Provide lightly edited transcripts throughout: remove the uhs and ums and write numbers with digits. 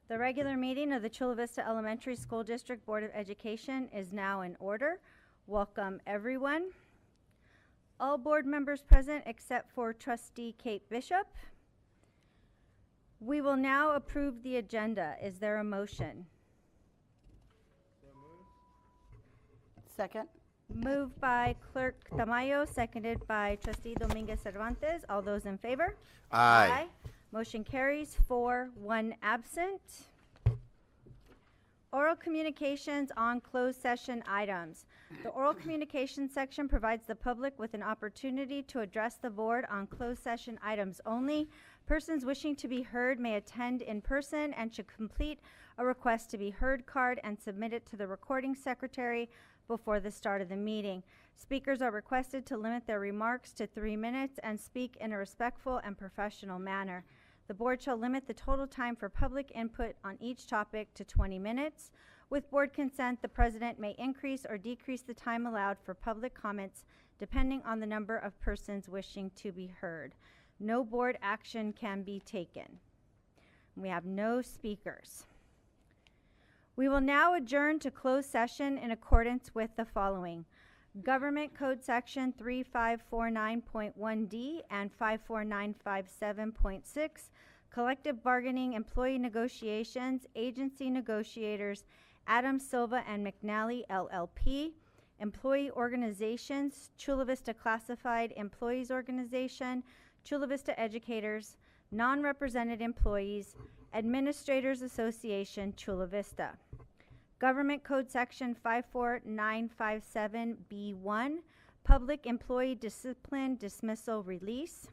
The regular meeting of the Chula Vista Elementary School District Board of Education is now in order. Welcome, everyone. All board members present except for Trustee Kate Bishop. We will now approve the agenda. Is there a motion? Second. Moved by Clerk Tamayo, seconded by Trustee Dominguez Cervantes. All those in favor? Aye. Motion carries 4-1 absent. Oral communications on closed session items. The oral communication section provides the public with an opportunity to address the board on closed session items only. Persons wishing to be heard may attend in person and should complete a request to be heard card and submit it to the recording secretary before the start of the meeting. Speakers are requested to limit their remarks to 3 minutes and speak in a respectful and professional manner. The board shall limit the total time for public input on each topic to 20 minutes. With board consent, the president may increase or decrease the time allowed for public comments depending on the number of persons wishing to be heard. No board action can be taken. We have no speakers. We will now adjourn to closed session in accordance with the following. Government Code Section 3549.1D and 54957.6, collective bargaining, employee negotiations, agency negotiators, Adams, Silva and McNally, LLP, employee organizations, Chula Vista Classified Employees Organization, Chula Vista Educators, non-represented employees, Administrators Association, Chula Vista. Government Code Section 54957B1, Public Employee Discipline Dismissal Release.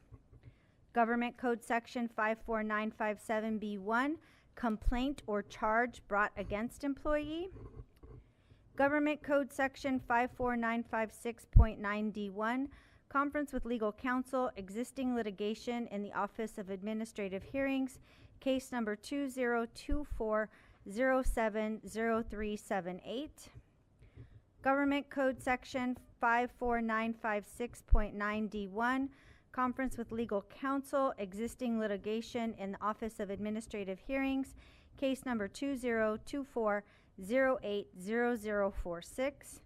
Government Code Section 54957B1, Complaint or Charge Brought Against Employee. Government Code Section 54956.9D1, Conference with Legal Counsel, Existing Litigation in the Office of Administrative Hearings, Case number 2024070378. Government Code Section 54956.9D1, Conference with Legal Counsel, Existing Litigation in the Office of Administrative Hearings, Case number 2024080046.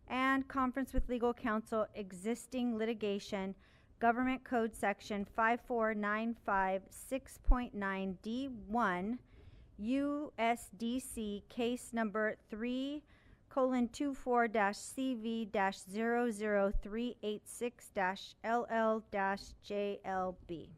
And Conference with Legal Counsel, Existing Litigation, Government Code Section 54956.9D1, USDC Case number 3:24-CV-00386-LL-JLB.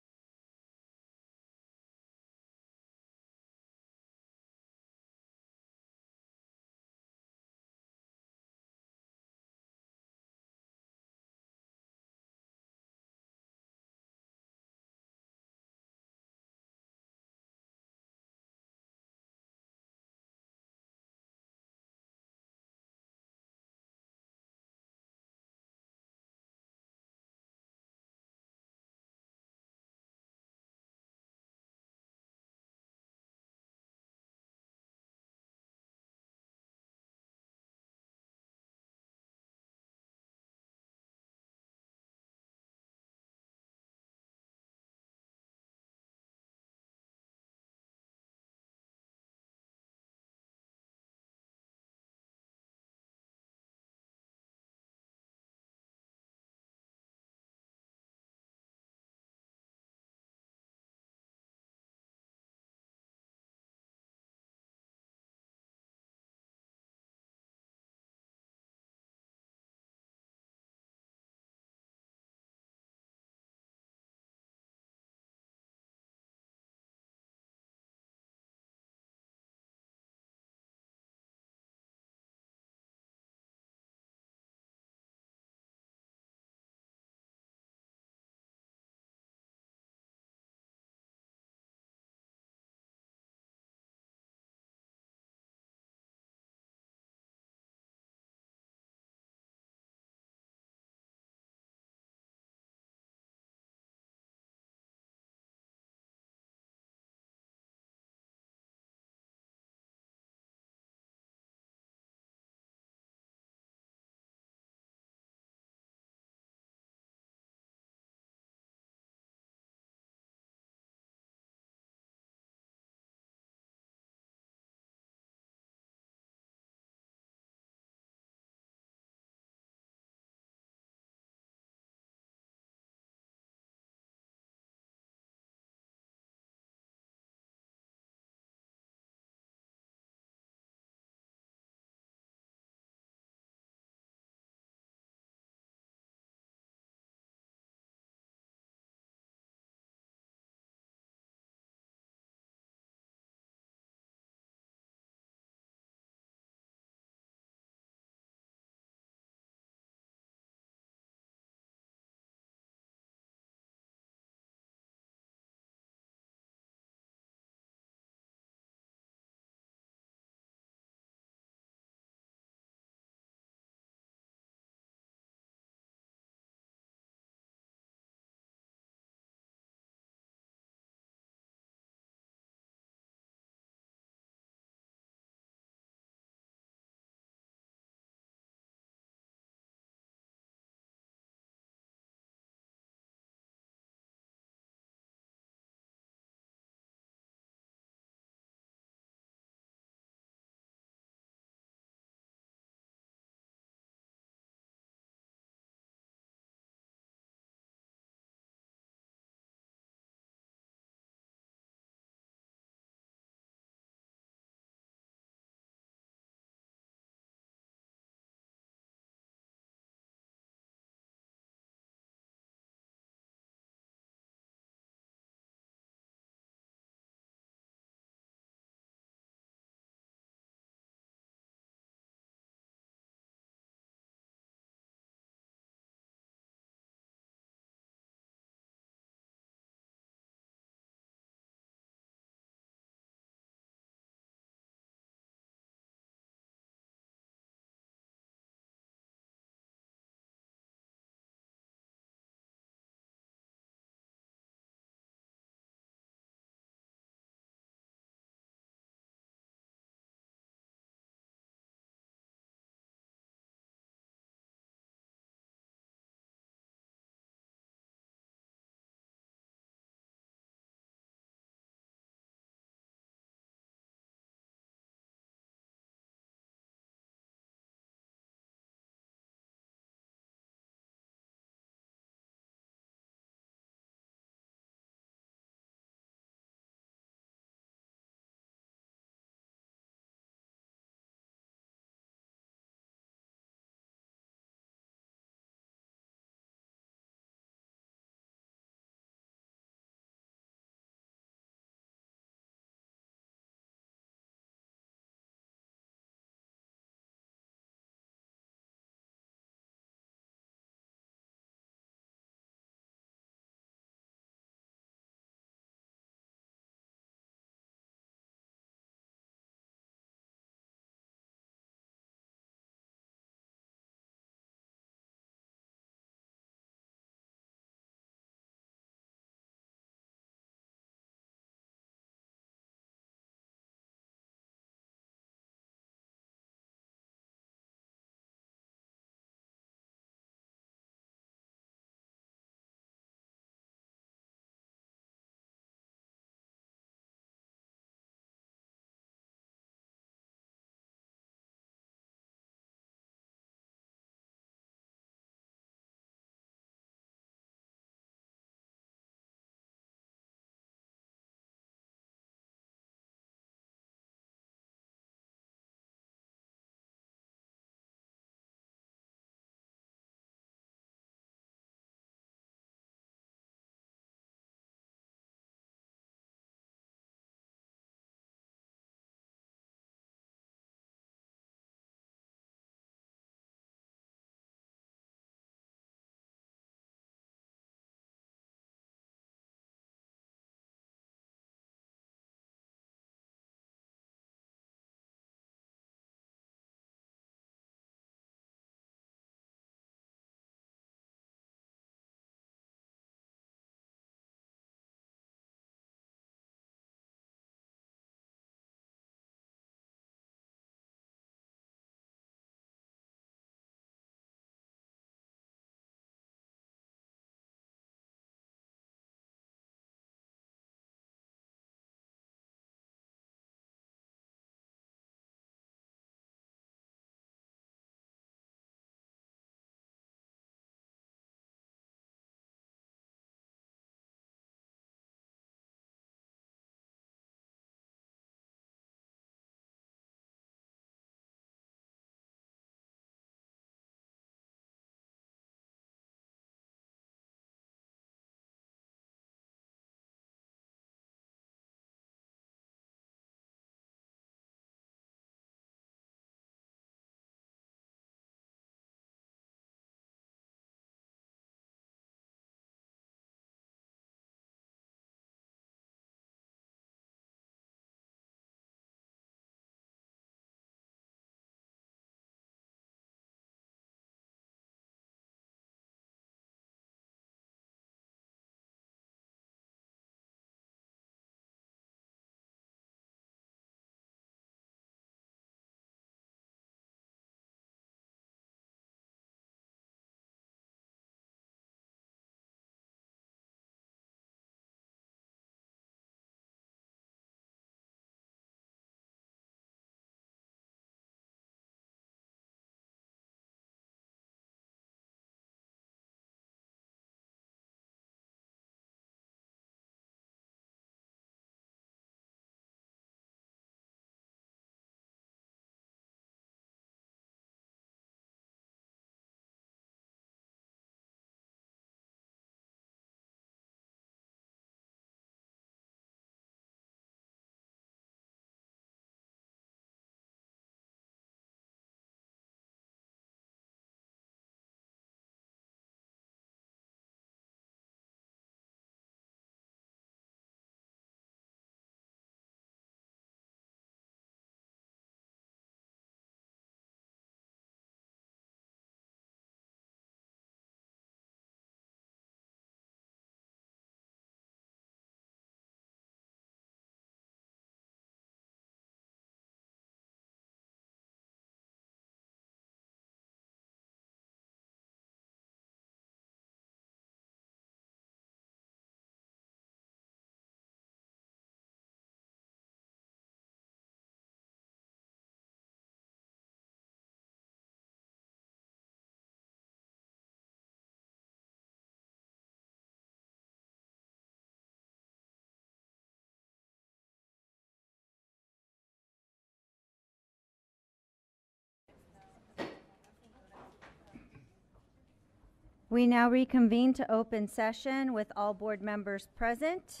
We now reconvene to open session with all board members present.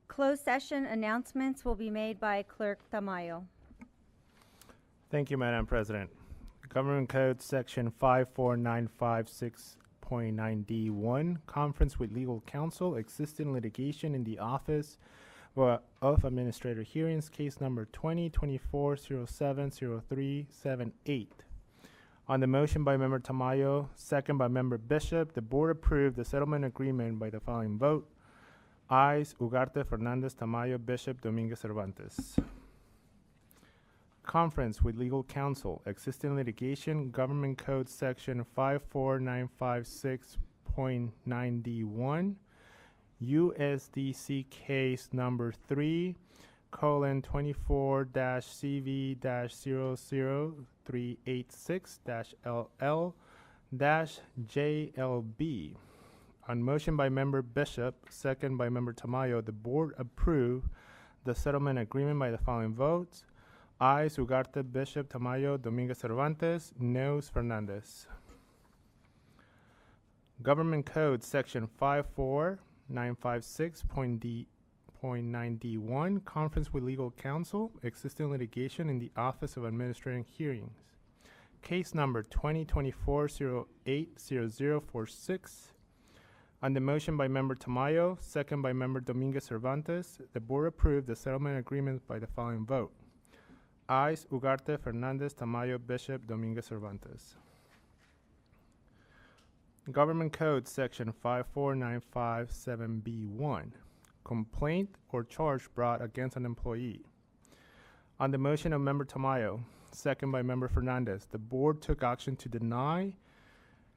Closed session announcements will be made by Clerk Tamayo. Thank you, Madam President. Government Code Section 54956.9D1, Conference with Legal Counsel, existing litigation in the Office of Administrator Hearings, case number 2024-070378. On the motion by Member Tamayo, second by Member Bishop, the Board approved the settlement agreement by the following vote. Ayes, Ugarte, Fernandez, Tamayo, Bishop, Dominguez, Cervantes. Conference with Legal Counsel, existing litigation, Government Code Section 54956.9D1, USDC case number 3:CV-00386-LL-JLB. On motion by Member Bishop, second by Member Tamayo, the Board approved the settlement agreement by the following votes. Ayes, Ugarte, Bishop, Tamayo, Dominguez, Cervantes. Noes, Fernandez. Government Code Section 54956.9D1, Conference with Legal Counsel, existing litigation in the Office of Administrating Hearings. Case number 2024-080046. On the motion by Member Tamayo, second by Member Dominguez Cervantes, the Board approved the settlement agreement by the following vote. Ayes, Ugarte, Fernandez, Tamayo, Bishop, Dominguez, Cervantes. Government Code Section 54957B1, Complaint or charge brought against an employee. On the motion of Member Tamayo, second by Member Fernandez, the Board took action to deny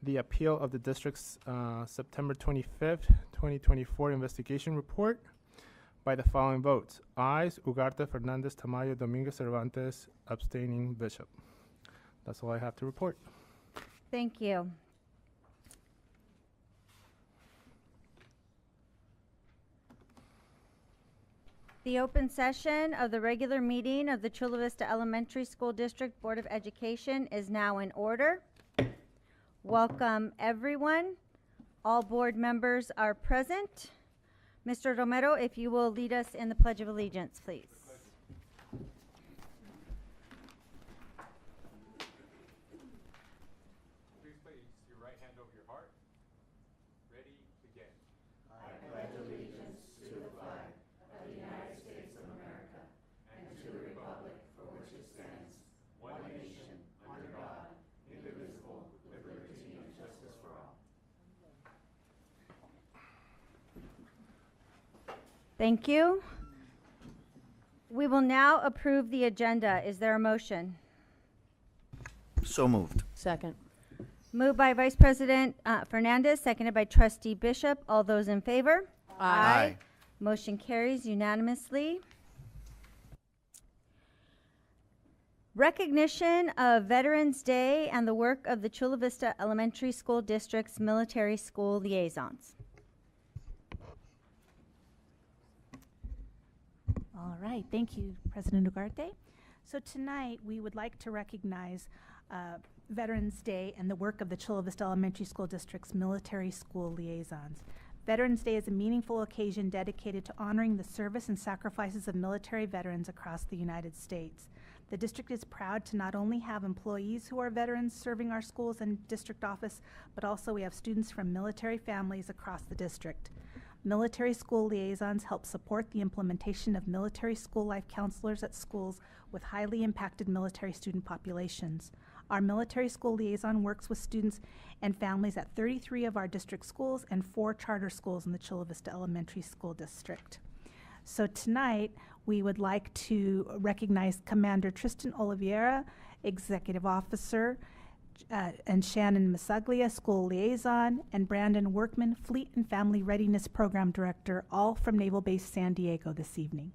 the appeal of the district's September 25th, 2024 investigation report by the following votes. Ayes, Ugarte, Fernandez, Tamayo, Dominguez, Cervantes, abstaining, Bishop. That's all I have to report. Thank you. The open session of the regular meeting of the Chula Vista Elementary School District Board of Education is now in order. Welcome, everyone. All board members are present. Mr. Romero, if you will lead us in the Pledge of Allegiance, please. Please place your right hand over your heart. Ready, begin. I pledge allegiance to the flag of the United States of America and to the republic for which it stands, one nation, under God, indivisible, with liberty and justice for all. Thank you. We will now approve the agenda. Is there a motion? So moved. Second. Moved by Vice President Fernandez, seconded by Trustee Bishop. All those in favor? Aye. Motion carries unanimously. Recognition of Veterans Day and the work of the Chula Vista Elementary School District's military school liaisons. All right, thank you, President Ugarte. So tonight, we would like to recognize Veterans Day and the work of the Chula Vista Elementary School District's military school liaisons. Veterans Day is a meaningful occasion dedicated to honoring the service and sacrifices of military veterans across the United States. The district is proud to not only have employees who are veterans serving our schools and district office, but also we have students from military families across the district. Military school liaisons help support the implementation of military school life counselors at schools with highly impacted military student populations. Our military school liaison works with students and families at 33 of our district schools and 4 charter schools in the Chula Vista Elementary School District. So tonight, we would like to recognize Commander Tristan Oliveira, Executive Officer, and Shannon Masaglia, School Liaison, and Brandon Workman, Fleet and Family Readiness Program Director, all from Naval Base San Diego this evening.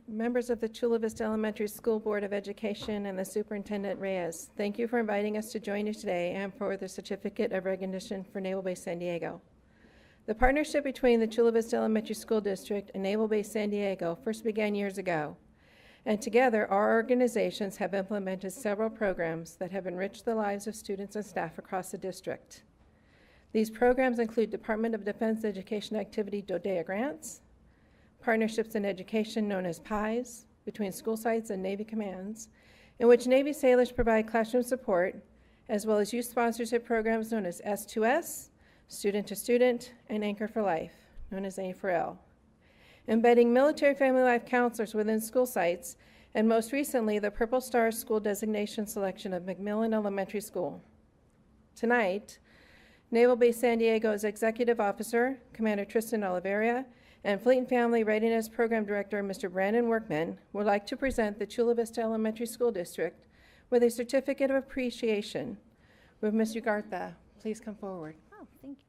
Members of the Chula Vista Elementary School Board of Education and the Superintendent Reyes, thank you for inviting us to join you today and for the Certificate of Recognition for Naval Base San Diego. The partnership between the Chula Vista Elementary School District and Naval Base San Diego first began years ago, and together our organizations have implemented several programs that have enriched the lives of students and staff across the district. These programs include Department of Defense Education Activity DODEA grants, Partnerships in Education known as PIEs between school sites and Navy commands, in which Navy sailors provide classroom support, as well as youth sponsorship programs known as S2S, Student to Student, and Anchor for Life, known as A4L. Embedding military family life counselors within school sites, and most recently, the Purple Star School Designation selection of McMillan Elementary School. Tonight, Naval Base San Diego's Executive Officer, Commander Tristan Oliveira, and Fleet and Family Readiness Program Director, Mr. Brandon Workman, would like to present the Chula Vista Elementary School District with a certificate of appreciation. With Ms. Ugarte, please come forward. Oh, thank you.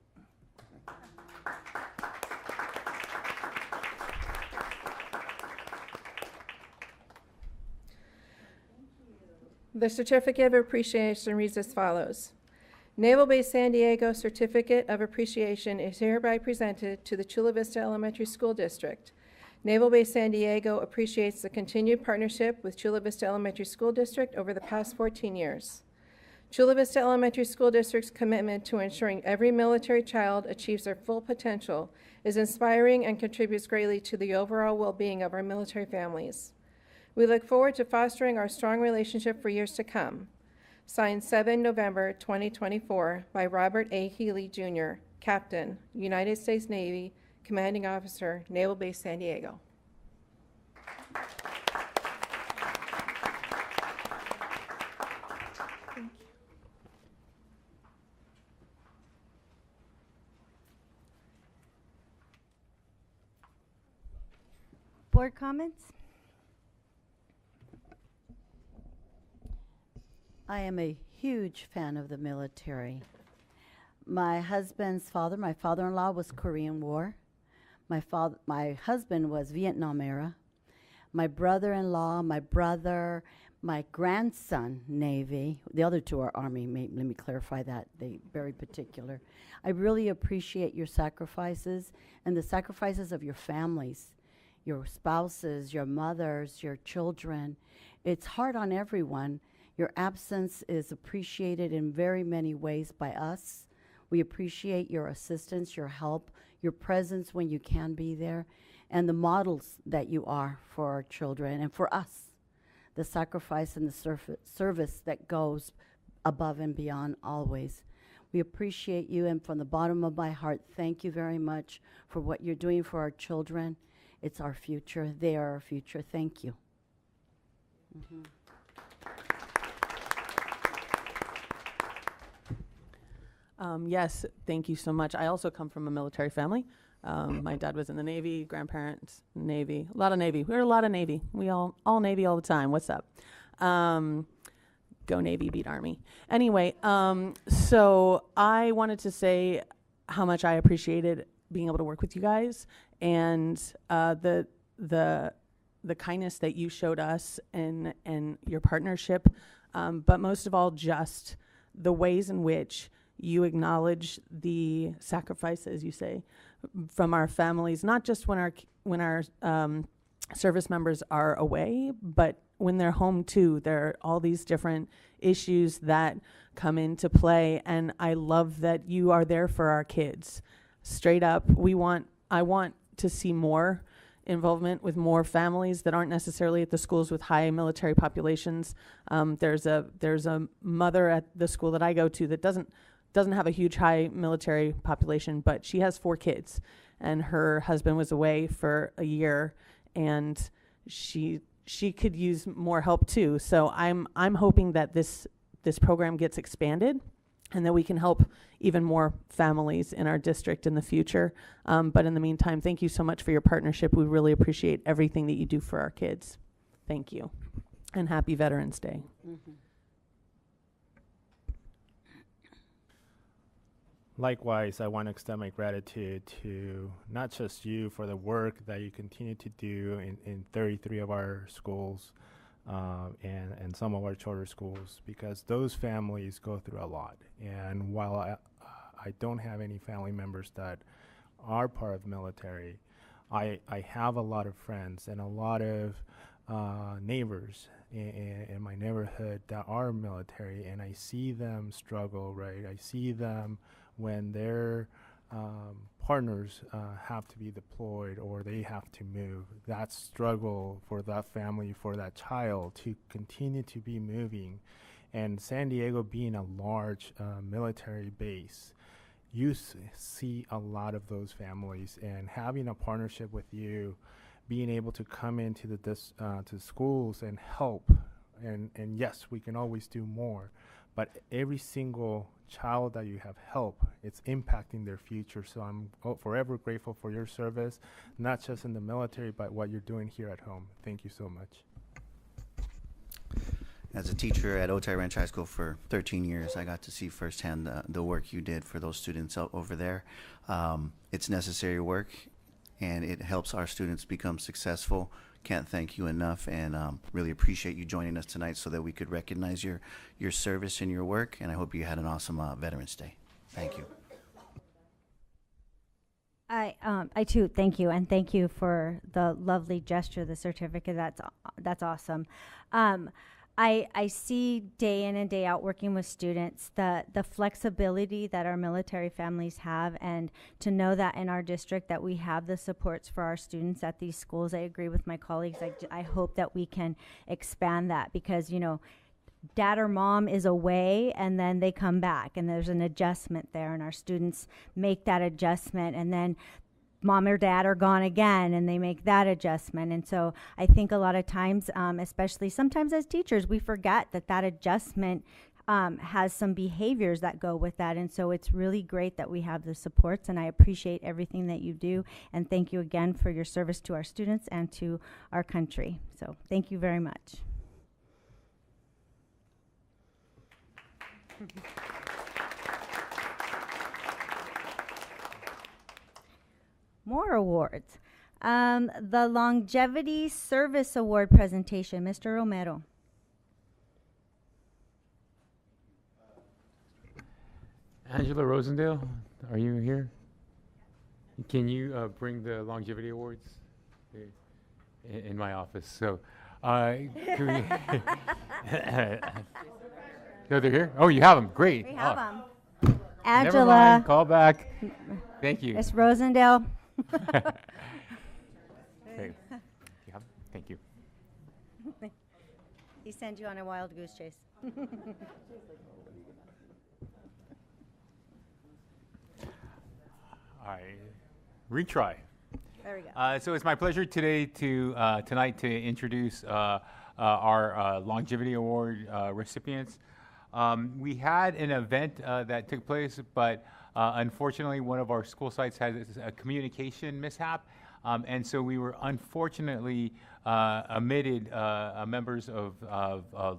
The certificate of appreciation reads as follows. Naval Base San Diego Certificate of Appreciation is hereby presented to the Chula Vista Elementary School District. Naval Base San Diego appreciates the continued partnership with Chula Vista Elementary School District over the past 14 years. Chula Vista Elementary School District's commitment to ensuring every military child achieves their full potential is inspiring and contributes greatly to the overall well-being of our military families. We look forward to fostering our strong relationship for years to come. Signed 7 November 2024 by Robert A. Healy, Jr., Captain, United States Navy, Commanding Officer, Naval Base San Diego. Board comments? I am a huge fan of the military. My husband's father, my father-in-law, was Korean War. My husband was Vietnam era. My brother-in-law, my brother, my grandson, Navy. The other two are Army. Let me clarify that. They're very particular. I really appreciate your sacrifices and the sacrifices of your families, your spouses, your mothers, your children. It's hard on everyone. Your absence is appreciated in very many ways by us. We appreciate your assistance, your help, your presence when you can be there, and the models that you are for our children and for us. The sacrifice and the service that goes above and beyond always. We appreciate you, and from the bottom of my heart, thank you very much for what you're doing for our children. It's our future. They are our future. Thank you. Mm-hmm. Yes, thank you so much. I also come from a military family. My dad was in the Navy, grandparents, Navy, a lot of Navy. We're a lot of Navy. We all Navy all the time. What's up? Go Navy, beat Army. Anyway, so I wanted to say how much I appreciated being able to work with you guys and the kindness that you showed us and your partnership, but most of all, just the ways in which you acknowledge the sacrifices, you say, from our families, not just when our service members are away, but when they're home too. There are all these different issues that come into play, and I love that you are there for our kids. Straight up, I want to see more involvement with more families that aren't necessarily at the schools with high military populations. There's a mother at the school that I go to that doesn't have a huge high military population, but she has 4 kids, and her husband was away for a year, and she could use more help too. So I'm hoping that this program gets expanded and that we can help even more families in our district in the future. But in the meantime, thank you so much for your partnership. We really appreciate everything that you do for our kids. Thank you. And happy Veterans Day. Mm-hmm. Likewise, I want to extend my gratitude to not just you for the work that you continue to do in 33 of our schools and some of our charter schools, because those families go through a lot. And while I don't have any family members that are part of the military, I have a lot of friends and a lot of neighbors in my neighborhood that are military, and I see them struggle, right? I see them when their partners have to be deployed or they have to move. That struggle for that family, for that child to continue to be moving. And San Diego being a large military base, you see a lot of those families, and having a partnership with you, being able to come into the to schools and help, and yes, we can always do more, but every single child that you have helped, it's impacting their future. So I'm forever grateful for your service, not just in the military, but what you're doing here at home. Thank you so much. As a teacher at Otay Ranch High School for 13 years, I got to see firsthand the work you did for those students over there. It's necessary work, and it helps our students become successful. Can't thank you enough, and really appreciate you joining us tonight so that we could recognize your service and your work, and I hope you had an awesome Veterans Day. Thank you. I too thank you, and thank you for the lovely gesture, the certificate. That's awesome. I see day in and day out working with students, the flexibility that our military families have, and to know that in our district that we have the supports for our students at these schools. I agree with my colleagues. I hope that we can expand that, because, you know, dad or mom is away and then they come back and there's an adjustment there, and our students make that adjustment, and then mom or dad are gone again and they make that adjustment. And so I think a lot of times, especially sometimes as teachers, we forget that adjustment has some behaviors that go with that. And so it's really great that we have the supports, and I appreciate everything that you do. And thank you again for your service to our students and to our country. So thank you very much. More awards. The Longevity Service Award presentation, Mr. Romero. Angela Rosendale, are you here? Can you bring the longevity awards in my office? So, can we no, they're here? Oh, you have them. Great. We have them. Never Angela. mind. Call back. Thank you. Miss Rosendale. Okay. You have 'em? Thank you. He sent you on a wild goose chase. All right. Retry. There we go. So it's my pleasure today tonight to introduce our Longevity Award recipients. We had an event that took place, but unfortunately, one of our school sites had a communication mishap, and so we were unfortunately omitted members of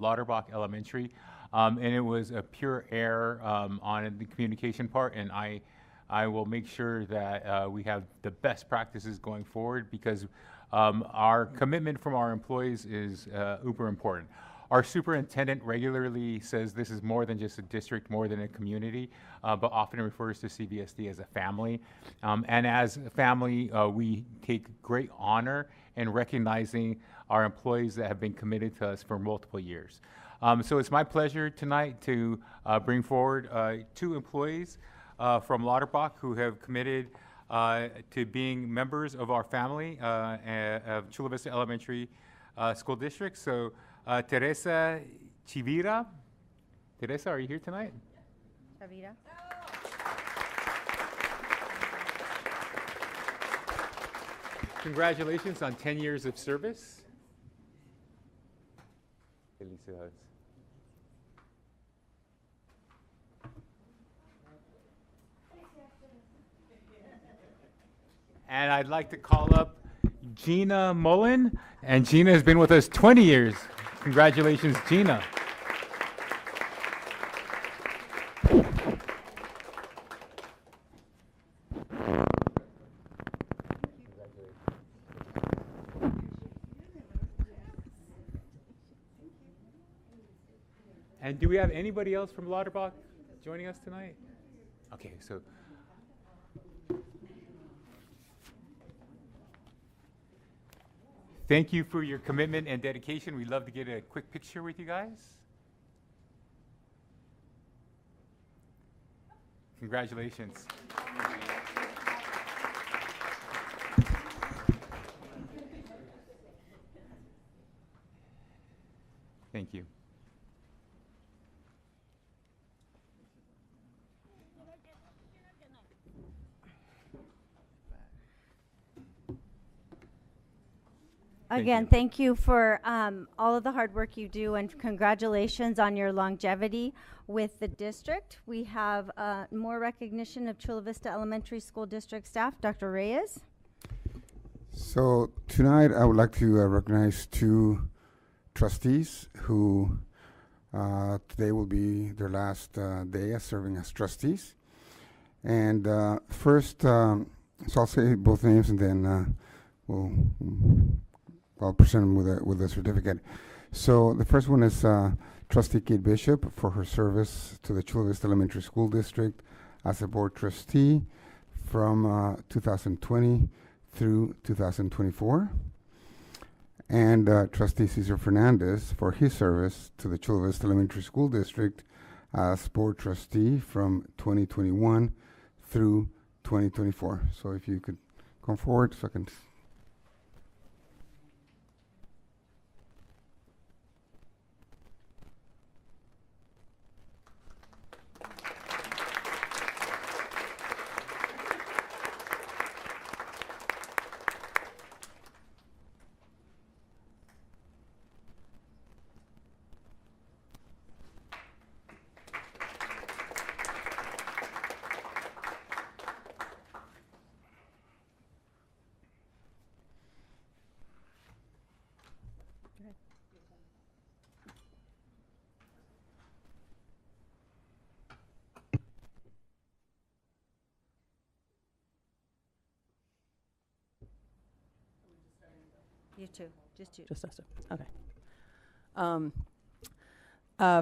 Lauterbach Elementary, and it was a pure error on the communication part, and I will make sure that we have the best practices going forward, because our commitment from our employees is uber important. Our superintendent regularly says this is more than just a district, more than a community, but often refers to CVSD as a family. And as a family, we take great honor in recognizing our employees that have been committed to us for multiple years. So it's my pleasure tonight to bring forward 2 employees from Lauterbach who have committed to being members of our family of Chula Vista Elementary School District. So Teresa Chivira. Teresa, are you here tonight? Chavira. Congratulations on 10 years of service. Felicidades. And I'd like to call up Gina Mullen, and Gina has been with us 20 years. Congratulations, Gina. And do we have anybody else from Lauterbach joining us tonight? Okay, so. Thank you for your commitment and dedication. We'd love to get a quick picture with you guys. Congratulations. Thank you. Again, thank you for all of the hard work you do, and congratulations on your longevity with the district. We have more recognition of Chula Vista Elementary School District staff. Dr. Reyes. So tonight I would like to recognize two trustees who today will be their last day as serving as trustees. And first, so I'll say both names and then I'll present them with a certificate. So the first one is Trustee Kate Bishop for her service to the Chula Vista Elementary School District as a board trustee from 2020 through 2024. And Trustee Cesar Fernandez for his service to the Chula Vista Elementary School District as board trustee from 2021 through 2024. So if you could come forward so I can. You too. Just you. Just us two. Okay.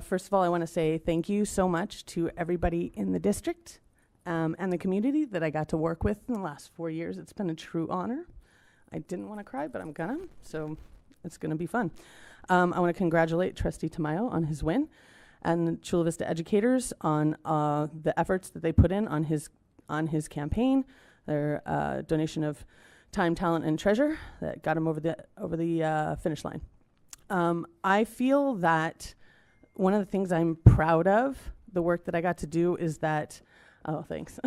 First of all, I want to say thank you so much to everybody in the district and the community that I got to work with in the last 4 years. It's been a true honor. I didn't want to cry, but I'm gonna, so it's gonna be fun. I want to congratulate Trustee Tamayo on his win and Chula Vista educators on the efforts that they put in on his campaign, their donation of time, talent, and treasure that got him over the finish line. I feel that one of the things I'm proud of, the work that I got to do, is that, oh, thanks.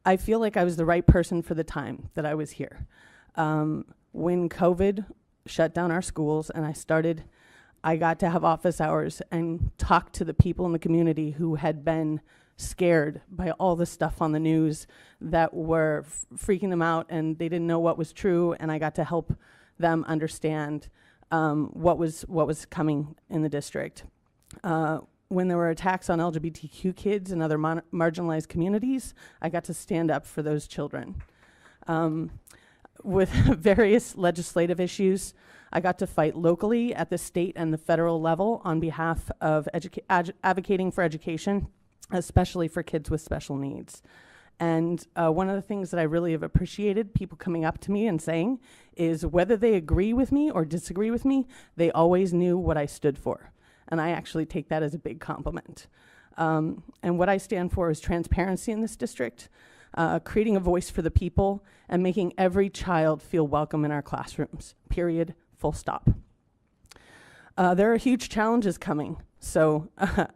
I feel like I was the right person for the time that I was here. When COVID shut down our schools and I got to have office hours and talk to the people in the community who had been scared by all the stuff on the news that were freaking them out, and they didn't know what was true, and I got to help them understand what was coming in the district. When there were attacks on LGBTQ kids and other marginalized communities, I got to stand up for those children. With various legislative issues, I got to fight locally at the state and the federal level on behalf of advocating for education, especially for kids with special needs. And one of the things that I really have appreciated people coming up to me and saying is whether they agree with me or disagree with me, they always knew what I stood for. And I actually take that as a big compliment. And what I stand for is transparency in this district, creating a voice for the people, and making every child feel welcome in our classrooms, period, full stop. There are huge challenges coming, so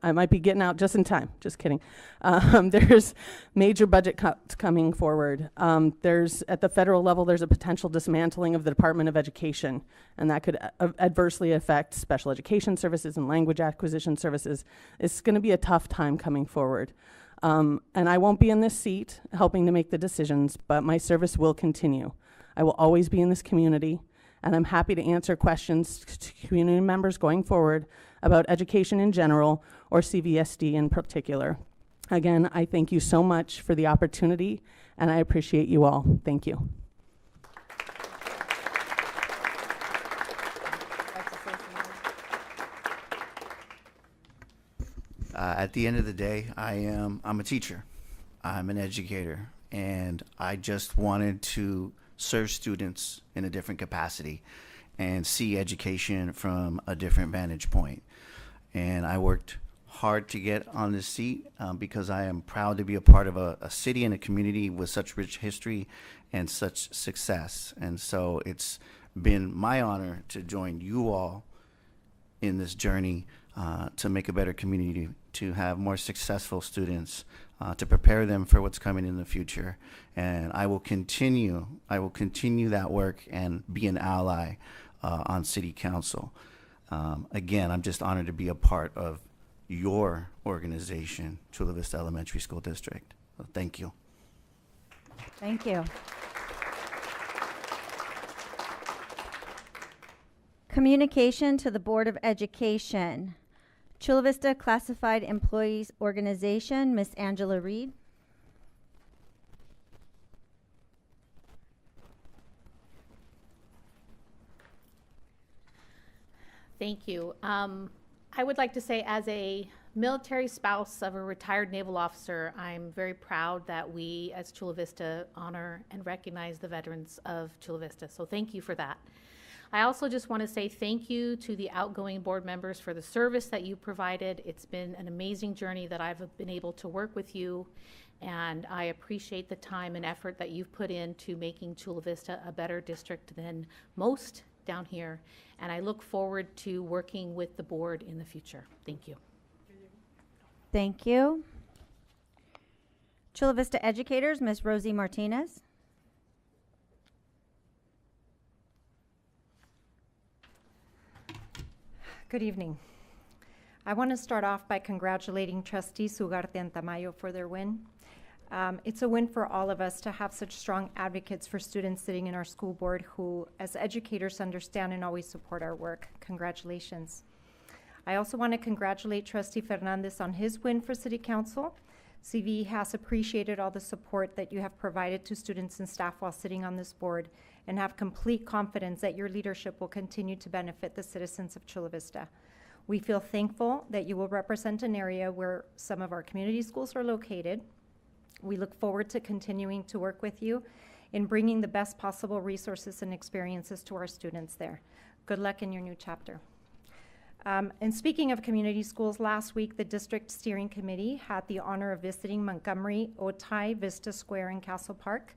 I might be getting out just in time. Just kidding. There's major budget cuts coming forward. At the federal level, there's a potential dismantling of the Department of Education, and that could adversely affect special education services and language acquisition services. It's going to be a tough time coming forward. And I won't be in this seat helping to make the decisions, but my service will continue. I will always be in this community, and I'm happy to answer questions to community members going forward about education in general or CVSD in particular. Again, I thank you so much for the opportunity, and I appreciate you all. Thank you. At the end of the day, I'm a teacher. I'm an educator, and I just wanted to serve students in a different capacity and see education from a different vantage point. And I worked hard to get on this seat because I am proud to be a part of a city and a community with such rich history and such success. And so it's been my honor to join you all in this journey to make a better community, to have more successful students, to prepare them for what's coming in the future. And I will continue that work and be an ally on City Council. Again, I'm just honored to be a part of your organization, Chula Vista Elementary School District. So thank you. Thank you. Communication to the Board of Education. Chula Vista Classified Employees Organization, Ms. Angela Reed. Thank you. I would like to say, as a military spouse of a retired naval officer, I'm very proud that we, as Chula Vista, honor and recognize the veterans of Chula Vista. So thank you for that. I also just want to say thank you to the outgoing board members for the service that you provided. It's been an amazing journey that I've been able to work with you, and I appreciate the time and effort that you've put into making Chula Vista a better district than most down here, and I look forward to working with the board in the future. Thank you. Thank you. Chula Vista Educators, Ms. Rosie Martinez. Good evening. I want to start off by congratulating Trustees Ugarte and Tamayo for their win. It's a win for all of us to have such strong advocates for students sitting in our school board who, as educators, understand and always support our work. Congratulations. I also want to congratulate Trustee Fernandez on his win for City Council. CVE has appreciated all the support that you have provided to students and staff while sitting on this board, and have complete confidence that your leadership will continue to benefit the citizens of Chula Vista. We feel thankful that you will represent an area where some of our community schools are located. We look forward to continuing to work with you in bringing the best possible resources and experiences to our students there. Good luck in your new chapter. And speaking of community schools, last week the District Steering Committee had the honor of visiting Montgomery, Otay, Vista Square, and Castle Park.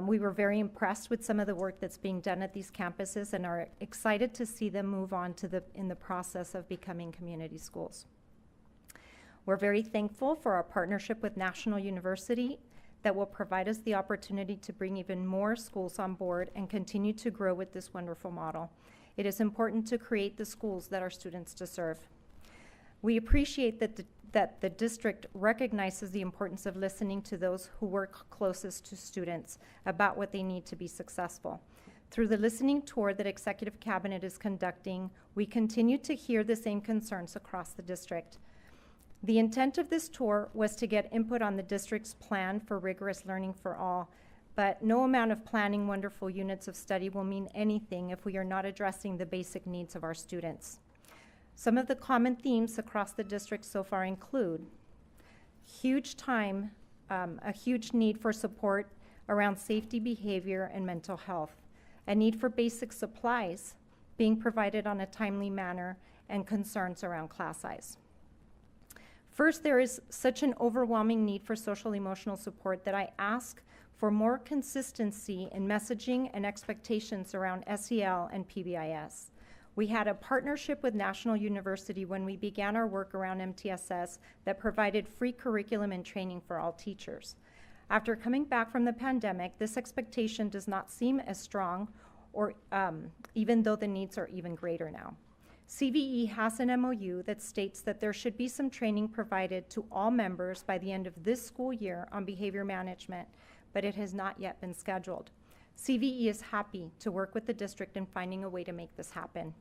We were very impressed with some of the work that's being done at these campuses and are excited to see them move on to in the process of becoming community schools. We're very thankful for our partnership with National University that will provide us the opportunity to bring even more schools on board and continue to grow with this wonderful model. It is important to create the schools that our students deserve. We appreciate that the district recognizes the importance of listening to those who work closest to students about what they need to be successful. Through the listening tour that Executive Cabinet is conducting, we continue to hear the same concerns across the district. The intent of this tour was to get input on the district's plan for rigorous learning for all, but no amount of planning wonderful units of study will mean anything if we are not addressing the basic needs of our students. Some of the common themes across the district so far include a huge need for support around safety, behavior, and mental health, a need for basic supplies being provided on a timely manner, and concerns around class size. First, there is such an overwhelming need for social emotional support that I ask for more consistency in messaging and expectations around SEL and PBIS. We had a partnership with National University when we began our work around MTSS that provided free curriculum and training for all teachers. After coming back from the pandemic, this expectation does not seem as strong, or even though the needs are even greater now. CVE has an MOU that states that there should be some training provided to all members by the end of this school year on behavior management, but it has not yet been scheduled. CVE is happy to work with the district in finding a way to make this happen.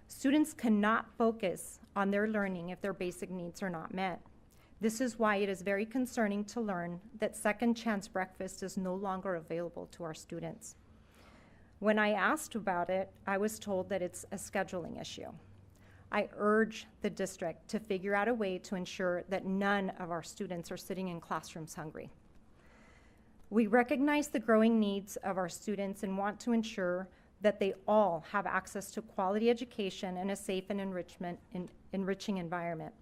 Students cannot focus on their learning if their basic needs are not met. This is why it is very concerning to learn that Second Chance Breakfast is no longer available to our students. When I asked about it, I was told that it's a scheduling issue. I urge the district to figure out a way to ensure that none of our students are sitting in classrooms hungry. We recognize the growing needs of our students and want to ensure that they all have access to quality education and a safe and enriching environment.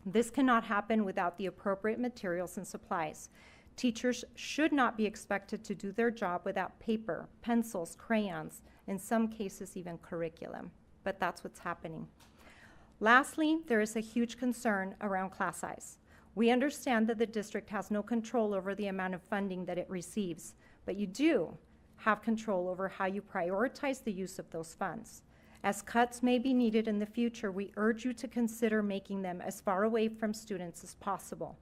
This cannot happen without the appropriate materials and supplies. Teachers should not be expected to do their job without paper, pencils, crayons, in some cases even curriculum, but that's what's happening. Lastly, there is a huge concern around class size. We understand that the district has no control over the amount of funding that it receives, but you do have control over how you prioritize the use of those funds. As cuts may be needed in the future, we urge you to consider making them as far away from students as possible.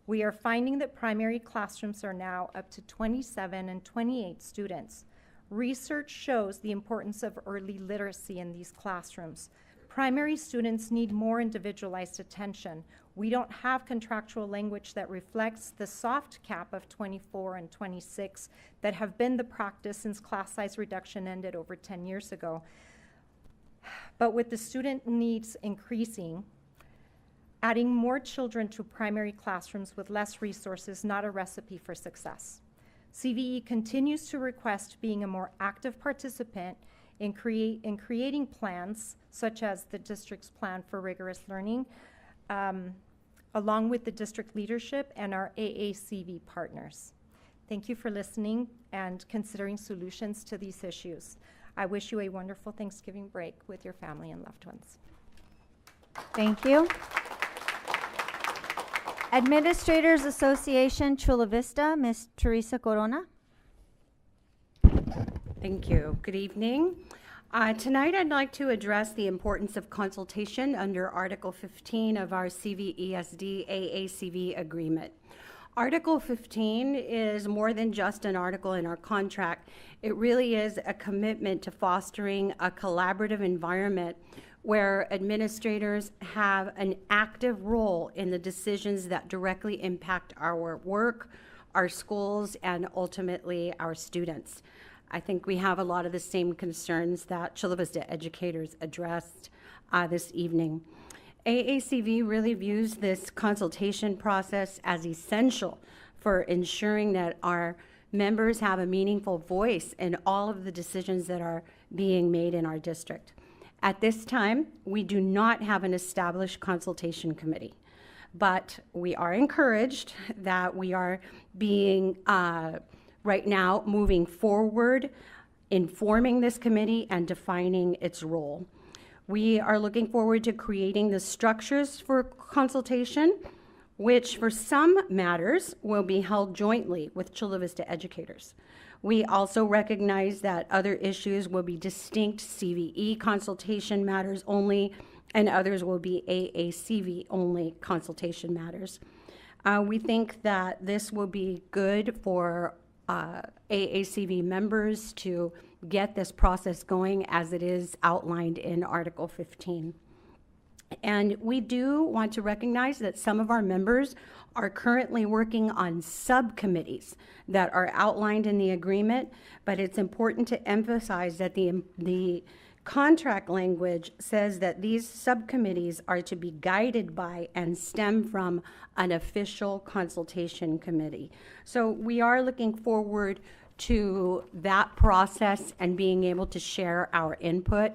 We are finding that primary classrooms are now up to 27 and 28 students. Research shows the importance of early literacy in these classrooms. Primary students need more individualized attention. We don't have contractual language that reflects the soft cap of 24 and 26 that have been the practice since class size reduction ended over 10 years ago. But with the student needs increasing, adding more children to primary classrooms with less resources is not a recipe for success. CVE continues to request being a more active participant in creating plans, such as the district's plan for rigorous learning, along with the district leadership and our AACV partners. Thank you for listening and considering solutions to these issues. I wish you a wonderful Thanksgiving break with your family and loved ones. Thank you. Administrators Association, Chula Vista, Ms. Teresa Corona. Thank you. Good evening. Tonight I'd like to address the importance of consultation under Article 15 of our CVESD AACV agreement. Article 15 is more than just an article in our contract. It really is a commitment to fostering a collaborative environment where administrators have an active role in the decisions that directly impact our work, our schools, and ultimately our students. I think we have a lot of the same concerns that Chula Vista educators addressed this evening. AACV really views this consultation process as essential for ensuring that our members have a meaningful voice in all of the decisions that are being made in our district. At this time, we do not have an established consultation committee, but we are encouraged that we are being right now moving forward, informing this committee and defining its role. We are looking forward to creating the structures for consultation, which for some matters will be held jointly with Chula Vista educators. We also recognize that other issues will be distinct CVE consultation matters only, and others will be AACV only consultation matters. We think that this will be good for AACV members to get this process going as it is outlined in Article 15. And we do want to recognize that some of our members are currently working on subcommittees that are outlined in the agreement, but it's important to emphasize that the contract language says that these subcommittees are to be guided by and stem from an official consultation committee. So we are looking forward to that process and being able to share our input.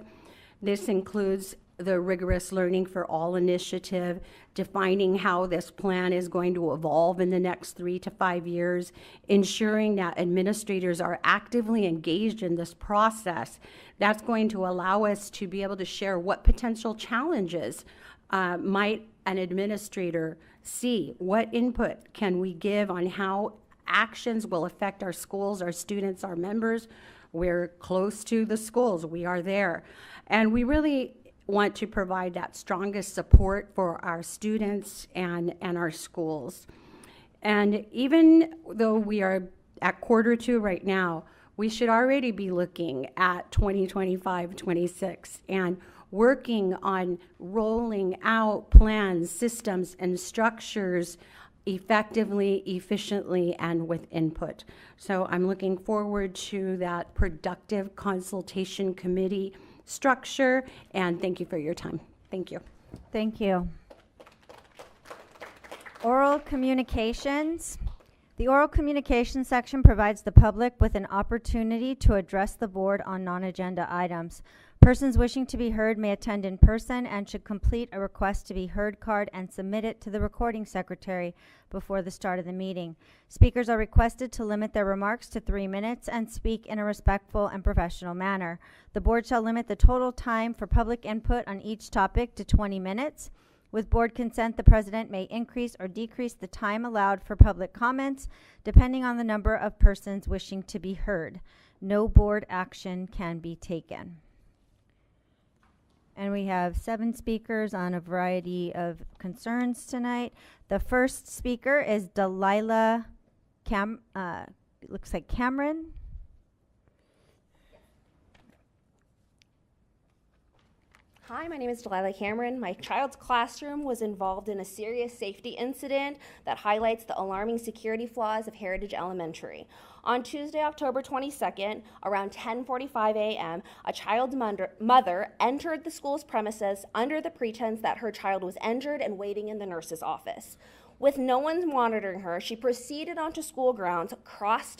This includes the Rigorous Learning for All initiative, defining how this plan is going to evolve in the next 3 to 5 years, ensuring that administrators are actively engaged in this process. That's going to allow us to be able to share what potential challenges might an administrator see, what input can we give on how actions will affect our schools, our students, our members. We're close to the schools, we are there. And we really want to provide that strongest support for our students and our schools. And even though we are at Q2 right now, we should already be looking at 2025-26 and working on rolling out plans, systems, and structures effectively, efficiently, and with input. So I'm looking forward to that productive consultation committee structure, and thank you for your time. Thank you. Thank you. Oral communications. The oral communication section provides the public with an opportunity to address the board on non-agenda items. Persons wishing to be heard may attend in person and should complete a request to be heard card and submit it to the recording secretary before the start of the meeting. Speakers are requested to limit their remarks to 3 minutes and speak in a respectful and professional manner. The board shall limit the total time for public input on each topic to 20 minutes. With board consent, the president may increase or decrease the time allowed for public comments depending on the number of persons wishing to be heard. No board action can be taken. And we have 7 speakers on a variety of concerns tonight. The first speaker is Delilah looks like Cameron. Hi, my name is Delilah Cameron. My child's classroom was involved in a serious safety incident that highlights the alarming security flaws of Heritage Elementary. On Tuesday, October 22nd, around 10:45 a.m., a child's mother entered the school's premises under the pretense that her child was injured and waiting in the nurse's office. With no one monitoring her, she proceeded onto school grounds, crossed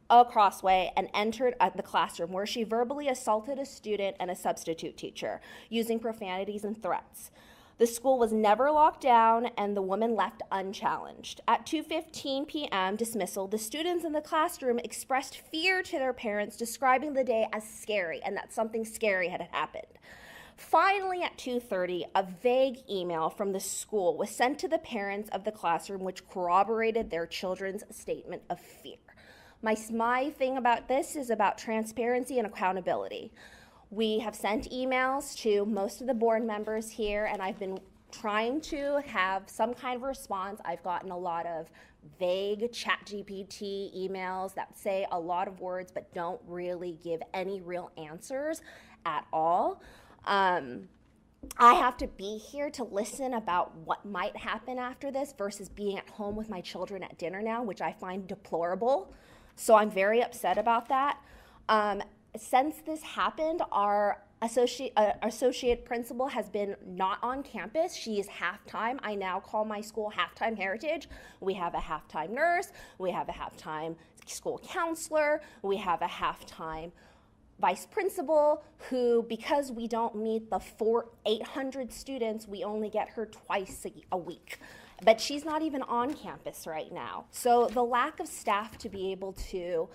a crossway, and entered the classroom, where she verbally assaulted a student and a substitute teacher using profanities and threats. The school was never locked down, and the woman left unchallenged. At 2:15 p.m. dismissal, the students in the classroom expressed fear to their parents, describing the day as scary and that something scary had happened. Finally, at 2:30, a vague email from the school was sent to the parents of the classroom, which corroborated their children's statement of fear. My thing about this is about transparency and accountability. We have sent emails to most of the board members here, and I've been trying to have some kind of response. I've gotten a lot of vague ChatGPT emails that say a lot of words but don't really give any real answers at all. I have to be here to listen about what might happen after this versus being at home with my children at dinner now, which I find deplorable. So I'm very upset about that. Since this happened, our associate principal has been not on campus. She is half-time. I now call my school half-time Heritage. We have a half-time nurse. We have a half-time school counselor. We have a half-time vice principal who, because we don't meet the 800 students, we only get her twice a week. But she's not even on campus right now. So the lack of staff to be able to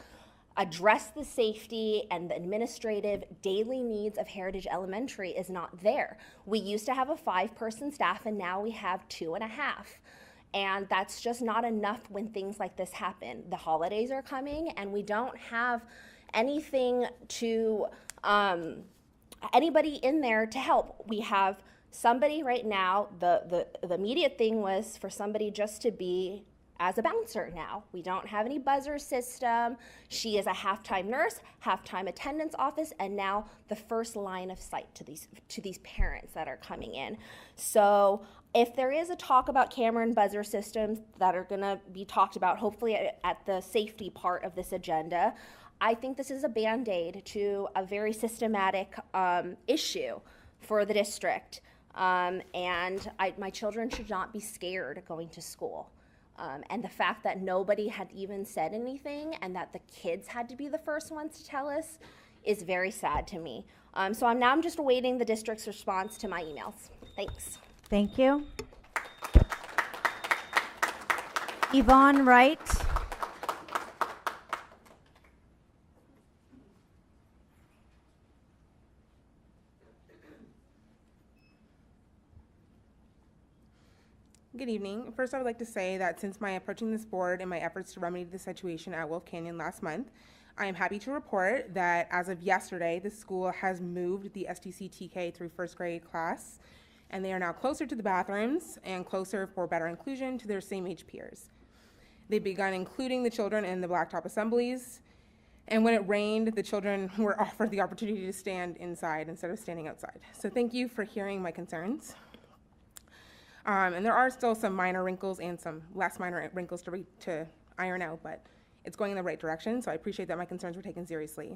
address the safety and the administrative daily needs of Heritage Elementary is not there. We used to have a 5-person staff, and now we have 2.5. And that's just not enough when things like this happen. The holidays are coming, and we don't have anything to, anybody in there to help. We have somebody right now, the immediate thing was for somebody just to be as a bouncer now. We don't have any buzzer system. She is a half-time nurse, half-time attendance office, and now the first line of sight to these parents that are coming in. So if there is a talk about camera and buzzer systems that are gonna be talked about, hopefully at the safety part of this agenda, I think this is a Band-Aid to a very systematic issue for the district. And my children should not be scared going to school. And the fact that nobody had even said anything and that the kids had to be the first ones to tell us is very sad to me. So I'm just awaiting the district's response to my emails. Thanks. Thank you. Yvonne Wright. Good evening. First, I would like to say that since my approaching this board and my efforts to remedy the situation at Wolf Canyon last month, I am happy to report that as of yesterday, the school has moved the STC TK through first grade class, and they are now closer to the bathrooms and closer for better inclusion to their same age peers. They've begun including the children in the blacktop assemblies, and when it rained, the children were offered the opportunity to stand inside instead of standing outside. So thank you for hearing my concerns. And there are still some minor wrinkles and some less minor wrinkles to iron out, but it's going in the right direction, so I appreciate that my concerns were taken seriously.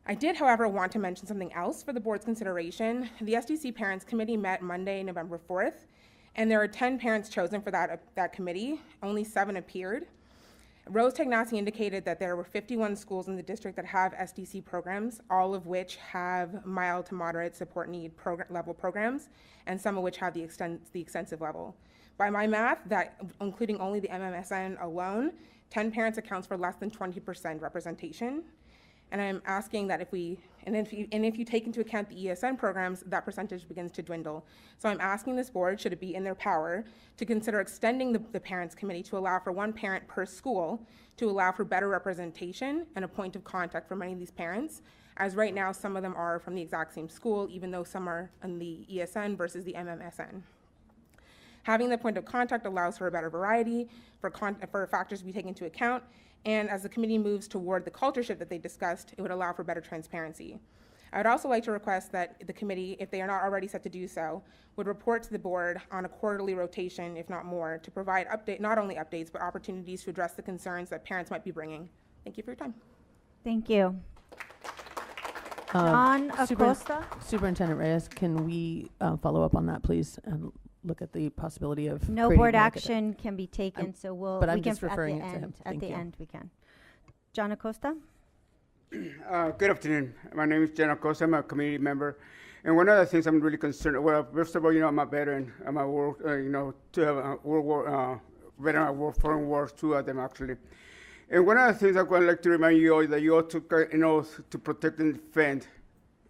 I did, however, want to mention something else for the board's consideration. The SDC Parents Committee met Monday, November 4th, and there are 10 parents chosen for that committee. Only 7 appeared. Rose Tagnassi indicated that there were 51 schools in the district that have SDC programs, all of which have mild to moderate support need level programs, and some of which have the extensive level. By my math, that including only the MMSN alone, 10 parents accounts for less than 20% representation. And I'm asking that if you take into account the ESN programs, that percentage begins to dwindle. So I'm asking this board, should it be in their power, to consider extending the parents committee to allow for 1 parent per school, to allow for better representation and a point of contact for many of these parents, as right now some of them are from the exact same school, even though some are in the ESN versus the MMSN. Having the point of contact allows for a better variety, for factors to be taken into account, and as the committee moves toward the culture shift that they discussed, it would allow for better transparency. I would also like to request that the committee, if they are not already set to do so, would report to the board on a quarterly rotation, if not more, to provide not only updates, but opportunities to address the concerns that parents might be bringing. Thank you for your time. Thank you. John Acosta? Superintendent Reyes, can we follow up on that, please, and look at the possibility of No creating board like action can be taken, so but we I'm can just referring at it the to him. end. At Thank the you. end, we can. John Acosta? Good afternoon. My name is Jen Acosta. I'm a community member. And one of the things I'm really concerned, well, first of all, I'm a veteran. I'm a World War, veteran of World Foreign Wars, 2 of them actually. And one of the things I would like to remind you all is that you all took an oath to protect and defend.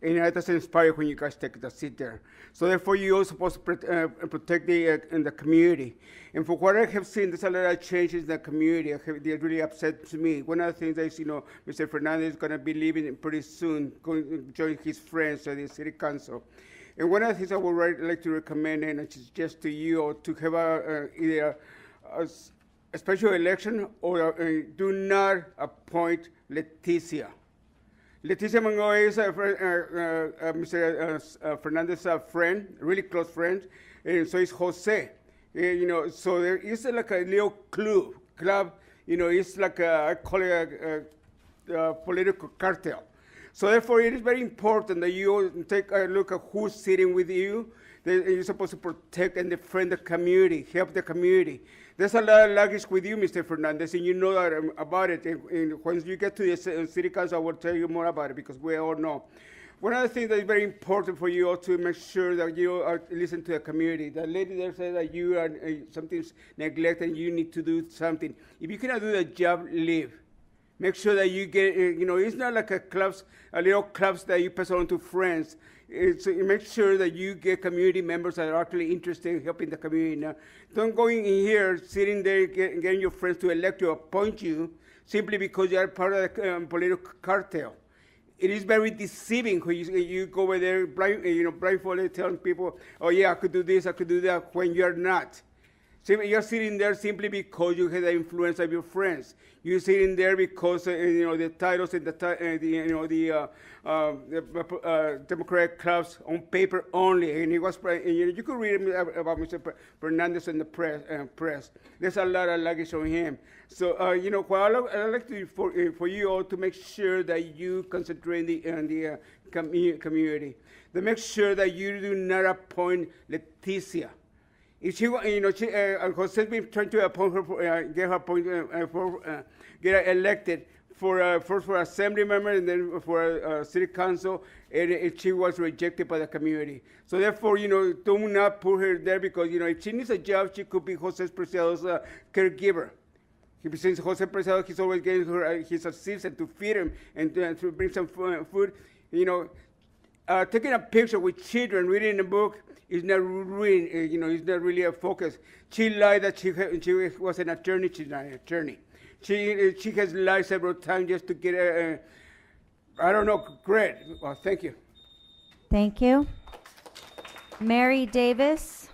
And it doesn't inspire when you guys take the seat there. So therefore, you are supposed to protect the community. And for what I have seen, there's a lot of changes in the community. They really upset me. One of the things is, Mr. Fernandez is going to be leaving pretty soon, going to join his friends at the city council. And one of the things I would like to recommend and suggest to you or to have either a special election or do not appoint Leticia. Leticia Mango is Mr. Fernandez's friend, really close friend, and so is Jose. So there is like a little club, it's like I call it a political cartel. So therefore, it is very important that you take a look at who's sitting with you. You're supposed to protect and defend the community, help the community. There's a lot of luggage with you, Mr. Fernandez, and you know that, about it. And when you get to the city council, I will tell you more about it because we all know. One of the things that is very important for you all to make sure that you listen to the community. The lady there said that you are something's neglected and you need to do something. If you cannot do the job, leave. Make sure that you get, it's not like a little clubs that you pass on to friends. Make sure that you get community members that are actually interested in helping the community. Now, don't go in here, sitting there, getting your friends to elect you, appoint you, simply because you are part of the political cartel. It is very deceiving when you go over there blindfolded, telling people, oh yeah, I could do this, I could do that, when you're not. You're sitting there simply because you have the influence of your friends. You're sitting there because the titles and the Democratic clubs on paper only, and it was. You could read about Mr. Fernandez in the press. There's a lot of luggage on him. So what I like to for you all to make sure that you concentrate on the community. To make sure that you do not appoint Leticia. If she, Jose's been trying to appoint her, get her appointed, get her elected for first for assembly member and then for city council, and she was rejected by the community. So therefore, do not put her there because if she needs a job, she could be Jose Preciado's caregiver. Since Jose Preciado, he's always getting her his assistant to feed him and to bring some food. Taking a picture with children, reading a book. Is not really, it's not really a focus. She lied that she was an attorney. She's not an attorney. She has lied several times just to get great. Well, thank you. Thank you. Mary Davis.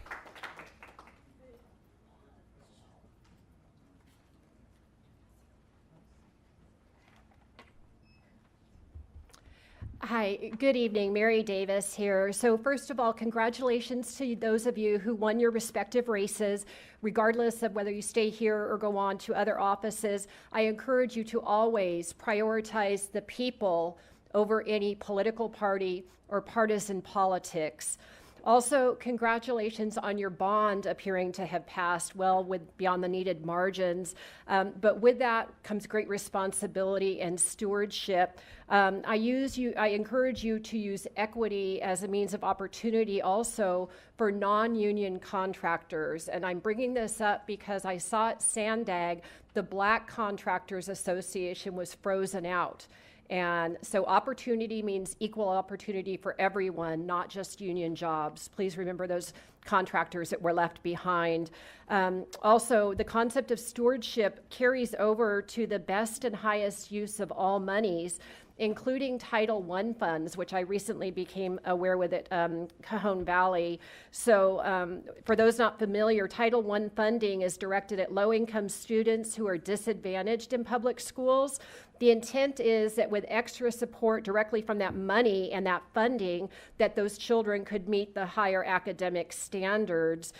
Hi, good evening. Mary Davis here. So first of all, congratulations to those of you who won your respective races, regardless of whether you stay here or go on to other offices. I encourage you to always prioritize the people over any political party or partisan politics. Also, congratulations on your bond appearing to have passed well beyond the needed margins. But with that comes great responsibility and stewardship. I encourage you to use equity as a means of opportunity also for non-union contractors. And I'm bringing this up because I saw at Sandag, the Black Contractors Association was frozen out. And so opportunity means equal opportunity for everyone, not just union jobs. Please remember those contractors that were left behind. Also, the concept of stewardship carries over to the best and highest use of all monies, including Title I funds, which I recently became aware with at Cajon Valley. So for those not familiar, Title I funding is directed at low-income students who are disadvantaged in public schools. The intent is that with extra support directly from that money and that funding, that those children could meet the higher academic standards.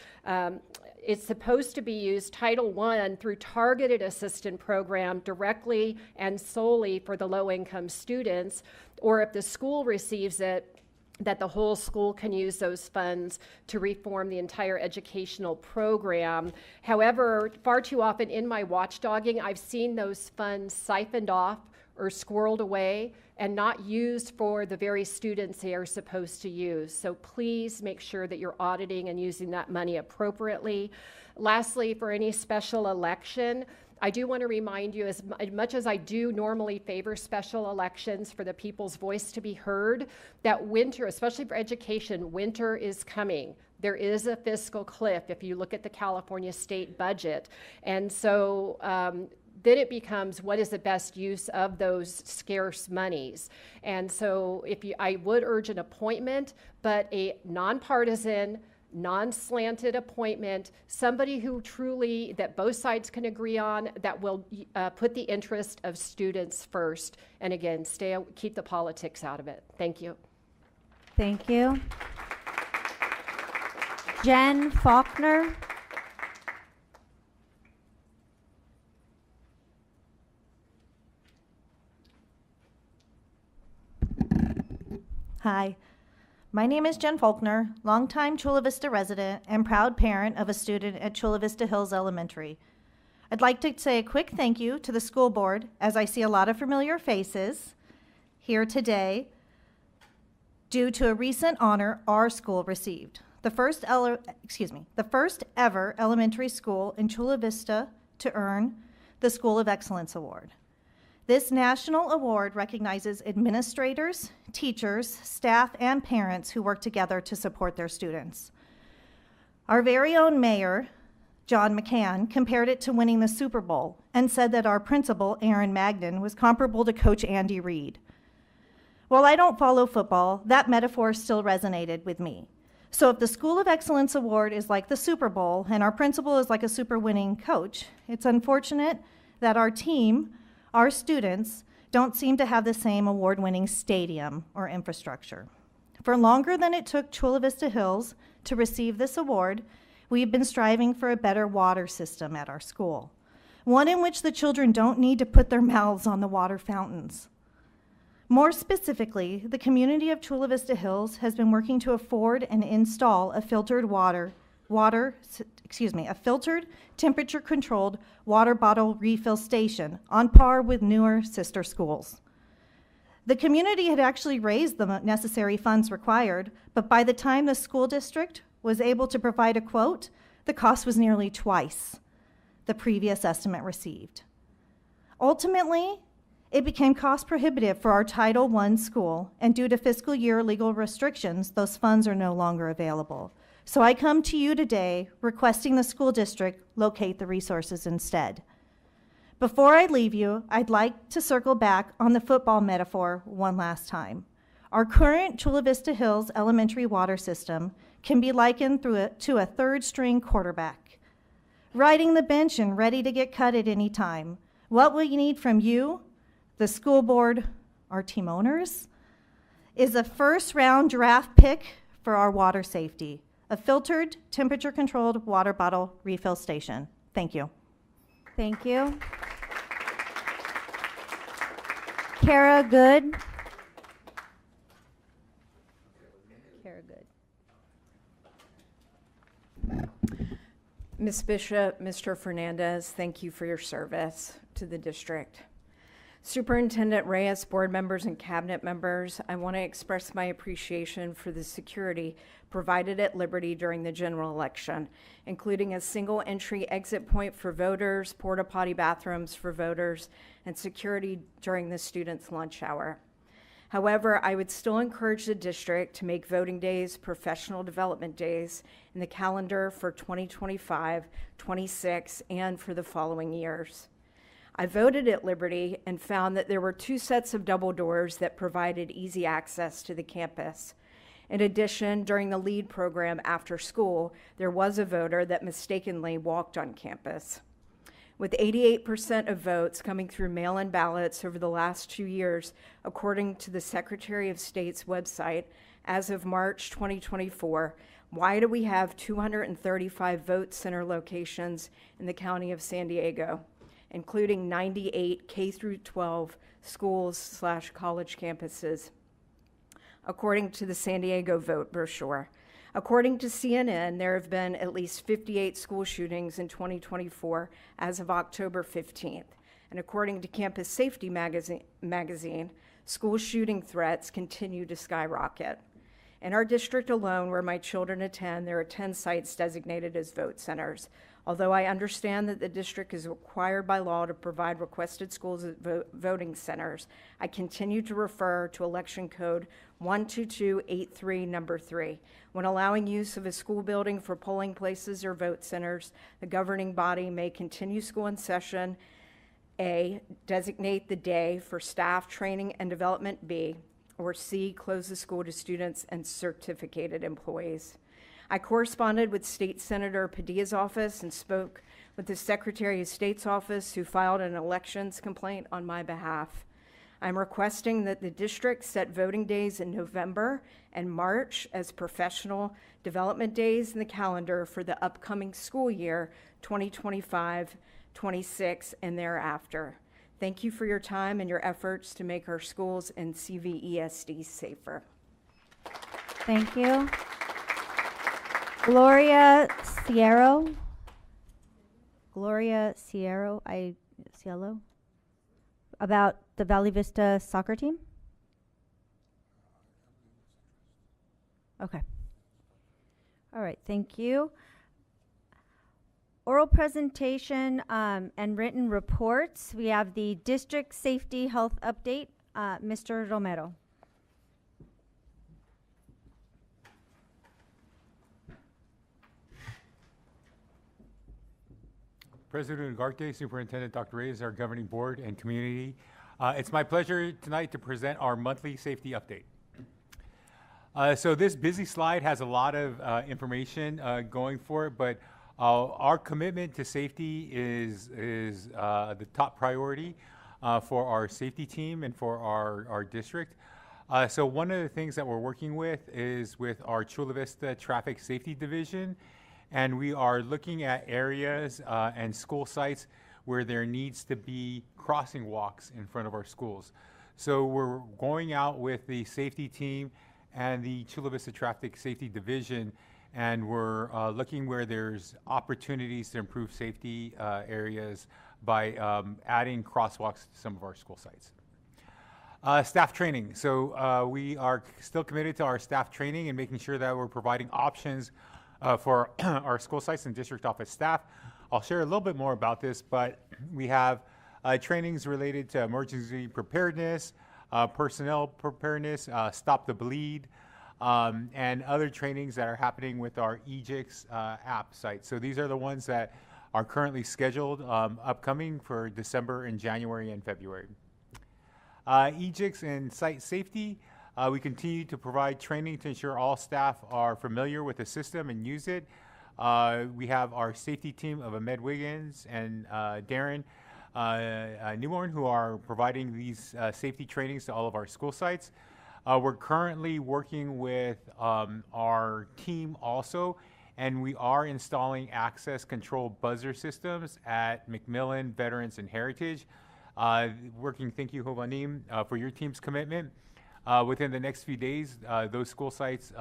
It's supposed to be used, Title I, through targeted assistance program directly and solely for the low-income students, or if the school receives it, that the whole school can use those funds to reform the entire educational program. However, far too often in my watchdogging, I've seen those funds siphoned off or squirreled away and not used for the very students they are supposed to use. So please make sure that you're auditing and using that money appropriately. Lastly, for any special election, I do want to remind you, as much as I do normally favor special elections for the people's voice to be heard, that winter, especially for education, winter is coming. There is a fiscal cliff if you look at the California state budget. And so then it becomes, what is the best use of those scarce monies? And so I would urge an appointment, but a nonpartisan, non-slanted appointment, somebody who truly, that both sides can agree on, that will put the interest of students first. And again, keep the politics out of it. Thank you. Thank you. Jen Faulkner. Hi, my name is Jen Faulkner, longtime Chula Vista resident and proud parent of a student at Chula Vista Hills Elementary. I'd like to say a quick thank you to the school board, as I see a lot of familiar faces here today due to a recent honor our school received. The first ever elementary school in Chula Vista to earn the School of Excellence Award. This national award recognizes administrators, teachers, staff, and parents who work together to support their students. Our very own mayor, John McCann, compared it to winning the Super Bowl and said that our principal, Aaron Magnan, was comparable to Coach Andy Reid. While I don't follow football, that metaphor still resonated with me. So if the School of Excellence Award is like the Super Bowl and our principal is like a super winning coach, it's unfortunate that our team, our students, don't seem to have the same award-winning stadium or infrastructure. For longer than it took Chula Vista Hills to receive this award, we've been striving for a better water system at our school, one in which the children don't need to put their mouths on the water fountains. More specifically, the community of Chula Vista Hills has been working to afford and install a filtered temperature-controlled water bottle refill station on par with newer sister schools. The community had actually raised the necessary funds required, but by the time the school district was able to provide a quote, the cost was nearly twice the previous estimate received. Ultimately, it became cost prohibitive for our Title I school, and due to fiscal year legal restrictions, those funds are no longer available. So I come to you today requesting the school district locate the resources instead. Before I leave you, I'd like to circle back on the football metaphor one last time. Our current Chula Vista Hills elementary water system can be likened to a third-string quarterback, riding the bench and ready to get cut at any time. What we need from you, the school board, our team owners, is a first-round draft pick for our water safety, a filtered, temperature-controlled water bottle refill station. Thank you. Thank you. Kara Good. Ms. Bishop, Mr. Fernandez, thank you for your service to the district. Superintendent Reyes, board members, and cabinet members, I want to express my appreciation for the security provided at Liberty during the general election, including a single entry exit point for voters, porta potty bathrooms for voters, and security during the students' lunch hour. However, I would still encourage the district to make voting days professional development days in the calendar for 2025, 26, and for the following years. I voted at Liberty and found that there were 2 sets of double doors that provided easy access to the campus. In addition, during the LEAD program after school, there was a voter that mistakenly walked on campus. With 88% of votes coming through mail-in ballots over the last 2 years, according to the Secretary of State's website, as of March 2024, why do we have 235 vote center locations in the county of San Diego, including 98 K-12 schools/college campuses, according to the San Diego Vote brochure? According to CNN, there have been at least 58 school shootings in 2024 as of October 15th. And according to Campus Safety magazine, school shooting threats continue to skyrocket. In our district alone, where my children attend, there are 10 sites designated as vote centers. Although I understand that the district is required by law to provide requested schools as voting centers, I continue to refer to Election Code 12283, number 3. When allowing use of a school building for polling places or vote centers, the governing body may continue school in session. A, designate the day for staff training and development. B, or C, close the school to students and certificated employees. I corresponded with State Senator Padilla's office and spoke with the Secretary of State's office, who filed an elections complaint on my behalf. I'm requesting that the district set voting days in November and March as professional development days in the calendar for the upcoming school year 2025-26 and thereafter. Thank you for your time and your efforts to make our schools and CVESD safer. Thank you. Gloria Cielo, Cielo, about the Valley Vista soccer team? Okay. All right, thank you. Oral presentation and written reports. We have the district safety health update. Mr. Romero. President Ugarte, Superintendent Dr. Reyes, our governing board and community. It's my pleasure tonight to present our monthly safety update. So this busy slide has a lot of information going for it, but our commitment to safety is the top priority for our safety team and for our district. So one of the things that we're working with is with our Chula Vista Traffic Safety Division, and we are looking at areas and school sites where there needs to be crossing walks in front of our schools. So we're going out with the safety team and the Chula Vista Traffic Safety Division, and we're looking where there's opportunities to improve safety areas by adding crosswalks to some of our school sites. Staff training. So we are still committed to our staff training and making sure that we're providing options for our school sites and district office staff. I'll share a little bit more about this, but we have trainings related to emergency preparedness, personnel preparedness, stop the bleed, and other trainings that are happening with our EJIX app site. So these are the ones that are currently scheduled upcoming for December and January and February. EJIX and site safety. We continue to provide training to ensure all staff are familiar with the system and use it. We have our safety team of Ahmed Wiggins and Darren Newborn, who are providing these safety trainings to all of our school sites. We're currently working with our team also, and we are installing access control buzzer systems at McMillan, Veterans, and Heritage. Thank you, Hovanim, for your team's commitment. Within the next few days, those school sites'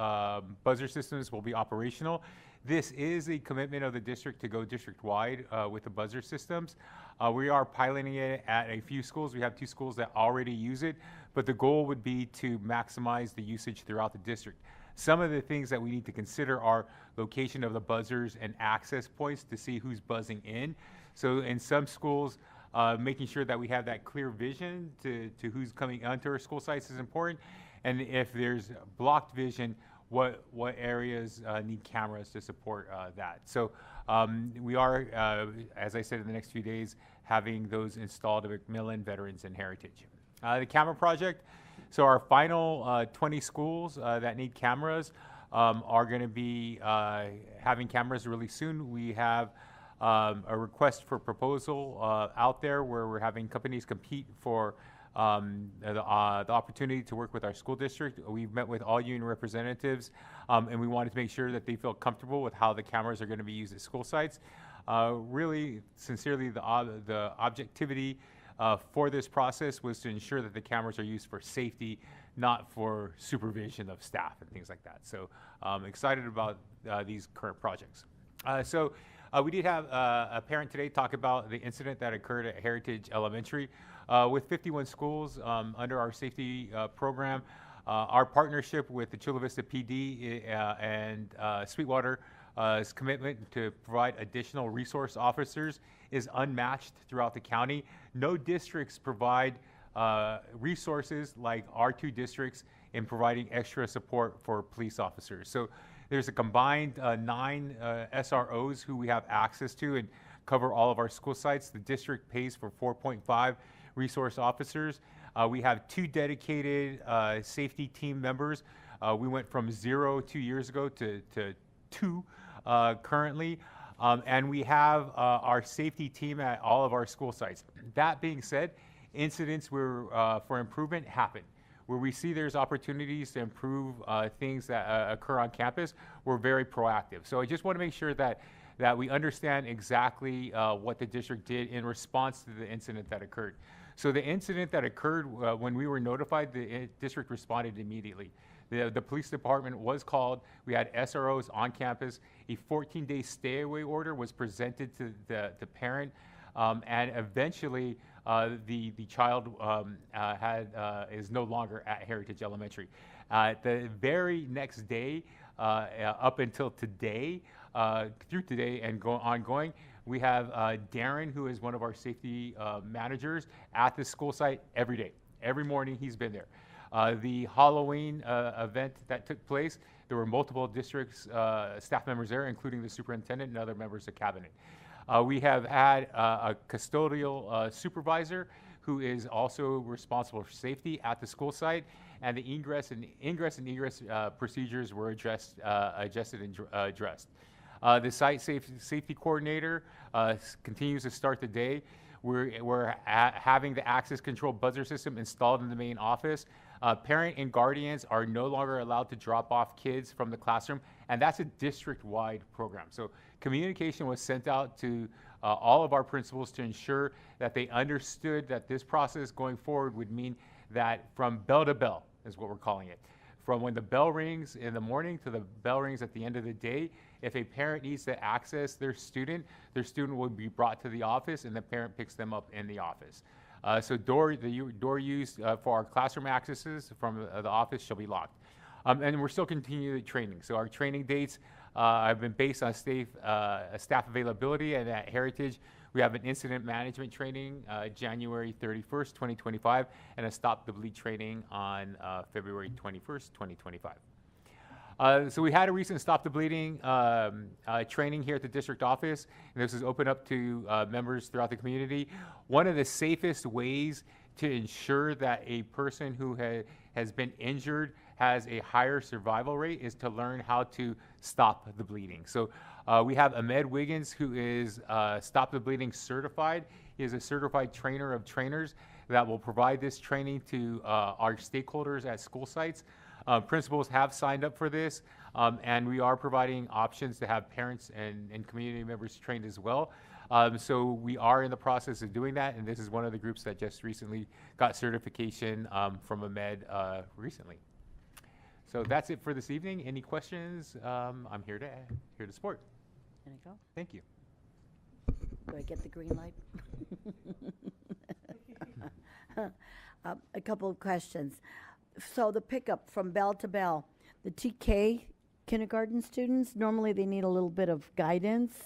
buzzer systems will be operational. This is a commitment of the district to go district-wide with the buzzer systems. We are piloting it at a few schools. We have 2 schools that already use it, but the goal would be to maximize the usage throughout the district. Some of the things that we need to consider are location of the buzzers and access points to see who's buzzing in. So in some schools, making sure that we have that clear vision to who's coming onto our school sites is important. And if there's blocked vision, what areas need cameras to support that. So we are, as I said, in the next few days, having those installed at McMillan, Veterans, and Heritage. The camera project, so our final 20 schools that need cameras are going to be having cameras really soon. We have a request for proposal out there where we're having companies compete for the opportunity to work with our school district. We've met with all union representatives, and we wanted to make sure that they feel comfortable with how the cameras are going to be used at school sites. Really, sincerely, the objectivity for this process was to ensure that the cameras are used for safety, not for supervision of staff and things like that. So excited about these current projects. We did have a parent today talk about the incident that occurred at Heritage Elementary. With 51 schools under our safety program, our partnership with the Chula Vista PD and Sweetwater's commitment to provide additional resource officers is unmatched throughout the county. No districts provide resources like our 2 districts in providing extra support for police officers. So there's a combined 9 SROs who we have access to and cover all of our school sites. The district pays for 4.5 resource officers. We have 2 dedicated safety team members. We went from 0 2 years ago to 2 currently. And we have our safety team at all of our school sites. That being said, incidents for improvement happen. Where we see there's opportunities to improve things that occur on campus, we're very proactive. So I just want to make sure that we understand exactly what the district did in response to the incident that occurred. So the incident that occurred when we were notified, the district responded immediately. The police department was called. We had SROs on campus. A 14-day stay-away order was presented to the parent, and eventually the child is no longer at Heritage Elementary. The very next day, up until today, through today and ongoing, we have Darren, who is one of our safety managers, at the school site every day. Every morning he's been there. The Halloween event that took place, there were multiple districts staff members there, including the superintendent and other members of cabinet. We have had a custodial supervisor who is also responsible for safety at the school site, and the ingress and egress procedures were adjusted and addressed. The site safety coordinator continues to start the day. We're having the access control buzzer system installed in the main office. Parent and guardians are no longer allowed to drop off kids from the classroom, and that's a district-wide program. So communication was sent out to all of our principals to ensure that they understood that this process going forward would mean that from bell to bell is what we're calling it. From when the bell rings in the morning to the bell rings at the end of the day, if a parent needs to access their student will be brought to the office and the parent picks them up in the office. So the door used for our classroom accesses from the office shall be locked. And we're still continuing the training. So our training dates have been based on staff availability, and at Heritage, we have an incident management training January 31st, 2025, and a Stop the Bleed training on February 21st, 2025. So we had a recent Stop the Bleeding training here at the district office, and this is open up to members throughout the community. One of the safest ways to ensure that a person who has been injured has a higher survival rate is to learn how to stop the bleeding. So we have Ahmed Wiggins, who is Stop the Bleeding certified. He is a certified trainer of trainers that will provide this training to our stakeholders at school sites. Principals have signed up for this, and we are providing options to have parents and community members trained as well. So we are in the process of doing that, and this is one of the groups that just recently got certification from Ahmed recently. So that's it for this evening. Any questions? I'm here to support. Can I go? Thank you. Do I get the green light? A couple of questions. So the pickup from bell to bell, the TK kindergarten students, normally they need a little bit of guidance.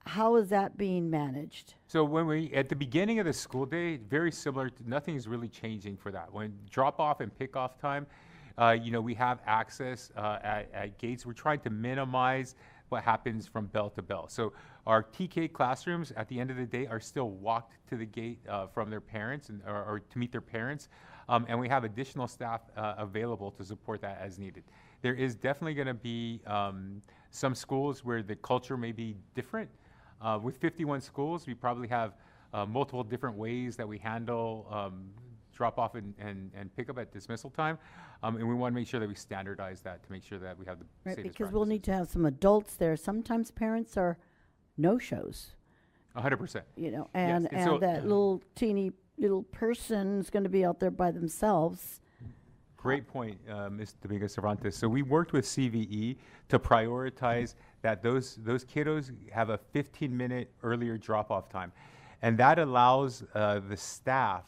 How is that being managed? So at the beginning of the school day, very similar, nothing is really changing for that. When drop off and pick off time, we have access at gates. We're trying to minimize what happens from bell to bell. So our TK classrooms at the end of the day are still walked to the gate from their parents or to meet their parents. And we have additional staff available to support that as needed. There is definitely going to be some schools where the culture may be different. With 51 schools, we probably have multiple different ways that we handle drop off and pick up at dismissal time. And we want to make sure that we standardize that to make sure that we have the Right, safest because we'll need to have some adults there. Sometimes parents are no-shows. 100%. And, Yes, and so that little teeny little person's going to be out there by themselves. Great point, Ms. Dominguez Cervantes. So we worked with CVE to prioritize that those kiddos have a 15-minute earlier drop-off time. And that allows the staff,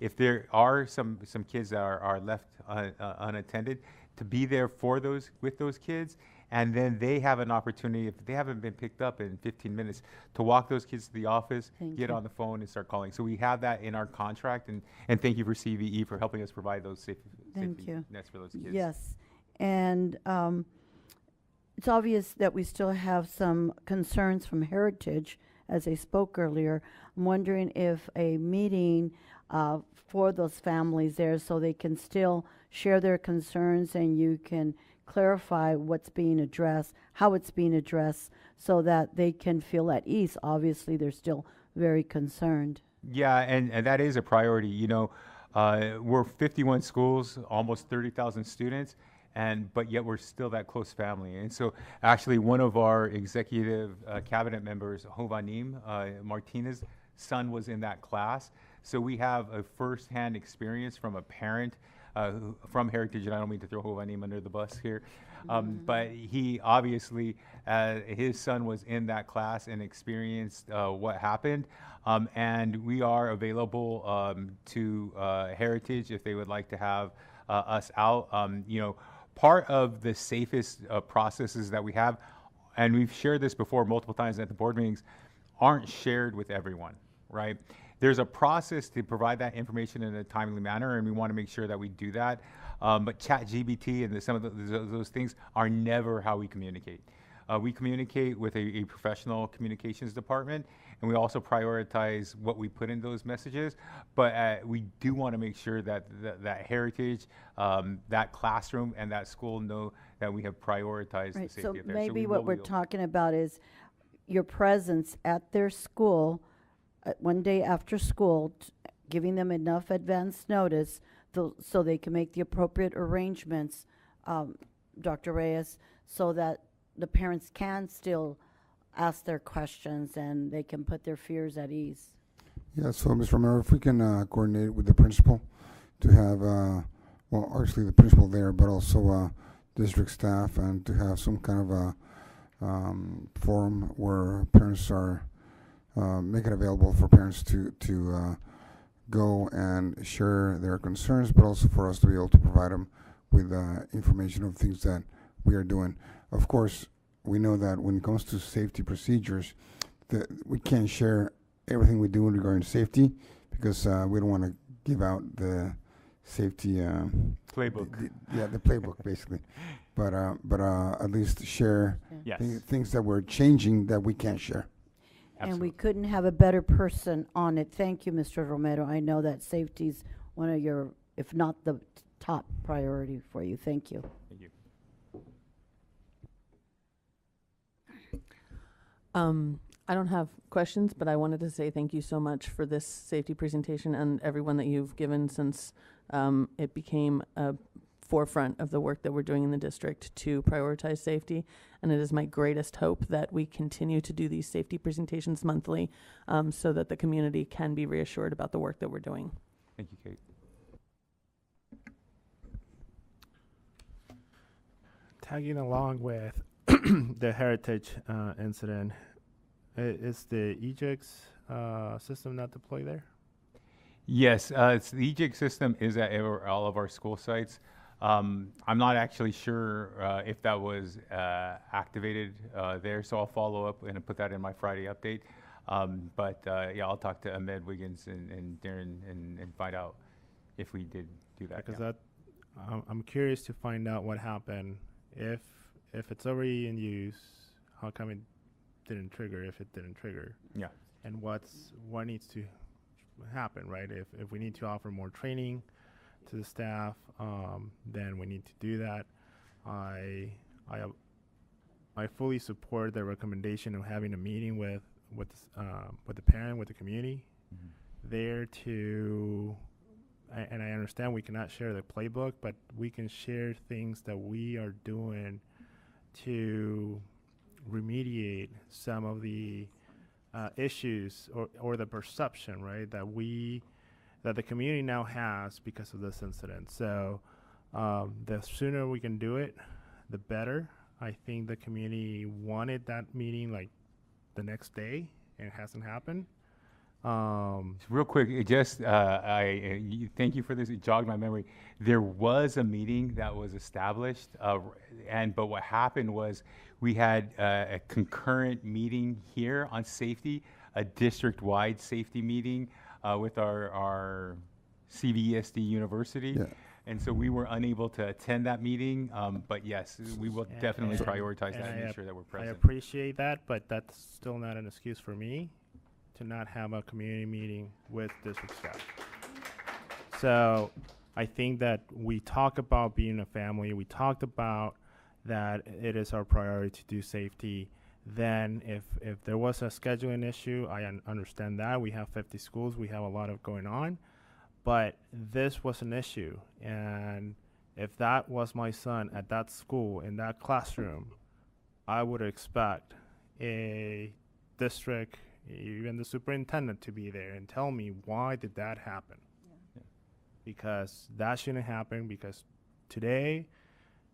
if there are some kids that are left unattended, to be there with those kids. And then they have an opportunity, if they haven't been picked up in 15 minutes, to walk those kids to the office, get on the phone and start calling. So we have that in our contract, and thank you for CVE for helping us provide those safety nets for those kids. Yes. And it's obvious that we still have some concerns from Heritage, as I spoke earlier. I'm wondering if a meeting for those families there so they can still share their concerns and you can clarify what's being addressed, how it's being addressed, so that they can feel at ease. Obviously, they're still very concerned. Yeah, and that is a priority. We're 51 schools, almost 30,000 students, but yet we're still that close family. And so actually one of our executive cabinet members, Hovanim Martinez, son was in that class. So we have a firsthand experience from a parent from Heritage, and I don't mean to throw Hovanim under the bus here, but he obviously, his son was in that class and experienced what happened, and we are available to Heritage if they would like to have us out. Part of the safest processes that we have, and we've shared this before multiple times at the board meetings, aren't shared with everyone, right? There's a process to provide that information in a timely manner, and we want to make sure that we do that. But ChatGPT and some of those things are never how we communicate. We communicate with a professional communications department, and we also prioritize what we put in those messages. But we do want to make sure that that Heritage, that classroom, and that school know that we have prioritized the safety of their. So maybe what we're talking about is your presence at their school one day after school, giving them enough advance notice so they can make the appropriate arrangements, Dr. Reyes, so that the parents can still ask their questions and they can put their fears at ease. Yeah, so Ms. Romero, if we can coordinate with the principal to have, well, actually the principal there, but also district staff, and to have some kind of a forum where parents are make it available for parents to go and share their concerns, but also for us to be able to provide them with information of things that we are doing. Of course, we know that when it comes to safety procedures, that we can't share everything we do regarding safety because we don't want to give out the safety playbook. The playbook basically. But at least share things that we're changing that we can't share. And we couldn't have a better person on it. Thank you, Mr. Romero. I know that safety's one of your, if not the top priority for you. Thank you. Thank you. I don't have questions, but I wanted to say thank you so much for this safety presentation and everyone that you've given since it became a forefront of the work that we're doing in the district to prioritize safety. And it is my greatest hope that we continue to do these safety presentations monthly so that the community can be reassured about the work that we're doing. Thank you, Kate. tagging along with the heritage incident, is the EJIX system not deployed there? Yes, it's the EJIG system is at all of our school sites. I'm not actually sure if that was activated there, so I'll follow up and put that in my Friday update. Yeah, I'll talk to Ahmed Wiggins and Darren and find out if we did do that. Because I'm curious to find out what happened. If it's already in use, how come it didn't trigger if it didn't trigger? Yeah. And what needs to happen, right? If we need to offer more training to the staff, then we need to do that. I fully support the recommendation of having a meeting with the parent, with the community, there to, and I understand we cannot share the playbook, but we can share things that we are doing to remediate some of the issues or the perception, right, that the community now has because of this incident. So the sooner we can do it, the better. I think the community wanted that meeting like the next day, and it hasn't happened. Real quick, thank you for this. It jogged my memory. There was a meeting that was established, but what happened was we had a concurrent meeting here on safety, a district-wide safety meeting with our CVESD University. Yeah. And so we were unable to attend that meeting, but yes, we will definitely prioritize that and make sure that we're present. I appreciate that, but that's still not an excuse for me to not have a community meeting with district staff. So I think that we talk about being a family. We talked about that it is our priority to do safety. Then if there was a scheduling issue, I understand that. We have 50 schools. We have a lot of going on. But this was an issue. And if that was my son at that school, in that classroom, I would expect a district, even the superintendent, to be there and tell me, why did that happen? Yeah. Because that shouldn't happen, because today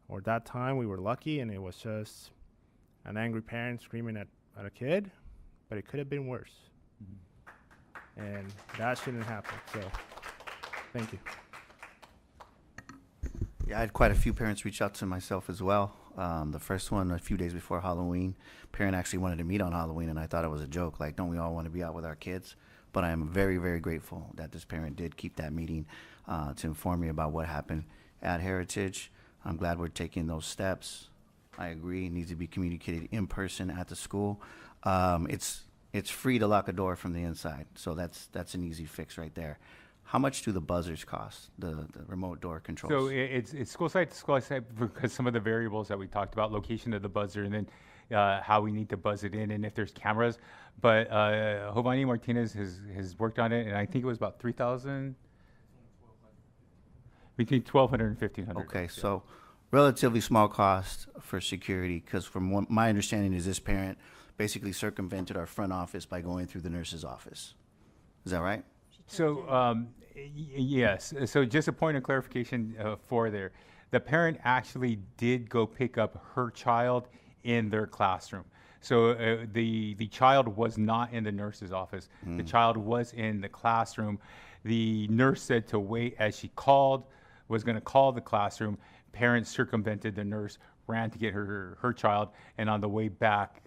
or that time we were lucky and it was just an angry parent screaming at a kid, but it could have been worse. And that shouldn't happen. So thank you. Yeah, I had quite a few parents reach out to myself as well. The first one, a few days before Halloween, parent actually wanted to meet on Halloween, and I thought it was a joke. Like, don't we all want to be out with our kids? But I am very, very grateful that this parent did keep that meeting to inform me about what happened at Heritage. I'm glad we're taking those steps. I agree, it needs to be communicated in person at the school. It's free to lock a door from the inside, so that's an easy fix right there. How much do the buzzers cost, the remote door controls? So it's school site to school site, because some of the variables that we talked about, location of the buzzer, and then how we need to buzz it in, and if there's cameras. But Jovani Martinez has worked on it, and I think it was about 3,000, between 1,200 and 1,500. Okay, so relatively small cost for security, because from what my understanding is this parent basically circumvented our front office by going through the nurse's office. Is that right? So, yes. So just a point of clarification for there. The parent actually did go pick up her child in their classroom. So the child was not in the nurse's office. The child was in the classroom. The nurse said to wait as she was going to call the classroom. Parents circumvented the nurse, ran to get her child, and on the way back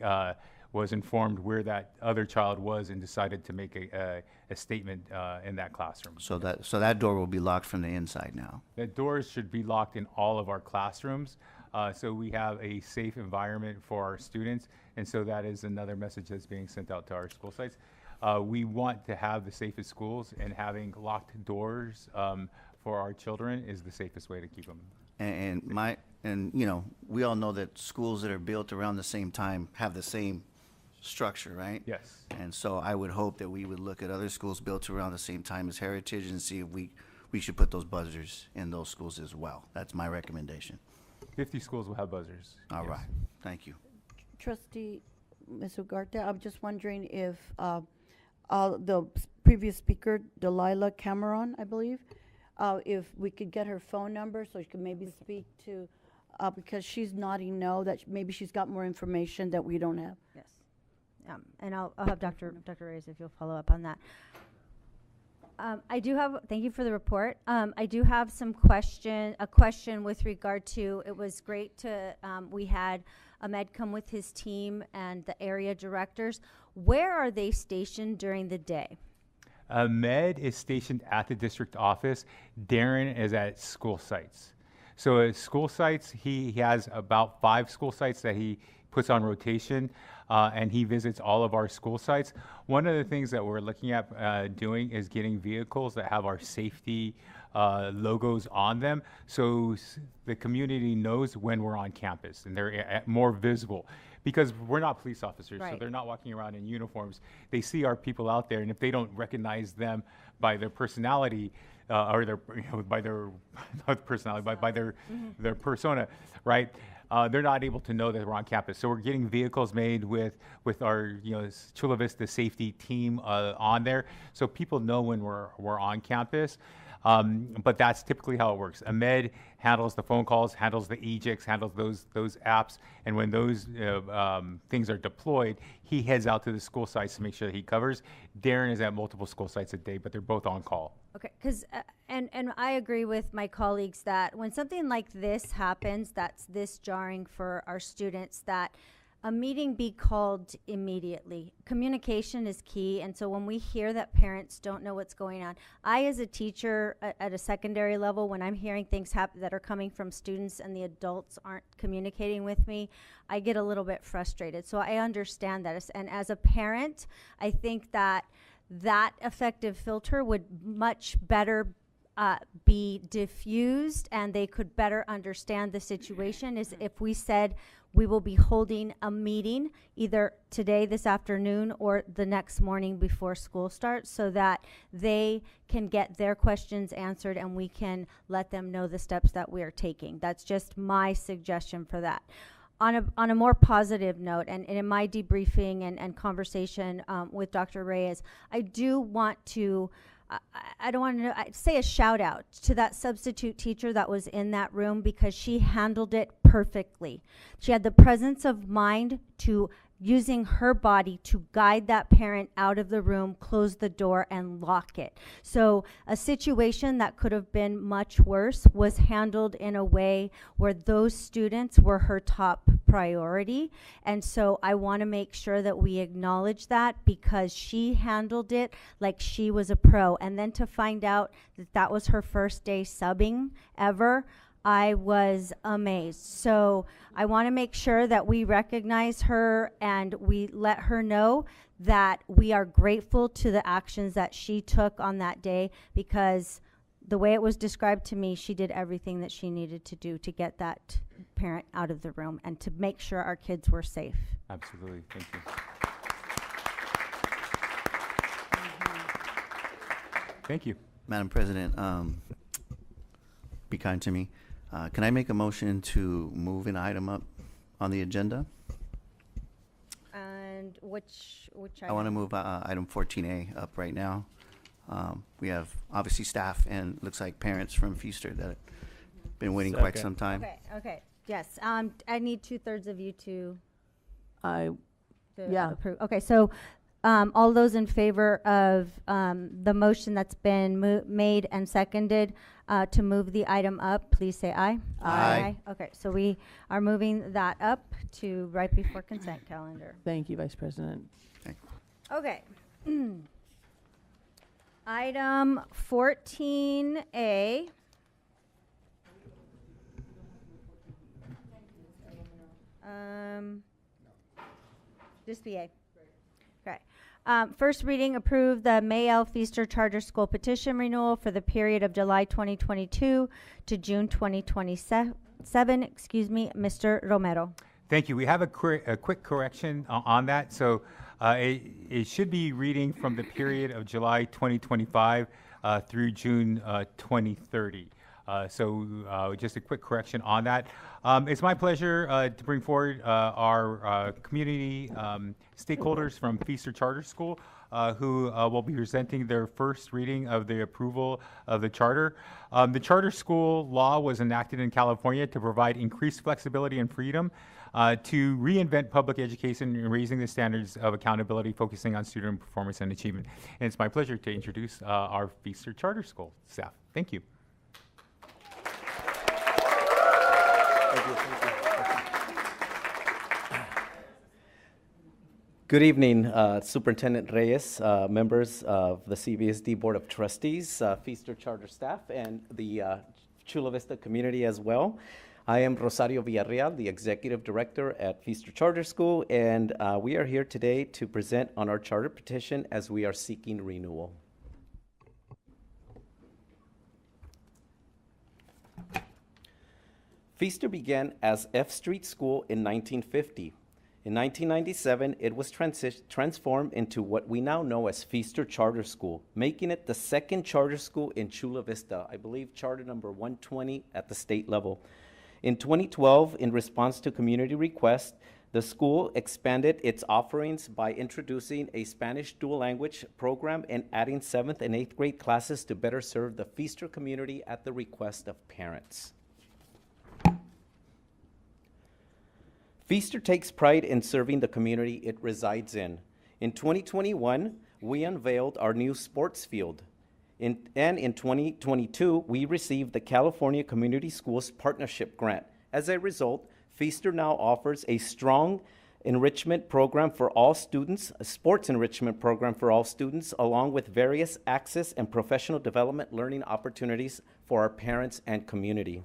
was informed where that other child was and decided to make a statement in that classroom. So that door will be locked from the inside now. The doors should be locked in all of our classrooms, so we have a safe environment for our students, and so that is another message that's being sent out to our school sites. We want to have the safest schools, and having locked doors for our children is the safest way to keep them. And you know, we all know that schools that are built around the same time have the same structure, right? Yes. And so I would hope that we would look at other schools built around the same time as Heritage and see if we should put those buzzers in those schools as well. That's my recommendation. 50 schools will have buzzers. All yes. right. Thank you. Trustee, Ms. Ugarte, I'm just wondering if the previous speaker, Delilah Cameron, I believe, if we could get her phone number so she could maybe speak to because she's nodding no, that maybe she's got more information that we don't have. Yes. And I'll have Dr. Reyes if you'll follow up on that. Thank you for the report. I do have a question with regard to, it was great to, we had Ahmed come with his team and the area directors. Where are they stationed during the day? Ahmed is stationed at the district office. Darren is at school sites. So at school sites, he has about 5 school sites that he puts on rotation, and he visits all of our school sites. One of the things that we're looking at doing is getting vehicles that have our safety logos on them, so the community knows when we're on campus and they're more visible. Because we're not police officers, so Right. they're not walking around in uniforms. They see our people out there, and if they don't recognize them by their personality, or their, by their, not personality, but by their persona, right? They're not able to know that we're on campus. So we're getting vehicles made with our, Chula Vista safety team on there, so people know when we're on campus. But that's typically how it works. Ahmed handles the phone calls, handles the ejects, handles those apps, and when those things are deployed, he heads out to the school sites to make sure that he covers. Darren is at multiple school sites a day, but they're both on call. Okay, because, and I agree with my colleagues that when something like this happens, that's this jarring for our students, that a meeting be called immediately. Communication is key, and so when we hear that parents don't know what's going on, I as a teacher at a secondary level, when I'm hearing things that are coming from students and the adults aren't communicating with me, I get a little bit frustrated. So I understand that, and as a parent, I think that effective filter would much better be diffused, and they could better understand the situation is if we said we will be holding a meeting either today, this afternoon, or the next morning before school starts, so that they can get their questions answered and we can let them know the steps that we are taking. That's just my suggestion for that. On a more positive note, and in my debriefing and conversation with Dr. Reyes, I do want to I don't want to say a shout out to that substitute teacher that was in that room, because she handled it perfectly. She had the presence of mind to using her body to guide that parent out of the room, close the door, and lock it. So a situation that could have been much worse was handled in a way where those students were her top priority. And so I want to make sure that we acknowledge that, because she handled it like she was a pro. And then to find out that that was her first day subbing ever, I was amazed. So I want to make sure that we recognize her and we let her know that we are grateful to the actions that she took on that day, because the way it was described to me, she did everything that she needed to do to get that parent out of the room and to make sure our kids were safe. Absolutely, thank you. Thank you. Madam President, be kind to me. Can I make a motion to move an item up on the agenda? And which I want to move item 14A up right now. We have obviously staff and looks like parents from Feaster that have been waiting quite some time. Okay, yes. I need 2/3 of you to Yeah. approve. Okay, so all those in favor of the motion that's been made and seconded to move the item up, please say aye. Aye. Okay, so we are moving that up to right before consent calendar. Thank you, Vice President. Okay. Item 14A. Just the A. Okay. First reading, approve the Mayell Feaster Charter School petition renewal for the period of July 2022 to June 2027. Mr. Romero. Thank you. We have a quick correction on that. So it should be reading from the period of July 2025 through June 2030. So just a quick correction on that. It's my pleasure to bring forward our community stakeholders from Feaster Charter School. who will be presenting their first reading of the approval of the charter. The charter school law was enacted in California to provide increased flexibility and freedom to reinvent public education and raising the standards of accountability, focusing on student performance and achievement. And it's my pleasure to introduce our Feaster Charter School staff. Thank you. Good evening, Superintendent Reyes, members of the CVSD Board of Trustees, Feaster Charter staff, and the Chula Vista community as well. I am Rosario Villarreal, the Executive Director at Feaster Charter School, and we are here today to present on our charter petition as we are seeking renewal. Feaster began as F Street School in 1950. In 1997, it was transformed into what we now know as Feaster Charter School, making it the second charter school in Chula Vista, I believe charter number 120 at the state level. In 2012, in response to community requests, the school expanded its offerings by introducing a Spanish dual language program and adding 7th and 8th grade classes to better serve the Feaster community at the request of parents. Feaster takes pride in serving the community it resides in. In 2021, we unveiled our new sports field. And in 2022, we received the California Community Schools Partnership Grant. As a result, Feaster now offers a strong enrichment program for all students, a sports enrichment program for all students, along with various access and professional development learning opportunities for our parents and community.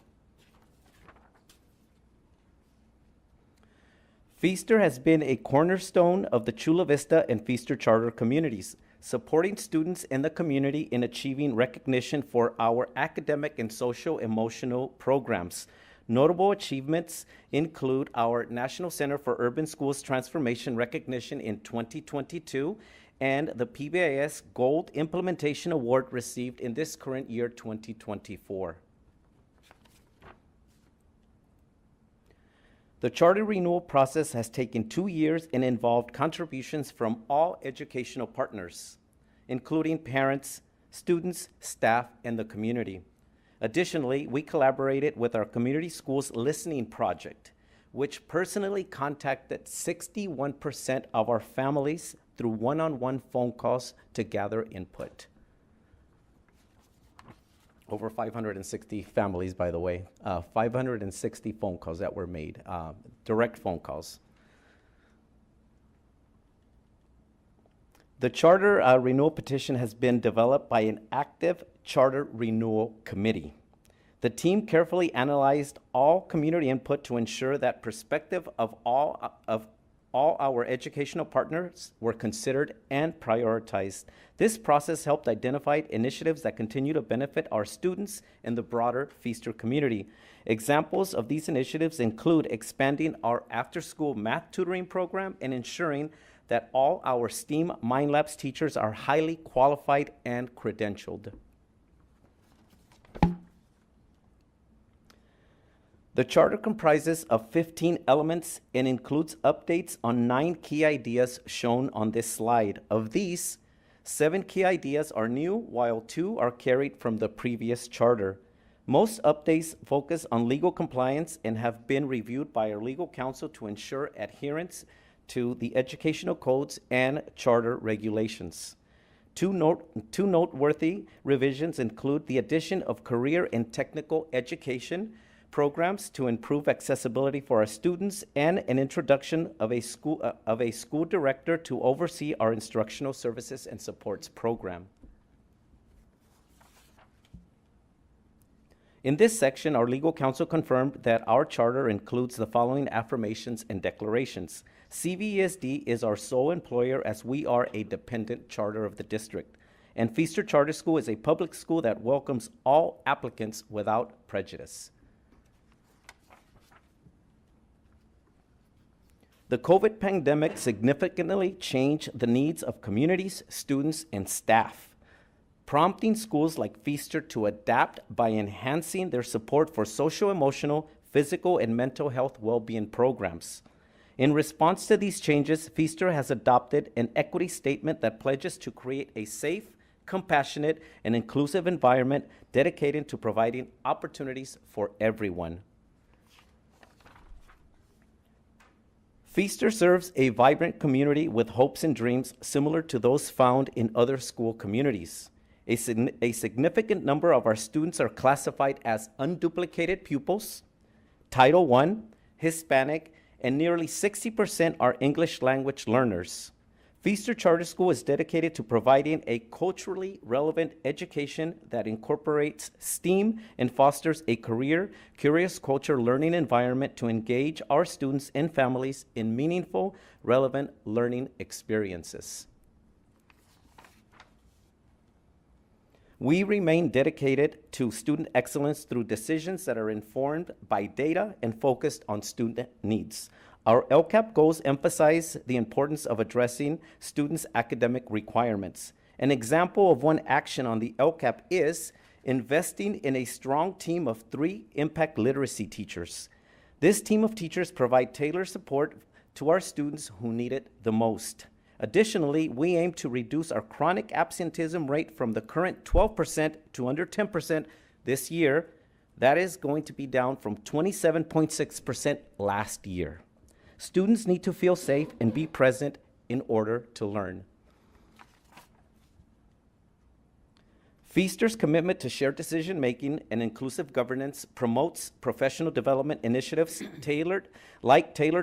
Feaster has been a cornerstone of the Chula Vista and Feaster charter communities, supporting students in the community in achieving recognition for our academic and social-emotional programs. Notable achievements include our National Center for Urban Schools Transformation recognition in 2022 and the PBIS Gold Implementation Award received in this current year, 2024. The charter renewal process has taken 2 years and involved contributions from all educational partners, including parents, students, staff, and the community. Additionally, we collaborated with our Community Schools Listening Project, which personally contacted 61% of our families through one-on-one phone calls to gather input. Over 560 families, by the way, 560 phone calls that were made, direct phone calls. The charter renewal petition has been developed by an active charter renewal committee. The team carefully analyzed all community input to ensure that perspective of all our educational partners were considered and prioritized. This process helped identify initiatives that continue to benefit our students and the broader Feaster community. Examples of these initiatives include expanding our after-school math tutoring program and ensuring that all our STEAM Mind Labs teachers are highly qualified and credentialed. The charter comprises of 15 elements and includes updates on 9 key ideas shown on this slide. Of these, 7 key ideas are new, while 2 are carried from the previous charter. Most updates focus on legal compliance and have been reviewed by our legal counsel to ensure adherence to the educational codes and charter regulations. Two noteworthy revisions include the addition of career and technical education programs to improve accessibility for our students and an introduction of a school director to oversee our instructional services and supports program. In this section, our legal counsel confirmed that our charter includes the following affirmations and declarations. CVSD is our sole employer as we are a dependent charter of the district. And Feaster Charter School is a public school that welcomes all applicants without prejudice. The COVID pandemic significantly changed the needs of communities, students, and staff, prompting schools like Feaster to adapt by enhancing their support for social, emotional, physical, and mental health well-being programs. In response to these changes, Feaster has adopted an equity statement that pledges to create a safe, compassionate, and inclusive environment dedicated to providing opportunities for everyone. Feaster serves a vibrant community with hopes and dreams similar to those found in other school communities. A significant number of our students are classified as unduplicated pupils, Title I, Hispanic, and nearly 60% are English language learners. Feaster Charter School is dedicated to providing a culturally relevant education that incorporates STEAM and fosters a career, curious culture learning environment to engage our students and families in meaningful, relevant learning experiences. We remain dedicated to student excellence through decisions that are informed by data and focused on student needs. Our LCAP goals emphasize the importance of addressing students' academic requirements. An example of one action on the LCAP is investing in a strong team of 3 impact literacy teachers. This team of teachers provide tailored support to our students who need it the most. Additionally, we aim to reduce our chronic absenteeism rate from the current 12% to under 10% this year. That is going to be down from 27.6% last year. Students need to feel safe and be present in order to learn. Feaster's commitment to shared decision-making and inclusive governance promotes professional development initiatives tailored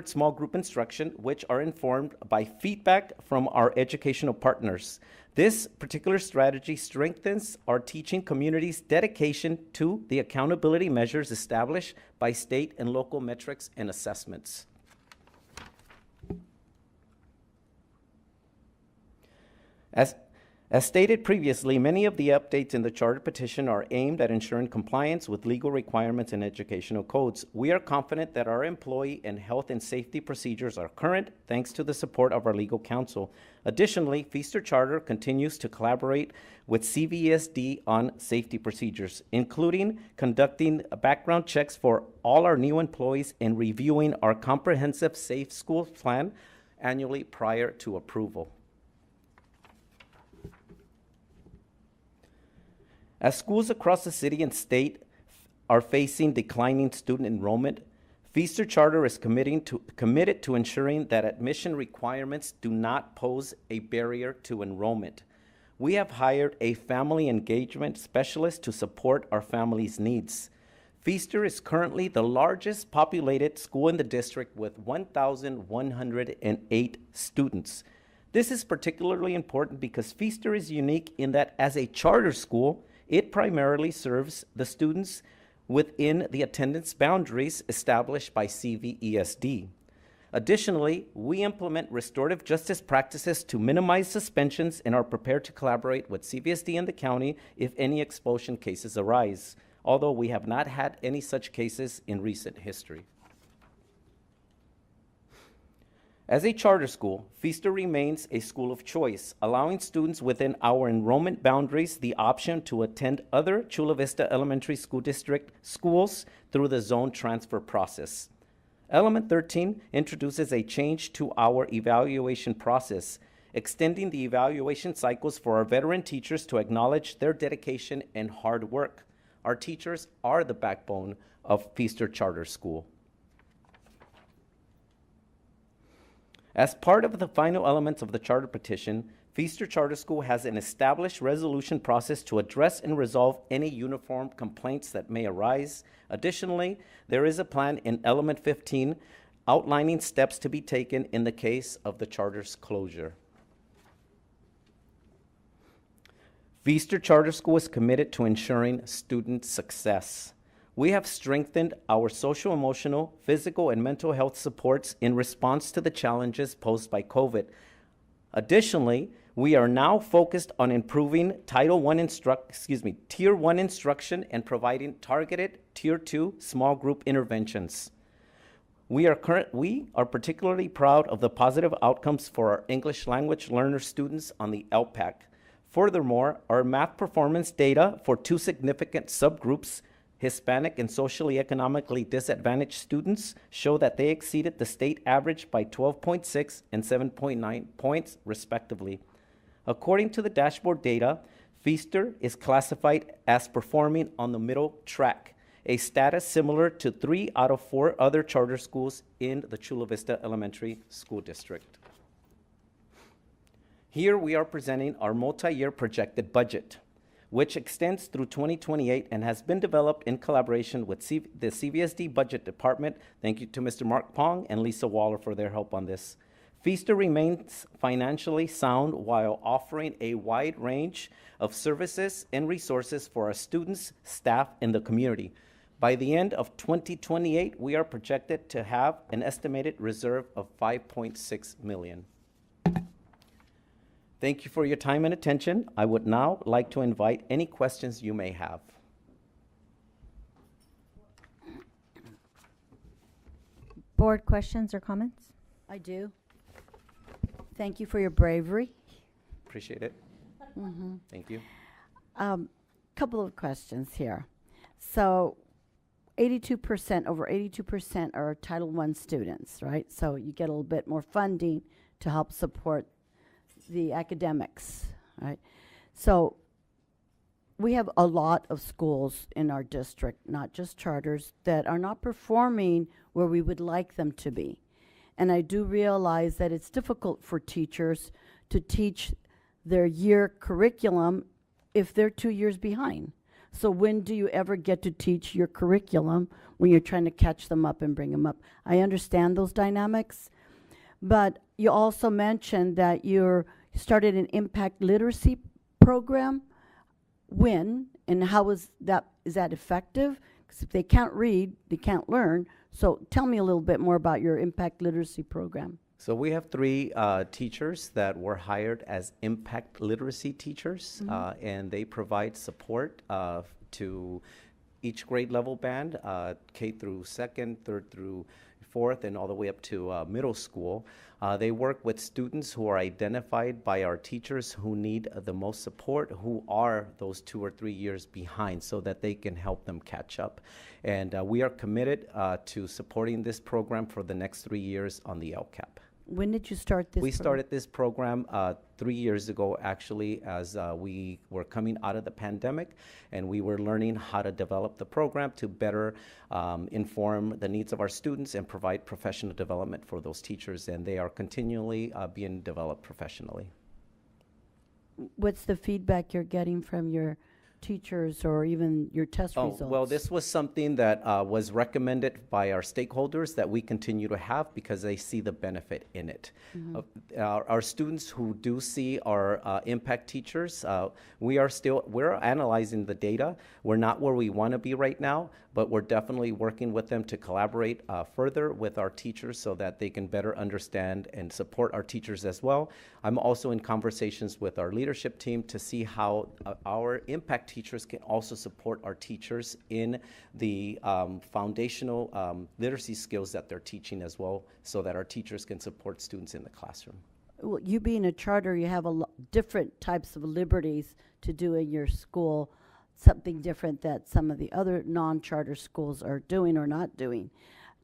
small group instruction, which are informed by feedback from our educational partners. This particular strategy strengthens our teaching community's dedication to the accountability measures established by state and local metrics and assessments. As stated previously, many of the updates in the charter petition are aimed at ensuring compliance with legal requirements and educational codes. We are confident that our employee and health and safety procedures are current, thanks to the support of our legal counsel. Additionally, Feaster Charter continues to collaborate with CVSD on safety procedures, including conducting background checks for all our new employees and reviewing our comprehensive Safe Schools plan annually prior to approval. As schools across the city and state are facing declining student enrollment, Feaster Charter is committed to ensuring that admission requirements do not pose a barrier to enrollment. We have hired a family engagement specialist to support our families' needs. Feaster is currently the largest populated school in the district with 1,108 students. This is particularly important because Feaster is unique in that as a charter school, it primarily serves the students within the attendance boundaries established by CVESD. Additionally, we implement restorative justice practices to minimize suspensions and are prepared to collaborate with CVSD and the county if any expulsion cases arise, although we have not had any such cases in recent history. As a charter school, Feaster remains a school of choice, allowing students within our enrollment boundaries the option to attend other Chula Vista Elementary School District schools through the zone transfer process. Element 13 introduces a change to our evaluation process, extending the evaluation cycles for our veteran teachers to acknowledge their dedication and hard work. Our teachers are the backbone of Feaster Charter School. As part of the final elements of the charter petition, Feaster Charter School has an established resolution process to address and resolve any uniform complaints that may arise. Additionally, there is a plan in Element 15 outlining steps to be taken in the case of the charter's closure. Feaster Charter School is committed to ensuring student success. We have strengthened our social, emotional, physical, and mental health supports in response to the challenges posed by COVID. Additionally, we are now focused on improving Tier 1 instruction and providing targeted Tier 2 small group interventions. We are particularly proud of the positive outcomes for our English language learner students on the LPAC. Furthermore, our math performance data for 2 significant subgroups, Hispanic and socially economically disadvantaged students show that they exceeded the state average by 12.6 and 7.9 points, respectively. According to the dashboard data, Feaster is classified as performing on the middle track, a status similar to 3 out of 4 other charter schools in the Chula Vista Elementary School District. Here we are presenting our multi-year projected budget, which extends through 2028 and has been developed in collaboration with the CVSD Budget Department. Thank you to Mr. Mark Pong and Lisa Waller for their help on this. Feaster remains financially sound while offering a wide range of services and resources for our students, staff, and the community. By the end of 2028, we are projected to have an estimated reserve of $5.6 million. Thank you for your time and attention. I would now like to invite any questions you may have. Board questions or comments? I do. Thank you for your bravery. Appreciate it. Thank you. Couple of questions here. So 82%, over 82% are Title I students, right? So you get a little bit more funding to help support the academics, right? So we have a lot of schools in our district, not just charters, that are not performing where we would like them to be. And I do realize that it's difficult for teachers to teach their year curriculum if they're 2 years behind. So when do you ever get to teach your curriculum when you're trying to catch them up and bring them up? I understand those dynamics, but you also mentioned that you started an impact literacy program. When and how is that effective? Because if they can't read, they can't learn. So tell me a little bit more about your impact literacy program. So we have 3 teachers that were hired as impact literacy teachers, and they provide support to each grade level band, K through 2nd, 3rd through 4th, and all the way up to middle school. They work with students who are identified by our teachers who need the most support, who are those 2 or 3 years behind, so that they can help them catch up. And we are committed to supporting this program for the next 3 years on the LCAP. When did you start this? We started this program 3 years ago, actually, as we were coming out of the pandemic, and we were learning how to develop the program to better inform the needs of our students and provide professional development for those teachers, and they are continually being developed professionally. What's the feedback you're getting from your teachers or even your test results? Well, this was something that was recommended by our stakeholders that we continue to have because they see the benefit in it. Our students who do see our impact teachers, we're analyzing the data. We're not where we want to be right now, but we're definitely working with them to collaborate further with our teachers so that they can better understand and support our teachers as well. I'm also in conversations with our leadership team to see how our impact teachers can also support our teachers in the foundational literacy skills that they're teaching as well, so that our teachers can support students in the classroom. Well, you being a charter, you have different types of liberties to do in your school, something different that some of the other non-charter schools are doing or not doing.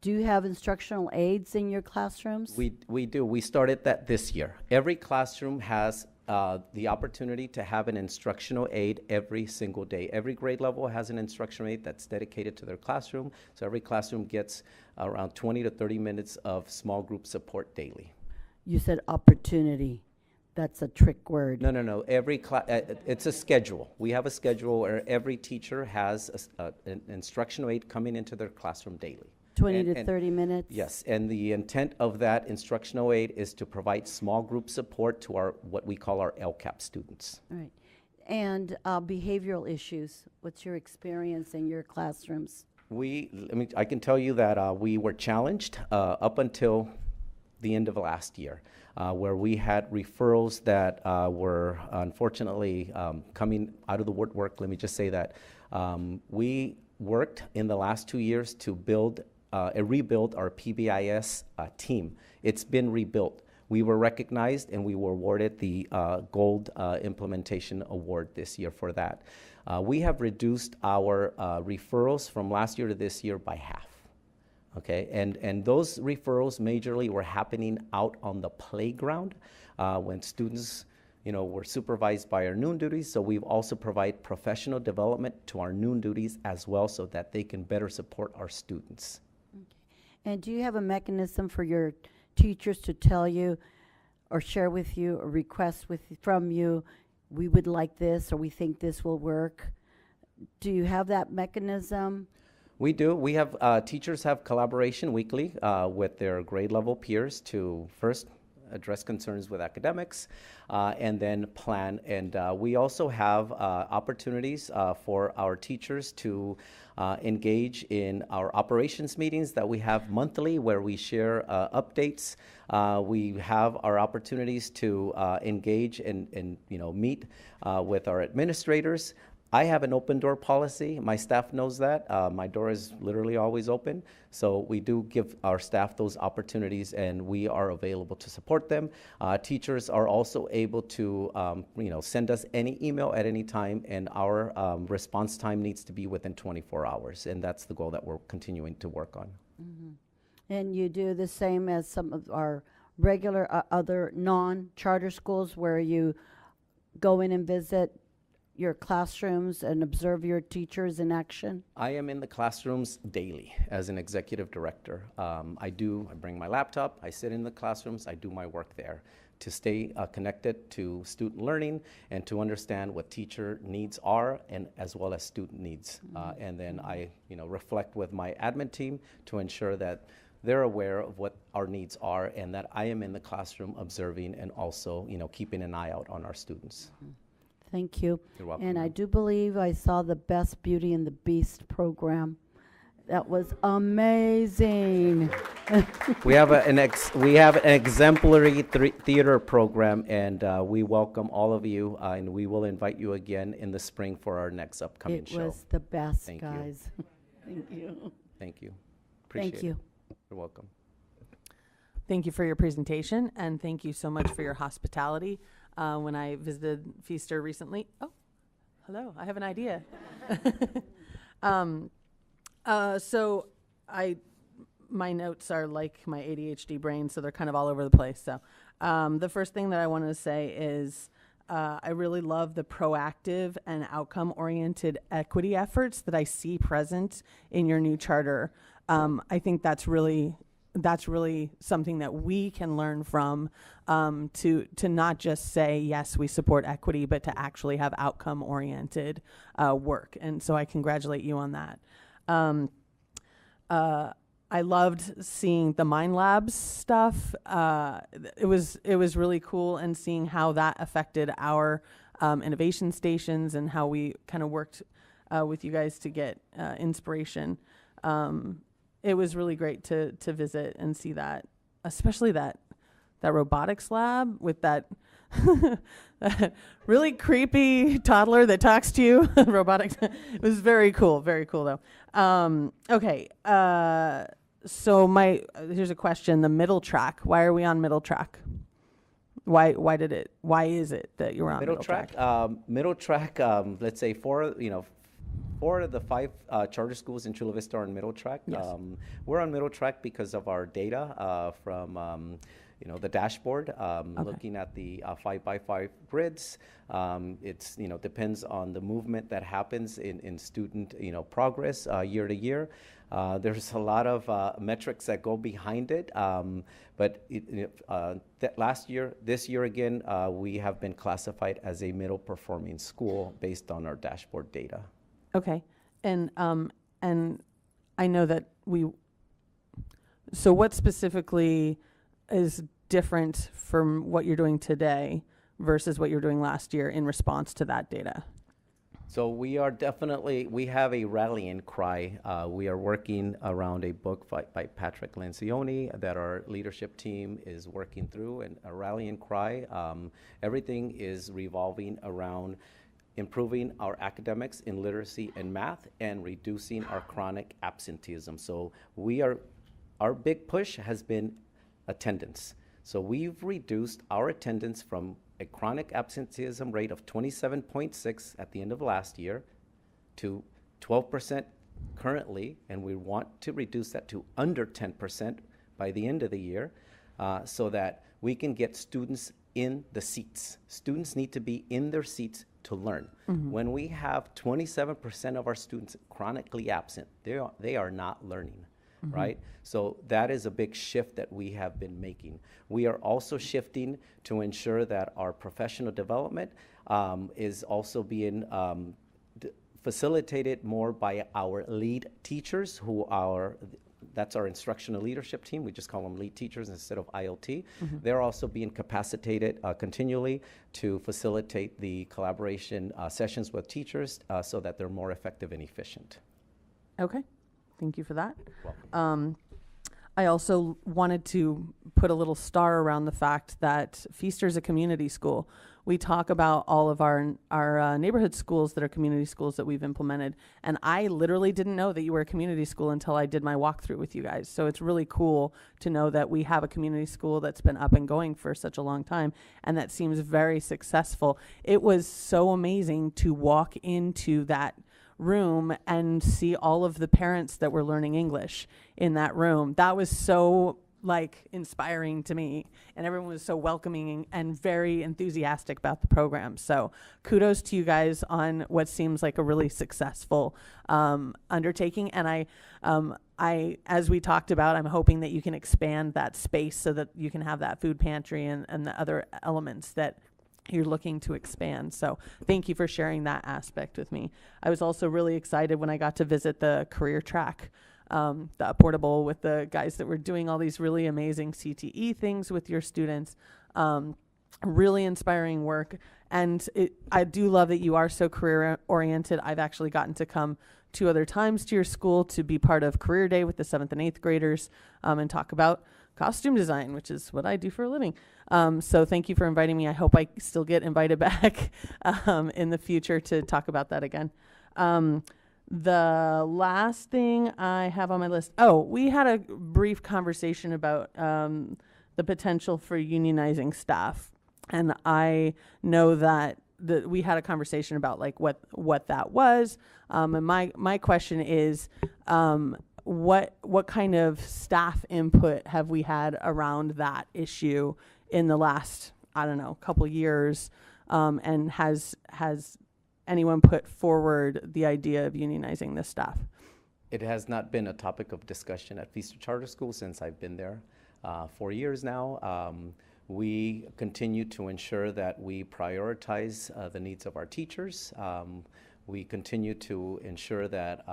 Do you have instructional aides in your classrooms? We do. We started that this year. Every classroom has the opportunity to have an instructional aide every single day. Every grade level has an instructional aide that's dedicated to their classroom. So every classroom gets around 20 to 30 minutes of small group support daily. You said opportunity. That's a trick word. No. Every it's a schedule. We have a schedule where every teacher has an instructional aide coming into their classroom daily. 20 to 30 minutes? Yes, and the intent of that instructional aid is to provide small group support to our, what we call our LCAP students. All right. And behavioral issues, what's your experience in your classrooms? I can tell you that we were challenged up until the end of last year, where we had referrals that were unfortunately coming out of the woodwork. Let me just say that we worked in the last 2 years to rebuild our PBIS team. It's been rebuilt. We were recognized and we were awarded the Gold Implementation Award this year for that. We have reduced our referrals from last year to this year by half. Okay, and those referrals majorly were happening out on the playground when students, were supervised by our noon duties. So we've also provided professional development to our noon duties as well, so that they can better support our students. And do you have a mechanism for your teachers to tell you or share with you or request from you, we would like this or we think this will work? Do you have that mechanism? We do. We have, teachers have collaboration weekly with their grade level peers to first address concerns with academics and then plan. And we also have opportunities for our teachers to engage in our operations meetings that we have monthly, where we share updates. We have our opportunities to engage and meet with our administrators. I have an open door policy. My staff knows that. My door is literally always open. So we do give our staff those opportunities, and we are available to support them. Teachers are also able to send us any email at any time, and our response time needs to be within 24 hours. And that's the goal that we're continuing to work on. Mm-hmm. And you do the same as some of our regular other non-charter schools, where you go in and visit your classrooms and observe your teachers in action? I am in the classrooms daily as an executive director. I bring my laptop, I sit in the classrooms, I do my work there to stay connected to student learning and to understand what teacher needs are, and as well as student needs. And then I reflect with my admin team to ensure that they're aware of what our needs are, and that I am in the classroom observing and also keeping an eye out on our students. Thank you. You're welcome. And I do believe I saw the Best Beauty and the Beast program. That was amazing. We have an exemplary theater program, and we welcome all of you, and we will invite you again in the spring for our next upcoming show. It was the best, Thank guys. You. Thank you. Thank you. Appreciate Thank you. it. You're welcome. Thank you for your presentation, and thank you so much for your hospitality. When I visited Feaster recently, hello, I have an idea. So my notes are like my ADHD brain, so they're kind of all over the place. So the first thing that I wanted to say is I really love the proactive and outcome-oriented equity efforts that I see present in your new charter. I think that's really something that we can learn from, to not just say, yes, we support equity, but to actually have outcome-oriented work. And so I congratulate you on that. I loved seeing the Mind Labs stuff. It was really cool, and seeing how that affected our innovation stations and how we kind of worked with you guys to get inspiration. It was really great to visit and see that, especially that robotics lab with that that really creepy toddler that talks to you. Robotics. It was very cool though. Okay. So here's a question: the middle track. Why are we on middle track? Why is it that you're on middle track? Middle track. Let's say four of the 5 charter schools in Chula Vista are on middle track. Yes. We're on middle track because of our data from the dashboard, looking at the 5x5 grids. It's depends on the movement that happens in student progress year to year. There's a lot of metrics that go behind it, but this year again, we have been classified as a middle performing school based on our dashboard data. Okay, and I know that so what specifically is different from what you're doing today versus what you were doing last year in response to that data? So we have a rallying cry. We are working around a book by Patrick Lencioni that our leadership team is working through, and a rallying cry. Everything is revolving around improving our academics in literacy and math, and reducing our chronic absenteeism. So our big push has been attendance. So we've reduced our attendance from a chronic absenteeism rate of 27.6 at the end of last year to 12% currently, and we want to reduce that to under 10% by the end of the year, so that we can get students in the seats. Students need to be in their seats to learn. When we have 27% of our students chronically absent, they are not learning, right? So that is a big shift that we have been making. We are also shifting to ensure that our professional development is also being facilitated more by our lead teachers, who are, that's our instructional leadership team. We just call them lead teachers instead of ILT. They're also being capacitated continually to facilitate the collaboration sessions with teachers so that they're more effective and efficient. Okay, thank you for that. I also wanted to put a little star around the fact that Feaster is a community school. We talk about all of our neighborhood schools that are community schools that we've implemented, and I literally didn't know that you were a community school until I did my walkthrough with you guys. So it's really cool to know that we have a community school that's been up and going for such a long time, and that seems very successful. It was so amazing to walk into that room and see all of the parents that were learning English in that room. That was so inspiring to me, and everyone was so welcoming and very enthusiastic about the program. So kudos to you guys on what seems like a really successful undertaking. And I, as we talked about, I'm hoping that you can expand that space so that you can have that food pantry and the other elements that you're looking to expand. So thank you for sharing that aspect with me. I was also really excited when I got to visit the career track, the portable, with the guys that were doing all these really amazing CTE things with your students. Really inspiring work. And I do love that you are so career oriented. I've actually gotten to come 2 other times to your school to be part of Career Day with the 7th and 8th graders and talk about costume design, which is what I do for a living. So thank you for inviting me. I hope I still get invited back in the future to talk about that again. The last thing I have on my list, we had a brief conversation about the potential for unionizing staff. And I know that we had a conversation about what that was. And my question is, what kind of staff input have we had around that issue in the last, couple years? And has anyone put forward the idea of unionizing the staff? It has not been a topic of discussion at Feaster Charter School since I've been there 4 years now. We continue to ensure that we prioritize the needs of our teachers. We continue to ensure that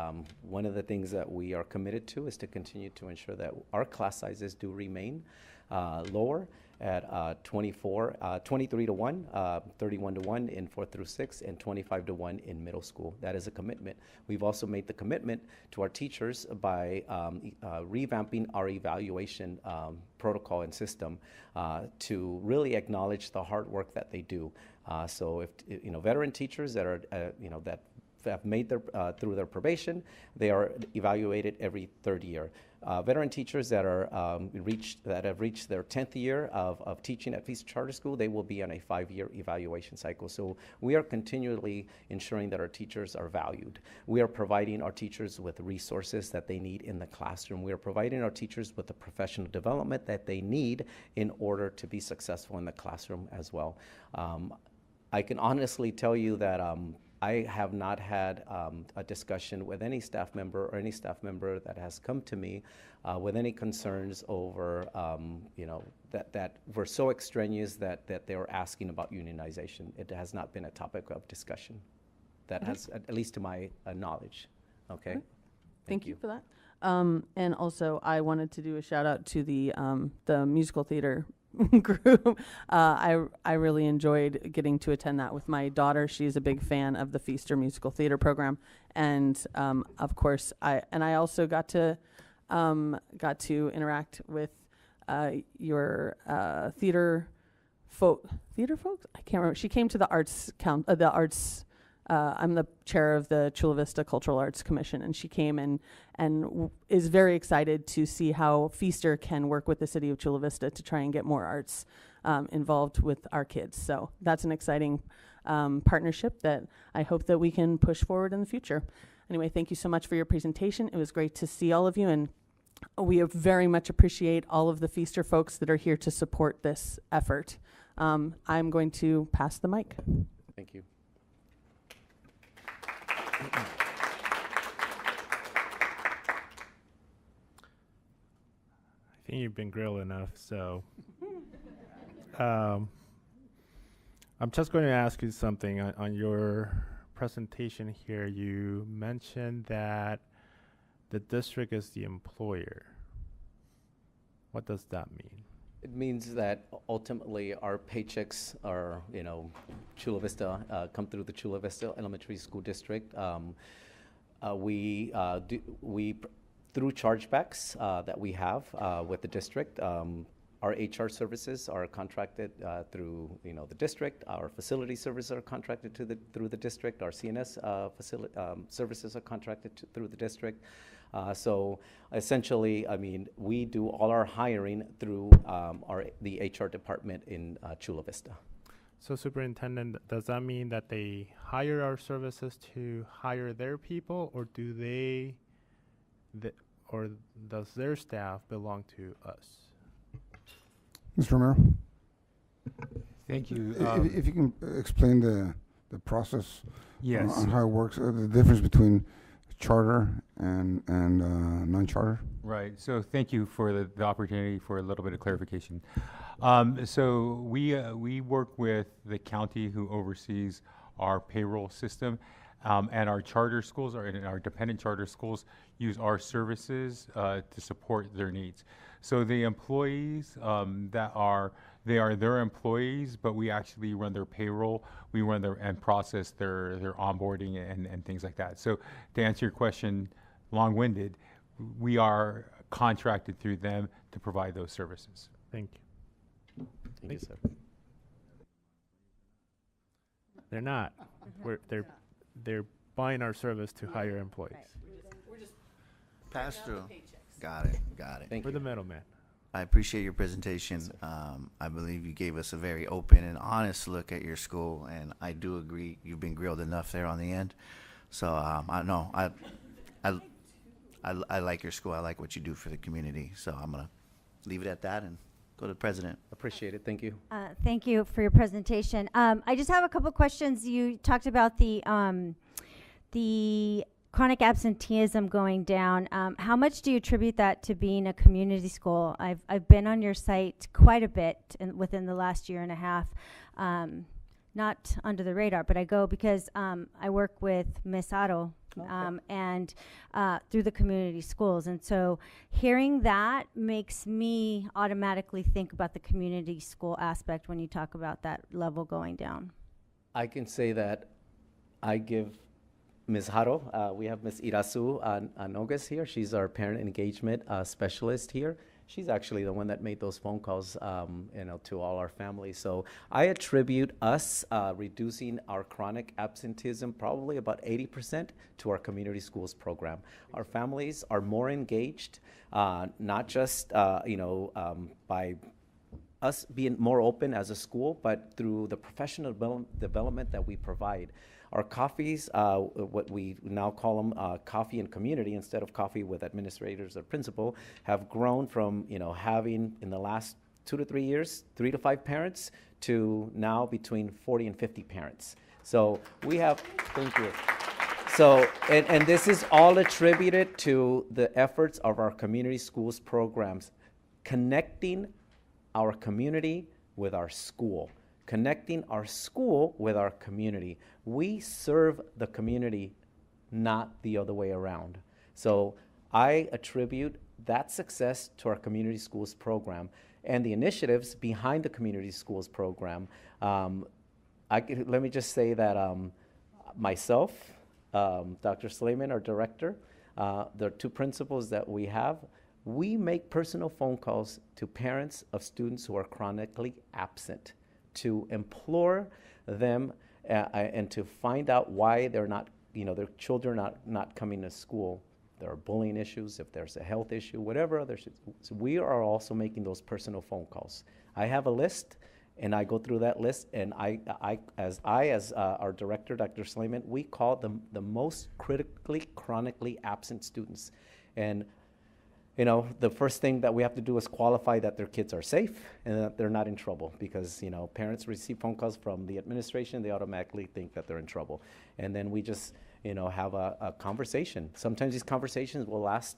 one of the things that we are committed to is to continue to ensure that our class sizes do remain lower at 23 to 1, 31 to 1 in 4th through 6, and 25 to 1 in middle school. That is a commitment. We've also made the commitment to our teachers by revamping our evaluation protocol and system to really acknowledge the hard work that they do. So if veteran teachers that are that have made their through their probation, they are evaluated every 3rd year. Veteran teachers that are have reached their 10th year of teaching at Feaster Charter School, they will be on a 5-year evaluation cycle. So we are continually ensuring that our teachers are valued. We are providing our teachers with resources that they need in the classroom. We are providing our teachers with the professional development that they need in order to be successful in the classroom as well. I can honestly tell you that I have not had a discussion with any staff member or any staff member that has come to me with any concerns over, that were so extraneous that they were asking about unionization. It has not been a topic of discussion that has, at least to my knowledge. Okay. Thank you for that. And also, I wanted to do a shout out to the musical theater group. I really enjoyed getting to attend that with my daughter. She's a big fan of the Feaster musical theater program, and of course, I also got to interact with your theater folks. I can't remember. She came to the arts I'm the chair of the Chula Vista Cultural Arts Commission, and she came and is very excited to see how Feaster can work with the city of Chula Vista to try and get more arts involved with our kids. So that's an exciting partnership that I hope that we can push forward in the future. Anyway, thank you so much for your presentation. It was great to see all of you, and we very much appreciate all of the Feaster folks that are here to support this effort. I'm going to pass the mic. Thank you. I think you've been grilled enough, so I'm just going to ask you something. On your presentation here, you mentioned that the district is the employer. What does that mean? It means that ultimately our paychecks are, Chula Vista, come through the Chula Vista Elementary School District. Through chargebacks that we have with the district, our HR services are contracted through the district. Our facility services are contracted through the district. Our CNS services are contracted through the district. So essentially, we do all our hiring through the HR department in Chula Vista. So Superintendent, does that mean that they hire our services to hire their people, or or does their staff belong to us? Mr. Romero? Thank you. If you can explain the process Yes. on how it works, the difference between charter and non-charter. Right. So thank you for the opportunity for a little bit of clarification. So we work with the county who oversees our payroll system, and our charter schools and our dependent charter schools use our services to support their needs. So the employees they are their employees, but we actually run their payroll. We run and process their onboarding and things like that. So to answer your question, long-winded, we are contracted through them to provide those services. Thank you. Thank you, sir. They're not. They're buying our service to hire employees. We're just Pass through. Got it. Thank We're you. the middleman. I appreciate your presentation. I believe you gave us a very open and honest look at your school, and I do agree you've been grilled enough there on the end. So I know I like your school. I like what you do for the community. So I'm gonna leave it at that and go to the president. Appreciate it. Thank you. Thank you for your presentation. I just have a couple questions. You talked about the chronic absenteeism going down. How much do you attribute that to being a community school? I've been on your site quite a bit within the last year and a half. Not under the radar, but I go because I work with Ms. Otto and through the community schools. And so hearing that makes me automatically think about the community school aspect when you talk about that level going down. I can say that I give Ms. Haro, we have Ms. Irasu Anogas here. She's our parent engagement specialist here. She's actually the one that made those phone calls, to all our families. So I attribute us reducing our chronic absenteeism probably about 80% to our community schools program. Our families are more engaged, not just by us being more open as a school, but through the professional development that we provide. Our coffees, what we now call them coffee and community instead of coffee with administrators or principal, have grown from having in the last 2 to 3 years 3 to 5 parents to now between 40 and 50 parents. So we have, thank you. So, and this is all attributed to the efforts of our community schools programs, connecting our community with our school. Connecting our school with our community. We serve the community, not the other way around. So I attribute that success to our community schools program and the initiatives behind the community schools program. Let me just say that myself, Dr. Slayman, our director, the 2 principals that we have, we make personal phone calls to parents of students who are chronically absent, to implore them and to find out why they're not, their children are not coming to school. There are bullying issues, if there's a health issue, whatever other issues. So we are also making those personal phone calls. I have a list, And I go through that list, and as our director, Dr. Slayman, we call them the most critically, chronically absent students. And you know, the first thing that we have to do is qualify that their kids are safe and that they're not in trouble, because, you know, parents receive phone calls from the administration, they automatically think that they're in trouble. And then we just, you know, have a conversation. Sometimes these conversations will last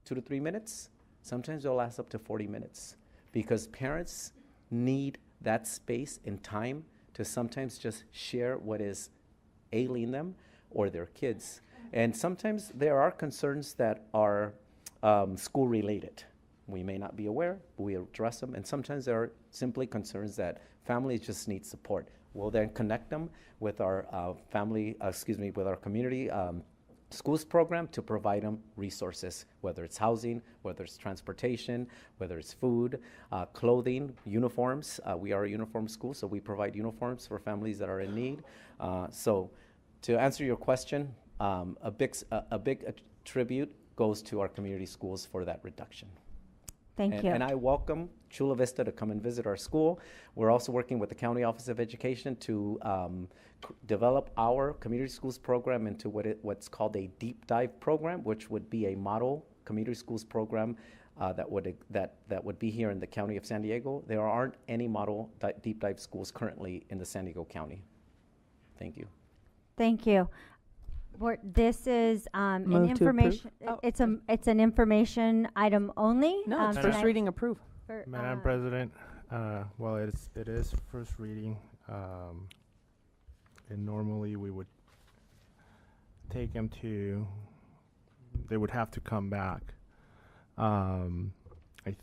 2 to 3 minutes. Sometimes they'll last up to 40 minutes, because parents need that space and time to sometimes just share what is ailing them or their kids. And sometimes there are concerns that are school related. We may not be aware, but we address them. And sometimes there are simply concerns that families just need support. We'll then connect them with our with our community schools program to provide them resources, whether it's housing, whether it's transportation, whether it's food, clothing, uniforms. We are a uniform school, so we provide uniforms for families that are in need. So to answer your question, a big tribute goes to our community schools for that reduction. Thank you. And I welcome Chula Vista to come and visit our school. We're also working with the County Office of Education to develop our community schools program into what's called a deep dive program, which would be a model community schools program that would be here in the County of San Diego. There aren't any model deep dive schools currently in the San Diego County. Thank you. Thank you. This is an Move to approve. information. It's an information item only. No, it's first reading approve. Madam President, well, it is first reading, and normally we would take them they would have to come back. I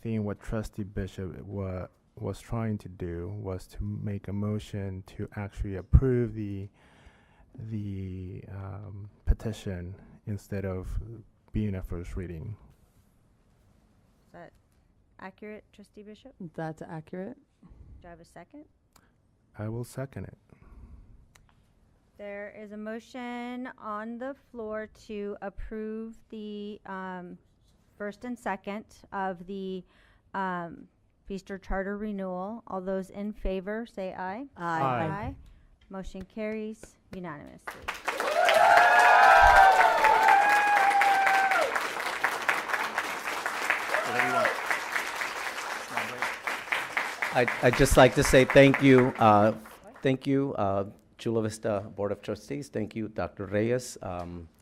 think what Trustee Bishop was trying to do was to make a motion to actually approve the petition instead of being a first reading. Is that accurate, Trustee Bishop? That's accurate. Do I have a second? I will second it. There is a motion on the floor to approve the first and second of the Feaster Charter renewal. All those in favor say aye. Aye. Aye. Motion carries unanimously. I'd just like to say thank you, Chula Vista Board of Trustees. Thank you, Dr. Reyes.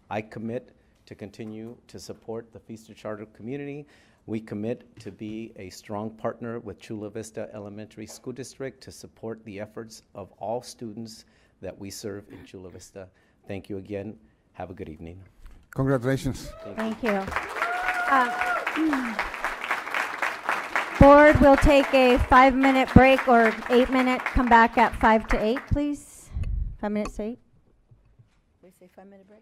I commit to continue to support the Feaster Charter community. We commit to be a strong partner with Chula Vista Elementary School District to support the efforts of all students that we serve in Chula Vista. Thank you again. Have a good evening. Congratulations. Thank you. Board will take a 5-minute break or 8-minute, come back at 5 to 8, please. 5 minutes to 8. We say 5-minute break?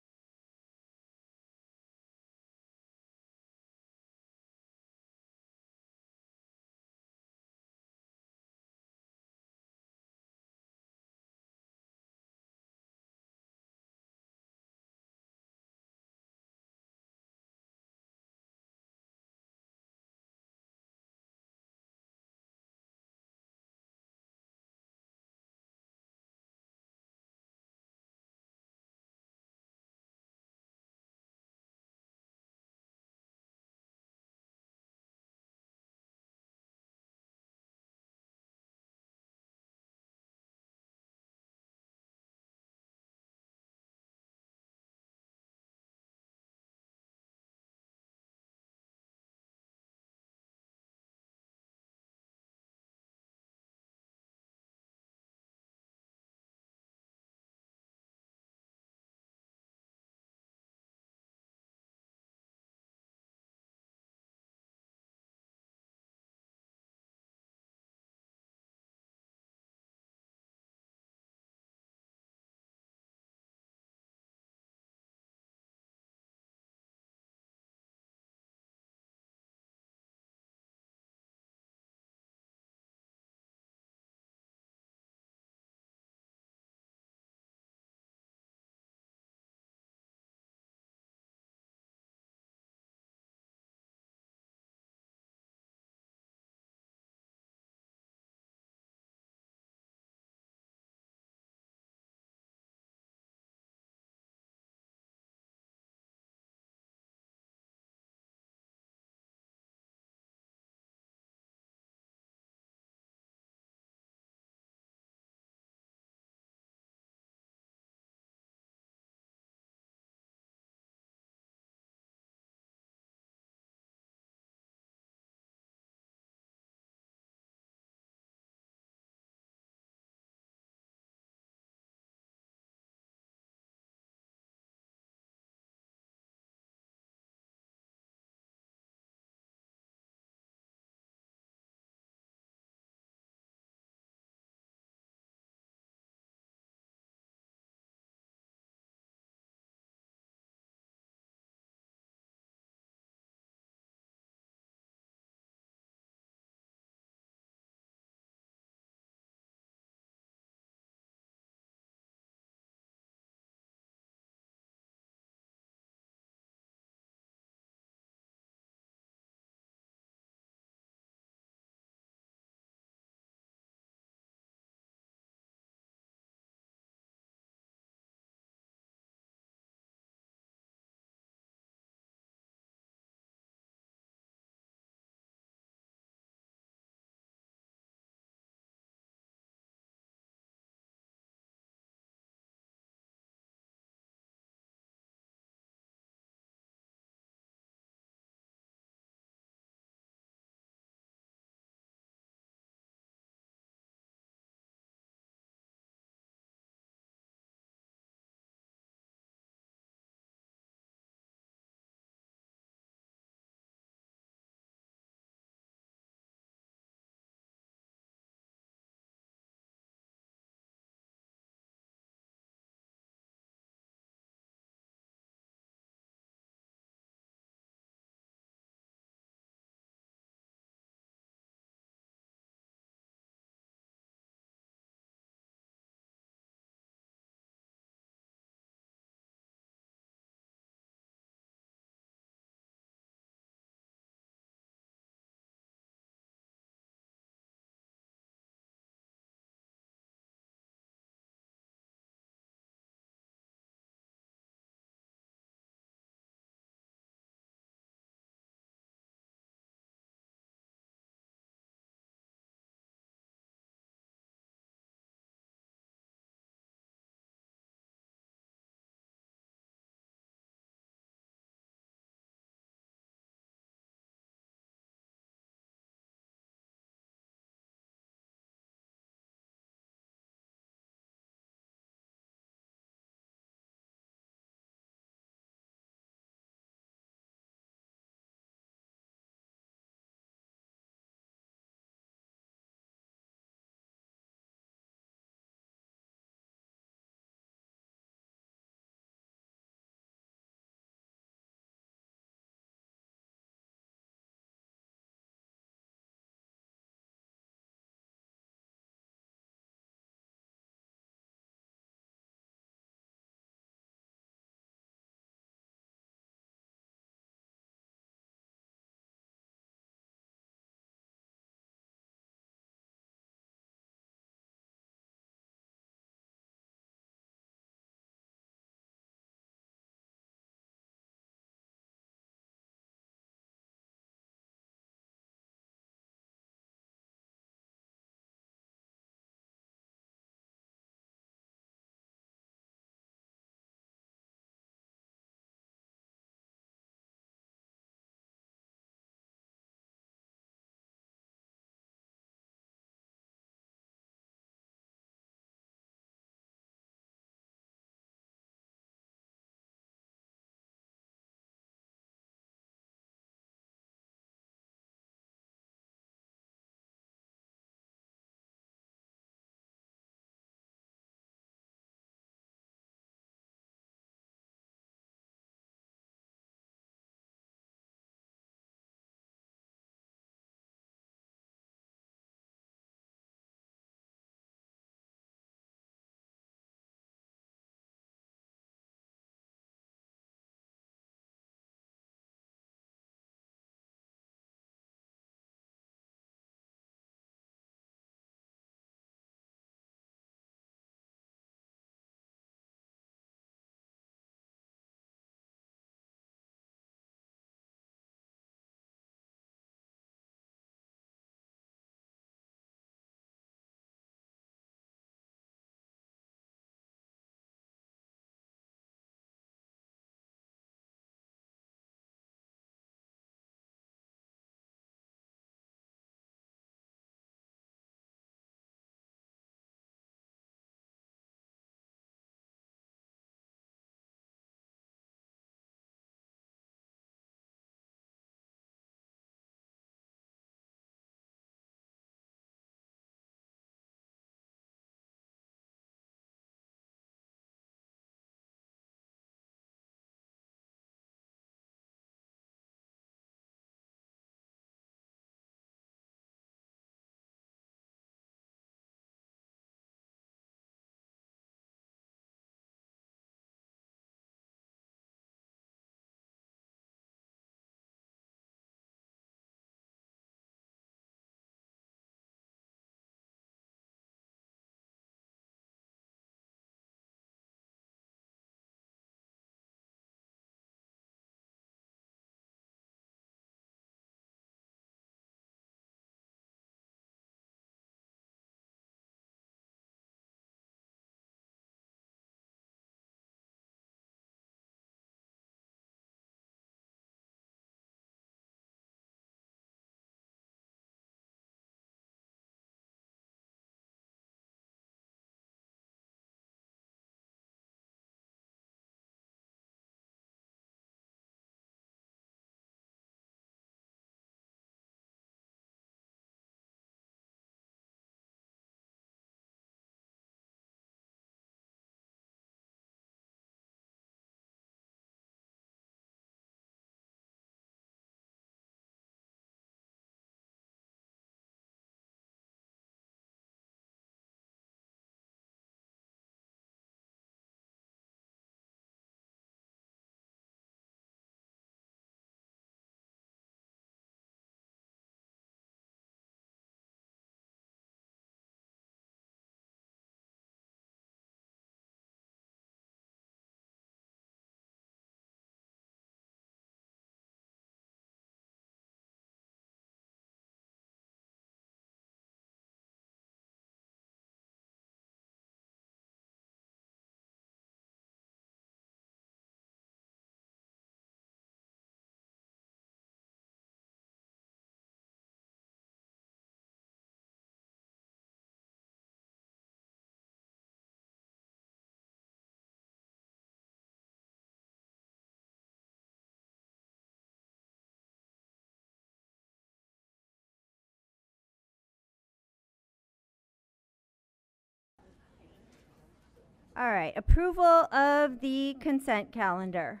All right, approval of the consent calendar.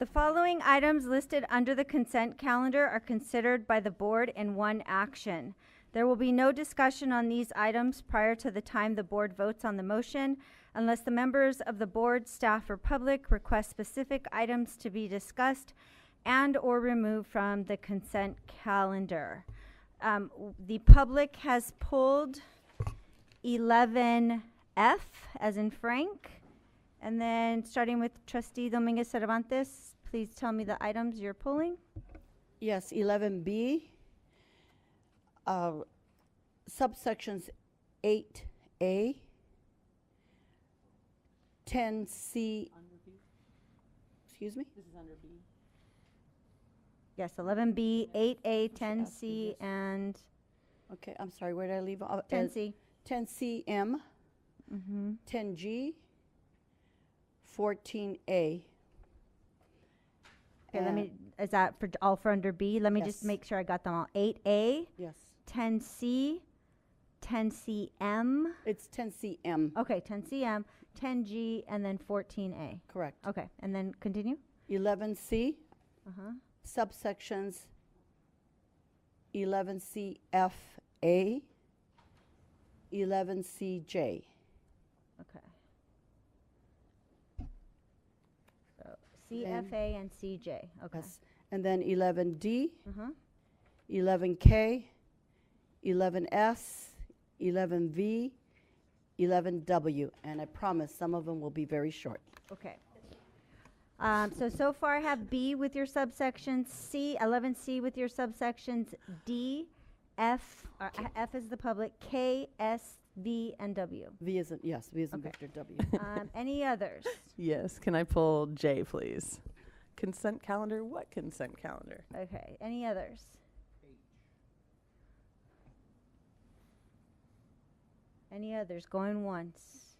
The following items listed under the consent calendar are considered by the board in one action. There will be no discussion on these items prior to the time the board votes on the motion unless the members of the board, staff, or public request specific items to be discussed and or removed from the consent calendar. The public has pulled 11F as in Frank. And then starting with Trustee Dominguez Cervantes, please tell me the items you're pulling. Yes, 11B, subsections 8A, 10C. Excuse me? This is under B. Yes, 11B, 8A, 10C, and Okay, I'm sorry, where did I leave? 10C. 10CM, 10G, 14A. Okay, let me, is that for all for under B? Let me just Yes. make sure I got them all. 8A, Yes. 10C, 10CM. It's 10CM. Okay, 10CM, 10G, and then 14A. Correct. Okay, and then continue? 11C, Uh-huh. subsections 11CFA, 11CJ. Okay. So CFA and CJ. Okay. Yes. And then 11D, Uh-huh. 11K, 11S, 11V, 11W. And I promise some of them will be very short. Okay. So far I have B with your subsections, C, 11C with your subsections, D, F, F is the public, K, S, V, and W. V is in, yes, V is in Okay. Victor W. Any others? Yes, can I pull J, please? Consent calendar, what consent calendar? Okay, any others? Any others? Going once,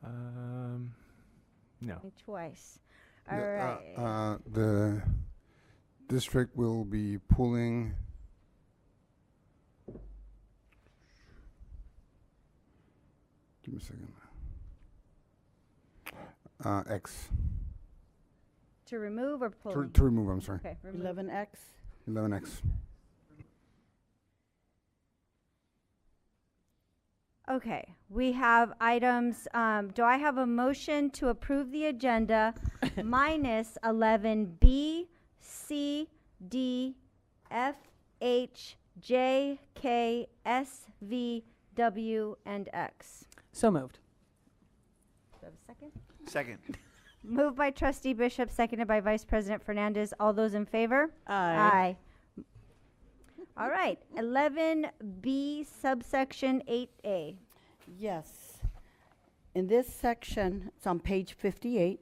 No. going twice. Yeah, All right. The district will be pulling give me a second. X. To remove or pull? To remove, I'm sorry. Okay, remove. 11X. 11X. Okay, we have items, do I have a motion to approve the agenda minus 11B, C, D, F, H, J, K, S, V, W, and X? So moved. Do I have a second? Second. Moved by Trustee Bishop, seconded by Vice President Fernandez. All those in favor? Aye. All right, 11B subsection 8A. Yes. In this section, it's on page 58.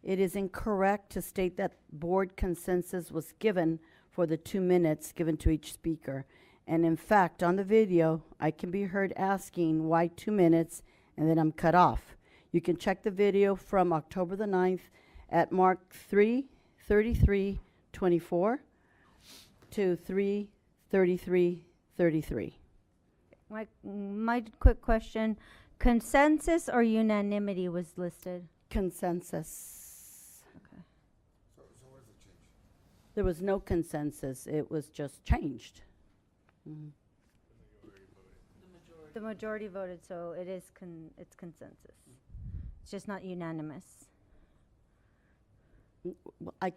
It is incorrect to state that board consensus was given for the 2 minutes given to each speaker. And in fact, on the video, I can be heard asking why 2 minutes, and then I'm cut off. You can check the video from October the 9th at mark 3:33:24 to 3:33:33. My quick question, consensus or unanimity was listed? Consensus. Okay. So where's the change? There was no consensus. It was just changed. The majority voted, so it is it's consensus. It's just not unanimous.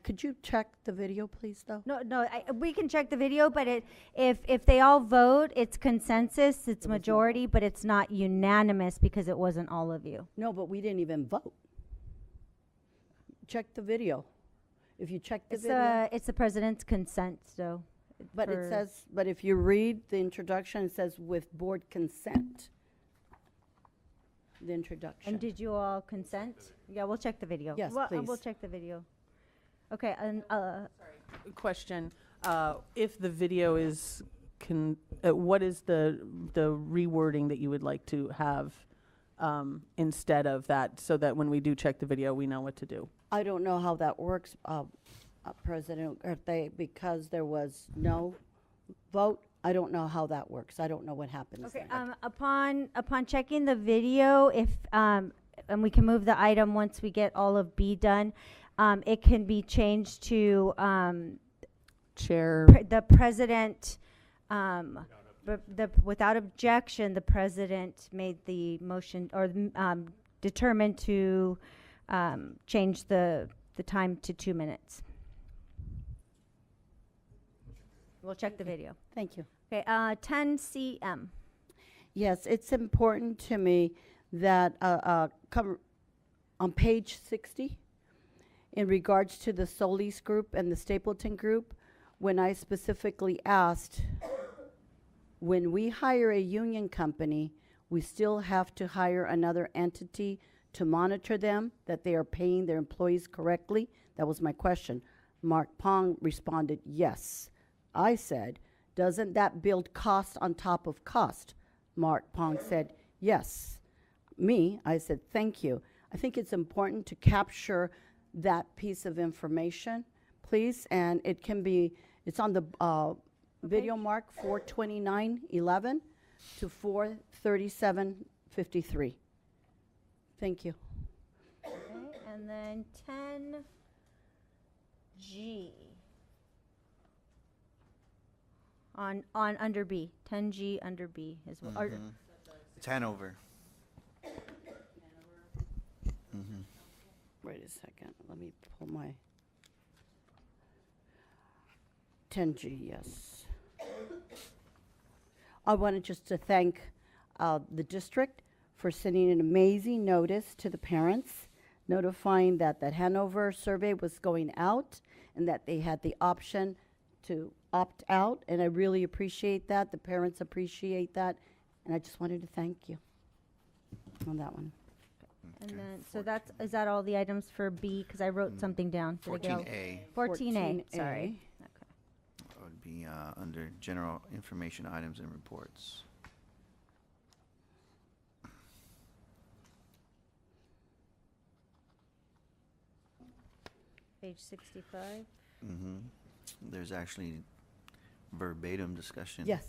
Could you check the video, please, though? No, we can check the video, but if they all vote, it's consensus, it's majority, but it's not unanimous because it wasn't all of you. No, but we didn't even vote. Check the video. If you check the video. It's the president's consent, so. But it says, but if you read the introduction, it says with board consent. The introduction. And did you all consent? Yeah, we'll check the video. Yes, We'll please. check the video. Okay, and, Question, if the video is, what is the rewording that you would like to have instead of that, so that when we do check the video, we know what to do? I don't know how that works, President Ugarte, because there was no vote I don't know how that works. I don't know what happens Okay, there. upon checking the video, if, and we can move the item once we get all of B done, it can be changed to, Chair. the president, without objection, the president made the motion, or, determined to, change the time to 2 minutes. We'll check the video. Thank you. Okay, 10 CM. Yes, it's important to me that on page 60, in regards to the Solis group and the Stapleton group, when I specifically asked, when we hire a union company, we still have to hire another entity to monitor them, that they are paying their employees correctly? That was my question. Mark Pong responded, yes. I said, doesn't that build cost on top of cost? Mark Pong said, yes. I said, thank you. I think it's important to capture that piece of information, please. And it can be, it's on the video mark 429:11 to 437:53. Thank you. Okay, and then 10G. On under B, 10G under B is what, or- It's Hanover. Wait a second, let me pull my 10G, yes. I wanted just to thank the district for sending an amazing notice to the parents, notifying that that Hanover survey was going out and that they had the option to opt out, and I really appreciate that. The parents appreciate that, and I just wanted to thank you on that one. and then, so is that all the items for B? Because I wrote something down. Did I get all- 14A 14A, sorry. Okay. would be under general information items and reports. Page 65. There's actually verbatim discussion. Yes,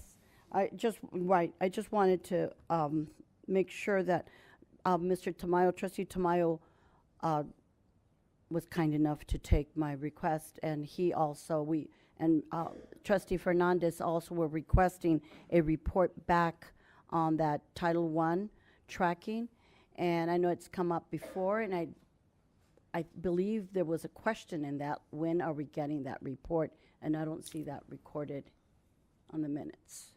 I just wanted to make sure that Mr. Tamayo, Trustee Tamayo, was kind enough to take my request, and he also, Trustee Fernandez also were requesting a report back on that Title I tracking, and I know it's come up before, and I believe there was a question in that, when are we getting that report? And I don't see that recorded on the minutes.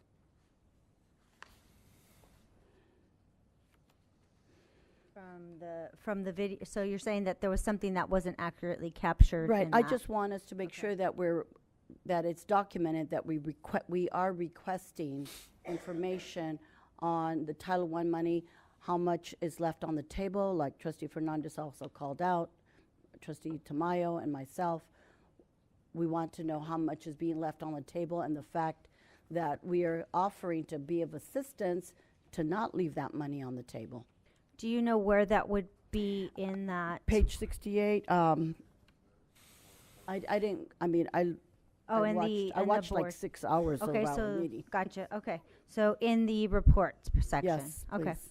From the video, so you're saying that there was something that wasn't accurately captured Right, in I that. just want us to make sure that that it's documented that we are requesting information on the Title I money, how much is left on the table, like Trustee Fernandez also called out, Trustee Tamayo and myself. We want to know how much is being left on the table, and the fact that we are offering to be of assistance to not leave that money on the table. Do you know where that would be in that? Page 68, I watched like 6 hours of Okay, our so, meeting. gotcha, okay. So in the reports section? Yes, Okay. please.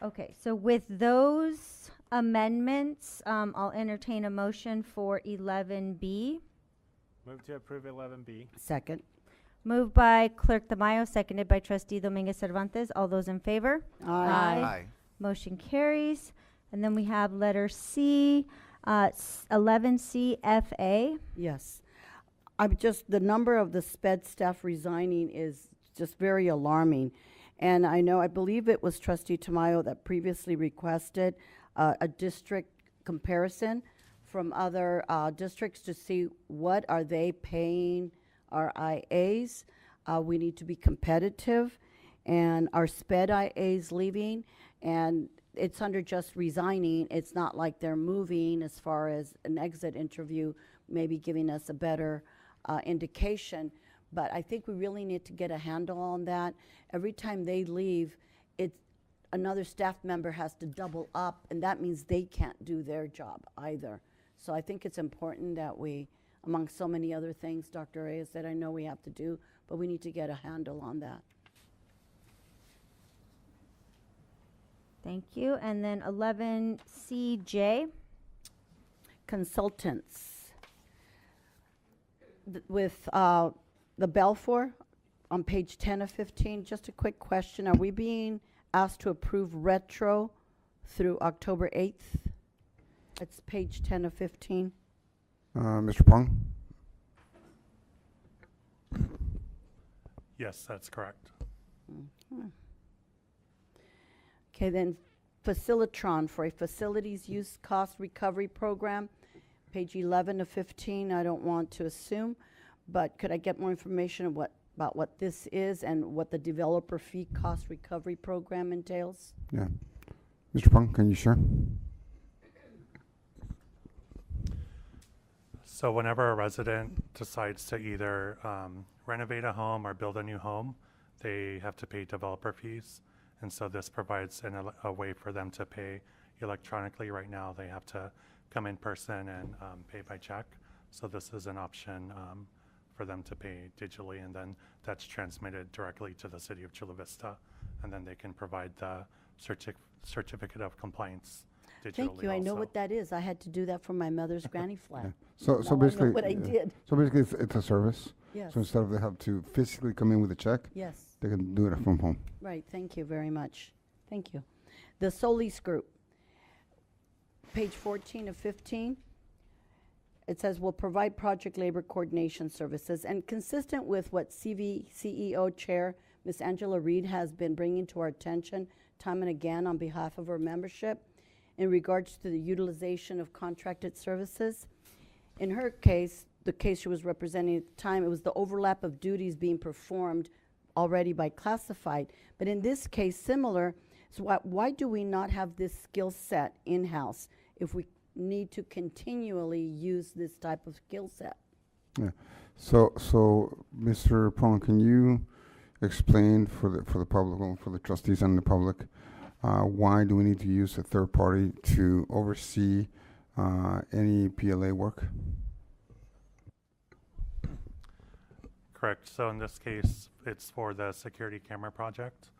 Okay, so with those amendments, I'll entertain a motion for 11B. Move to approve 11B. Second. Moved by Clerk Tamayo, seconded by Trustee Dominguez Cervantes. All those in favor? Aye. Motion carries. And then we have letter C, 11CFA. Yes. The number of the SPED staff resigning is just very alarming. And I believe it was Trustee Tamayo that previously requested a district comparison from other districts to see what are they paying our IAs. We need to be competitive, and our SPED IAs leaving, and it's under just resigning. It's not like they're moving as far as an exit interview, maybe giving us a better indication. But I think we really need to get a handle on that. Every time they leave, another staff member has to double up, and that means they can't do their job either. So I think it's important that we among so many other things, Dr. Reyes, that I know we have to do, but we need to get a handle on that. Thank you. And then 11CJ. Consultants. With the Belfour on page 10 of 15, just a quick question. Are we being asked to approve retro through October 8th? It's page 10 of 15. Mr. Pong? Yes, that's correct. Mhm. Okay, then Facilitron for a facilities use cost recovery program, page 11 of 15. I don't want to assume, but could I get more information on about what this is and what the developer fee cost recovery program entails? Yeah. Mr. Pong, can you share? So whenever a resident decides to either renovate a home or build a new home, they have to pay developer fees. And so this provides a way for them to pay electronically. Right now, they have to come in person and pay by check. So this is an option for them to pay digitally, and then that's transmitted directly to the city of Chula Vista. And then they can provide the certificate of compliance digitally. Thank you. I know also. what that is. I had to do that for my mother's granny flat. So Now I know basically, what I did. So basically, it's a service. Yes. So instead of they have to physically come in with a check, Yes. they can do it from home. Right, thank you very much. Thank you. The Solis Group, page 14 of 15. It says, will provide project labor coordination services. And consistent with what CEO Chair, Ms. Angela Reed, has been bringing to our attention time and again on behalf of our membership in regards to the utilization of contracted services. In her case, the case she was representing at the time, it was the overlap of duties being performed already by classified. But in this case, similar, so why do we not have this skill set in-house if we need to continually use this type of skill set? Yeah. So Mr. Pong, can you explain for the public, well, for the trustees and the public, why do we need to use a third party to oversee any PLA work? Correct. So in this case, it's for the security camera project,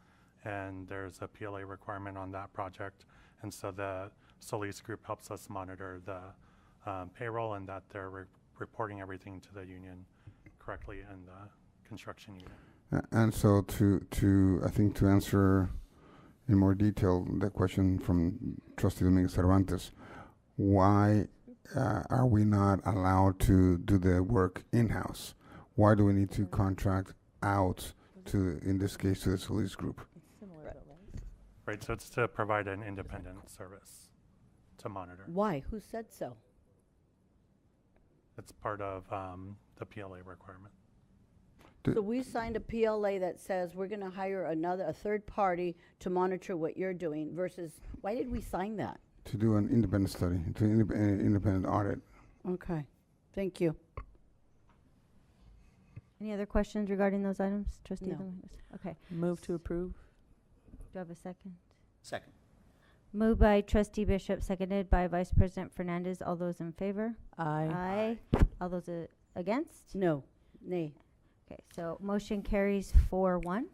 and there's a PLA requirement on that project. And so the Solis Group helps us monitor the payroll and that they're reporting everything to the union correctly in the construction unit. And so to I think to answer in more detail the question from Trustee Dominguez Cervantes, why are we not allowed to do the work in-house? Why do we need to contract out to, in this case, to the Solis Group? Right, so it's to provide an independent service to monitor. Why? Who said so? It's part of the PLA requirement. So we signed a PLA that says we're gonna hire a third party to monitor what you're doing versus, why did we sign that? To do an independent study, to independent audit. Okay, thank you. Any other questions regarding those items, Trustee No. Dominguez? Okay. Move to approve. Do I have a second? Second. Moved by Trustee Bishop, seconded by Vice President Fernandez. All those in favor? Aye. Aye. All those against? No, nay. Okay, so motion carries 4-1.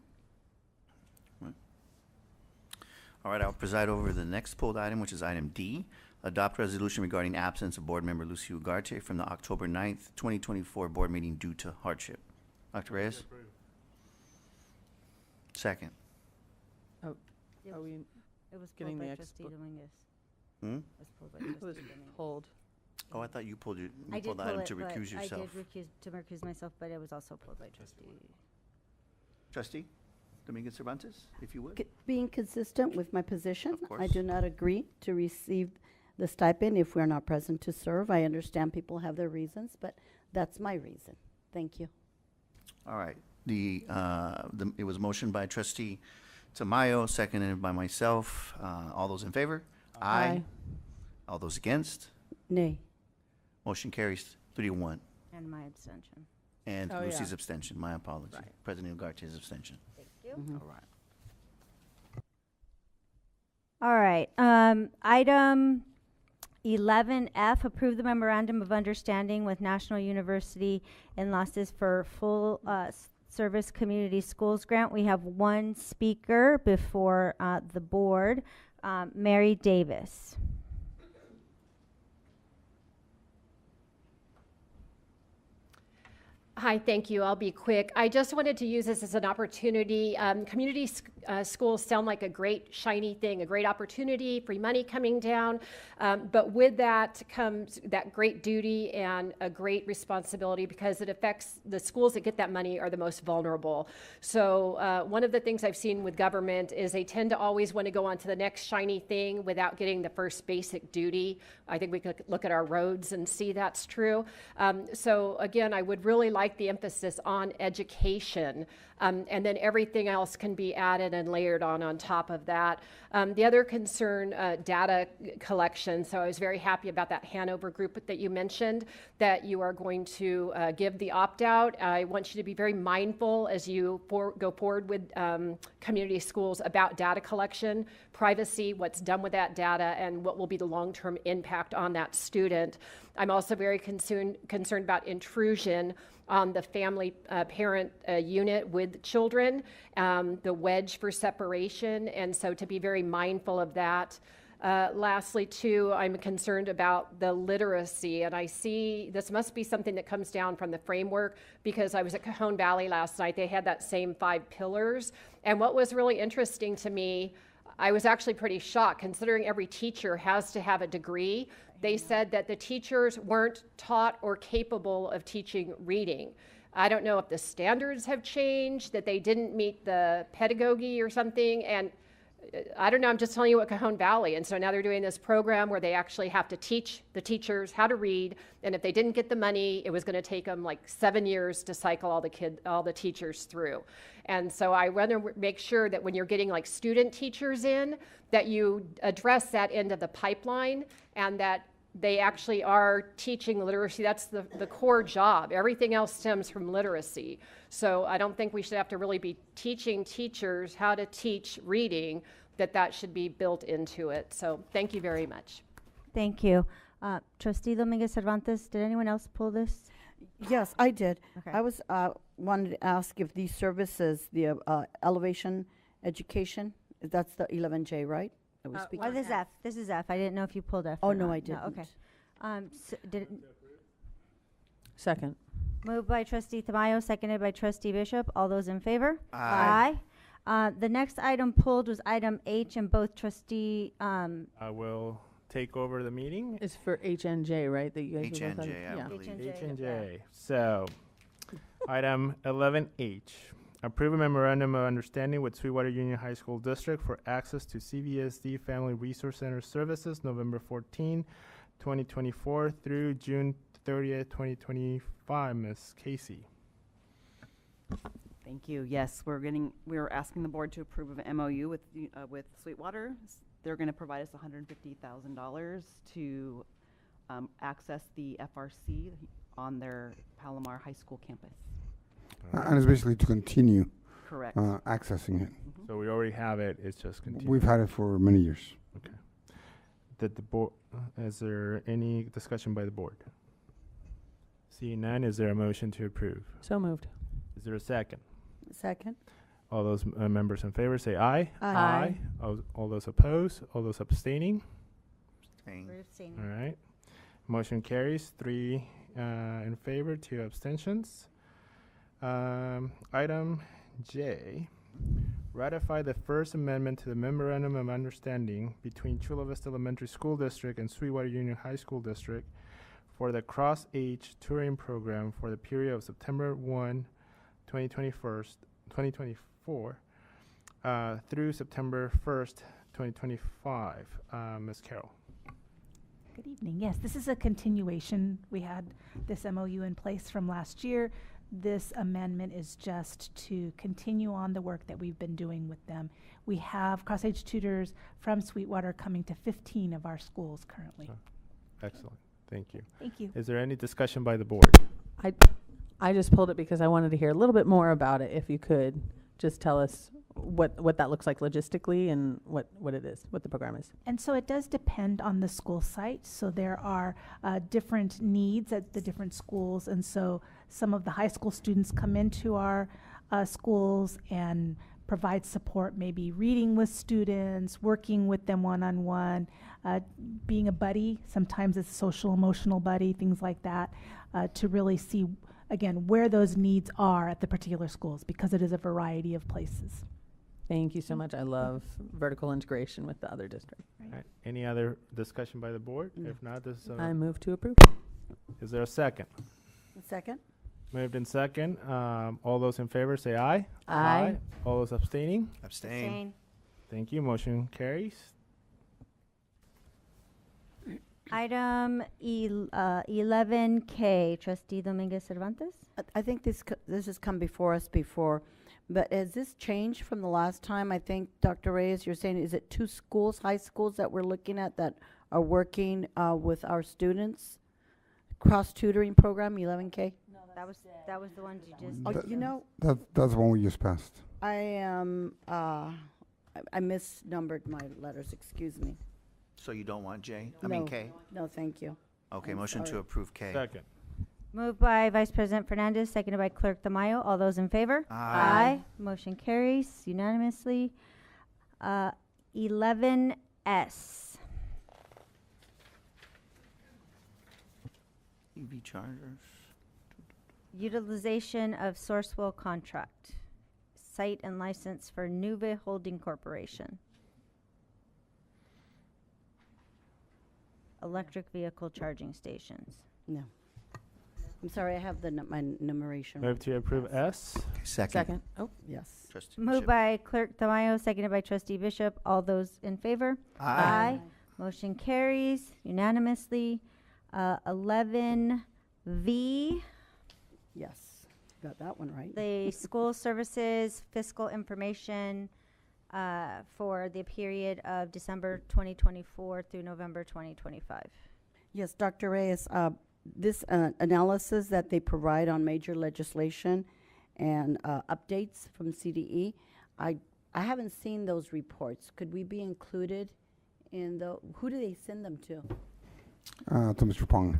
All right, I'll preside over the next pulled item, which is item D. Adopt resolution regarding absence of board member Lucy Ugarte from the October 9th, 2024 board meeting due to hardship. Dr. Reyes? Second. Oh, are we It was getting pulled the by Trustee expl- Dominguez. Hmm? It was pulled by It Trustee was Dominguez. pulled. Oh, I thought you pulled it, I you did pulled the pull item it, to but recuse yourself. I did recuse myself, but it was also pulled by Trustee. Trustee Dominguez Cervantes, if you would. Being consistent with my position, Of course. I do not agree to receive the stipend if we're not present to serve. I understand people have their reasons, but that's my reason. Thank you. All right. It was motioned by Trustee Tamayo, seconded by myself. All those in favor? Aye. All those against? Nay. Motion carries 3-1. And my abstention. And Oh, Lucy's yeah. abstention, my apology. Right. President Ugarte's abstention. Thank you. Mhm. All right. All right, item 11F, approve the memorandum of understanding with National University Enlaces for full service community schools grant. We have one speaker before the board, Mary Davis. Hi, thank you. I'll be quick. I just wanted to use this as an opportunity. Community schools sound like a great shiny thing, a great opportunity, free money coming down. But with that comes that great duty and a great responsibility because it affects the schools that get that money are the most vulnerable. So one of the things I've seen with government is they tend to always want to go on to the next shiny thing without getting the first basic duty. I think we could look at our roads and see that's true. So again, I would really like the emphasis on education, and then everything else can be added and layered on top of that. The other concern, data collection. So I was very happy about that Hanover group that you mentioned, that you are going to give the opt-out. I want you to be very mindful as you go forward with community schools about data collection, privacy, what's done with that data, and what will be the long-term impact on that student. I'm also very concerned about intrusion on the family parent unit with children, the wedge for separation, and so to be very mindful of that. Lastly, too, I'm concerned about the literacy, and I see this must be something that comes down from the framework because I was at Cajon Valley last night. They had that same 5 pillars, and what was really interesting to me, I was actually pretty shocked considering every teacher has to have a degree. They said that the teachers weren't taught or capable of teaching reading. I don't know if the standards have changed, that they didn't meet the pedagogy or something, and I don't know, I'm just telling you what Cajon Valley, and so now they're doing this program where they actually have to teach the teachers how to read, and if they didn't get the money, it was going to take them like 7 years to cycle all the teachers through. And so I want to make sure that when you're getting like student teachers in, that you address that end of the pipeline and that they actually are teaching literacy. That's the core job. Everything else stems from literacy. So I don't think we should have to really be teaching teachers how to teach reading, that should be built into it. So thank you very much. Thank you. Trustee Dominguez Cervantes, did anyone else pull this? Yes, I did. Okay. I was wanted to ask if these services, the elevation education, that's the 11J, right? That we're speaking. Oh, this is F. This is F. I didn't know if you pulled F. Oh, or no, not. I didn't. Okay. Second. Moved by Trustee Tamayo, seconded by Trustee Bishop. All those in favor? Aye. Aye. The next item pulled was item H, and both Trustee. I will take over the meeting. It's for HNJ, right? That you guys were both on? HNJ, I Yeah. believe. H&J. So, item 11H. Approve a memorandum of understanding with Sweetwater Union High School District for access to CVSD Family Resource Center services November 14, 2024 through June 30th, 2025. Ms. Casey. Thank you. Yes, we're asking the board to approve of an MOU with Sweetwater. They're going to provide us $150,000 to access the FRC on their Palomar High School campus. And it's basically to continue Correct. Accessing it. So we already have it. It's just continuing. We've had it for many years. Okay. Did the board? Is there any discussion by the board? Seeing none, is there a motion to approve? So moved. Is there a second? Second. All those members in favor say aye. Aye. All those opposed? All those abstaining? We're abstaining. All right. Motion carries 3 in favor, 2 abstentions. Item J, ratify the First Amendment to the Memorandum of Understanding between Chula Vista Elementary School District and Sweetwater Union High School District for the Cross-Age Touring Program for the period of September 1, 2024 through September 1st, 2025. Ms. Carroll. Good evening. Yes, this is a continuation. We had this MOU in place from last year. This amendment is just to continue on the work that we've been doing with them. We have cross-age tutors from Sweetwater coming to 15 of our schools currently. Excellent. Thank you. Thank you. Is there any discussion by the board? I just pulled it because I wanted to hear a little bit more about it. If you could just tell us what that looks like logistically and what it is, what the program is. And so it does depend on the school site. So there are different needs at the different schools. And so some of the high school students come into our schools and provide support, maybe reading with students, working with them one-on-one, being a buddy. Sometimes it's social emotional buddy, things like that, to really see, again, where those needs are at the particular schools, because it is a variety of places. Thank you so much. I love vertical integration with the other district. All right. Any other discussion by the board? No. If not, this, I move to approve. is there a second? A second? Moved in second. All those in favor say aye. Aye. All those abstaining? Abstain. Thank you. Motion carries. Item 11K, Trustee Dominguez Cervantes. I think this has come before us before, but has this changed from the last time? I think, Dr. Reyes, you're saying, is it 2 schools, high schools that we're looking at that are working with our students? Cross-tutoring program, 11K? No, that was the ones you just. Oh, you know, That's the one we just passed. I am, I misnumbered my letters, excuse me. So you don't want J? I mean No. K? No, thank you. Okay, I'm motion to sorry. approve K. Second. Moved by Vice President Fernandez, seconded by Clerk Tamayo. All those in favor? Aye. Motion carries unanimously. 11S. EV chargers. Utilization of Sourcewell contract. Site and license for Nuve Holding Corporation. Electric vehicle charging stations. No. I'm sorry, I have my numeration. Move to approve S. Okay, second. Second. Oh, Yes. Trustee Moved Bishop. by Clerk Tamayo, seconded by Trustee Bishop. All those in favor? Aye. Motion carries unanimously. 11V, Yes. Got that one right. the school services fiscal information for the period of December 2024 through November 2025. Yes, Dr. Reyes, this analysis that they provide on major legislation and updates from CDE, I haven't seen those reports. Could we be included in who do they send them to? To Mr. Pong.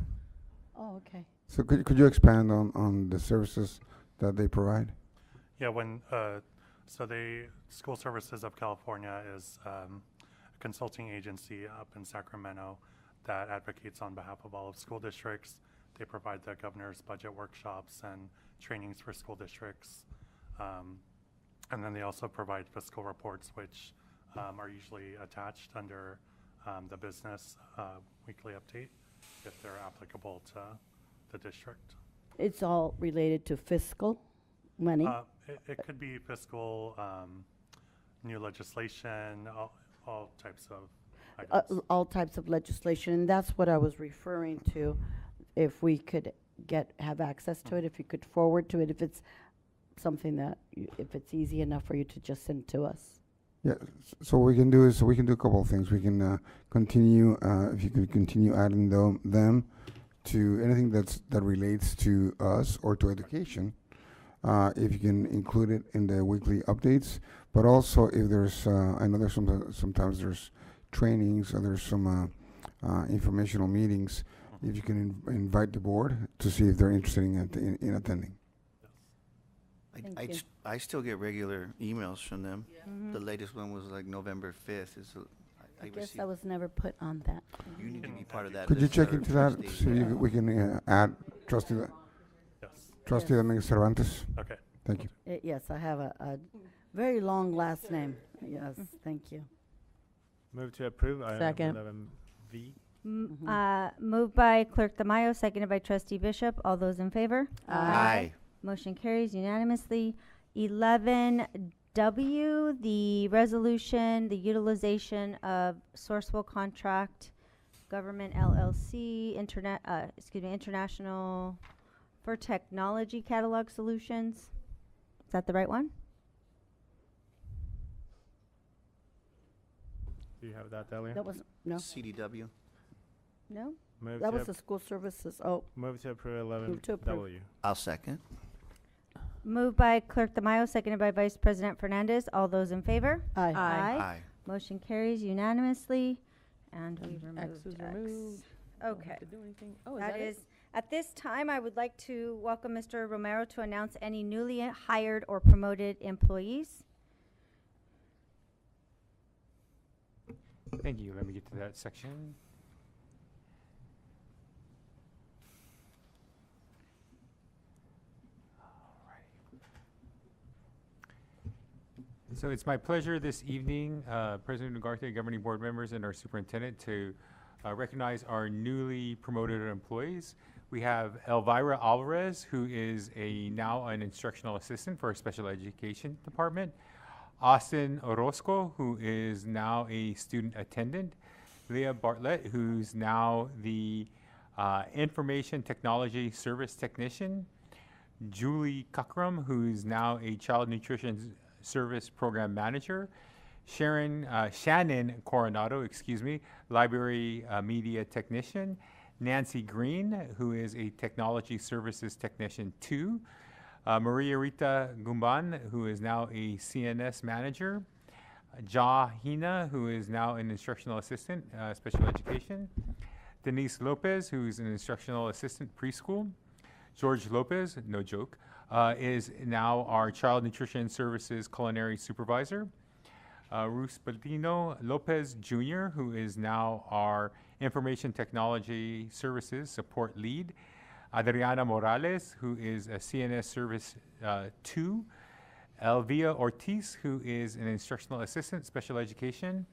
Oh, okay. So could you expand on the services that they provide? Yeah, School Services of California is a consulting agency up in Sacramento that advocates on behalf of all of school districts. They provide the governor's budget workshops and trainings for school districts. And then they also provide fiscal reports, which are usually attached under the business weekly update if they're applicable to the district. It's all related to fiscal money? It could be fiscal, new legislation, all types of items. All types of legislation, and that's what I was referring to. If we could have access to it, if you could forward to it, if it's something that, if it's easy enough for you to just send to us. Yeah, so what we can do is, we can do a couple of things. We can continue, if you could continue adding them to anything that relates to us or to education. If you can include it in the weekly updates, but also if there's, I know there's sometimes there's trainings or there's some informational meetings, if you can invite the board to see if they're interested in attending. I still get regular emails from them. Mhm. The latest one was like November 5th. I guess I was never put on that. You need to be part of that. Could you list, check sir, into that, trustee. so we can add Trustee Yes. Trustee Dominguez Cervantes? Okay. Thank you. Yes, I have a very long last name. Yes, thank you. Move to approve item Second. 11V. Moved by Clerk Tamayo, seconded by Trustee Bishop. All those in favor? Aye. Motion carries unanimously. 11W, the resolution, the utilization of Sourcewell contract, government LLC, International for Technology Catalog Solutions. Is that the right one? Do you have that, Delia? That was, no, CDW. No? Move that to was the school services. Oh, move to approve Move to 11W. approve. I'll second. Moved by Clerk Tamayo, seconded by Vice President Fernandez. All those in favor? Aye. Aye. Motion carries unanimously, and we removed X was X. removed. Don't Okay. have to do anything. Oh, is That that is, it? at this time, I would like to welcome Mr. Romero to announce any newly hired or promoted employees. Thank you. Let me get to that section. So it's my pleasure this evening, President Ugarte, governing board members, and our superintendent to recognize our newly promoted employees. We have Elvira Alvarez, who is now an instructional assistant for our special education department. Austin Orozco, who is now a student attendant. Leah Bartlett, who's now the information technology service technician. Julie Cockrum, who's now a child nutrition service program manager. Shannon Coronado, library media technician. Nancy Green, who is a technology services technician 2. Maria Rita Gumban, who is now a CNS manager. Ja Hina, who is now an instructional assistant, special education. Denise Lopez, who's an instructional assistant preschool. George Lopez, no joke, is now our child nutrition services culinary supervisor. Ruth Baldino Lopez Jr., who is now our information technology services support lead. Adriana Morales, who is a CNS service 2. Elvia Ortiz, who is an instructional assistant, special education.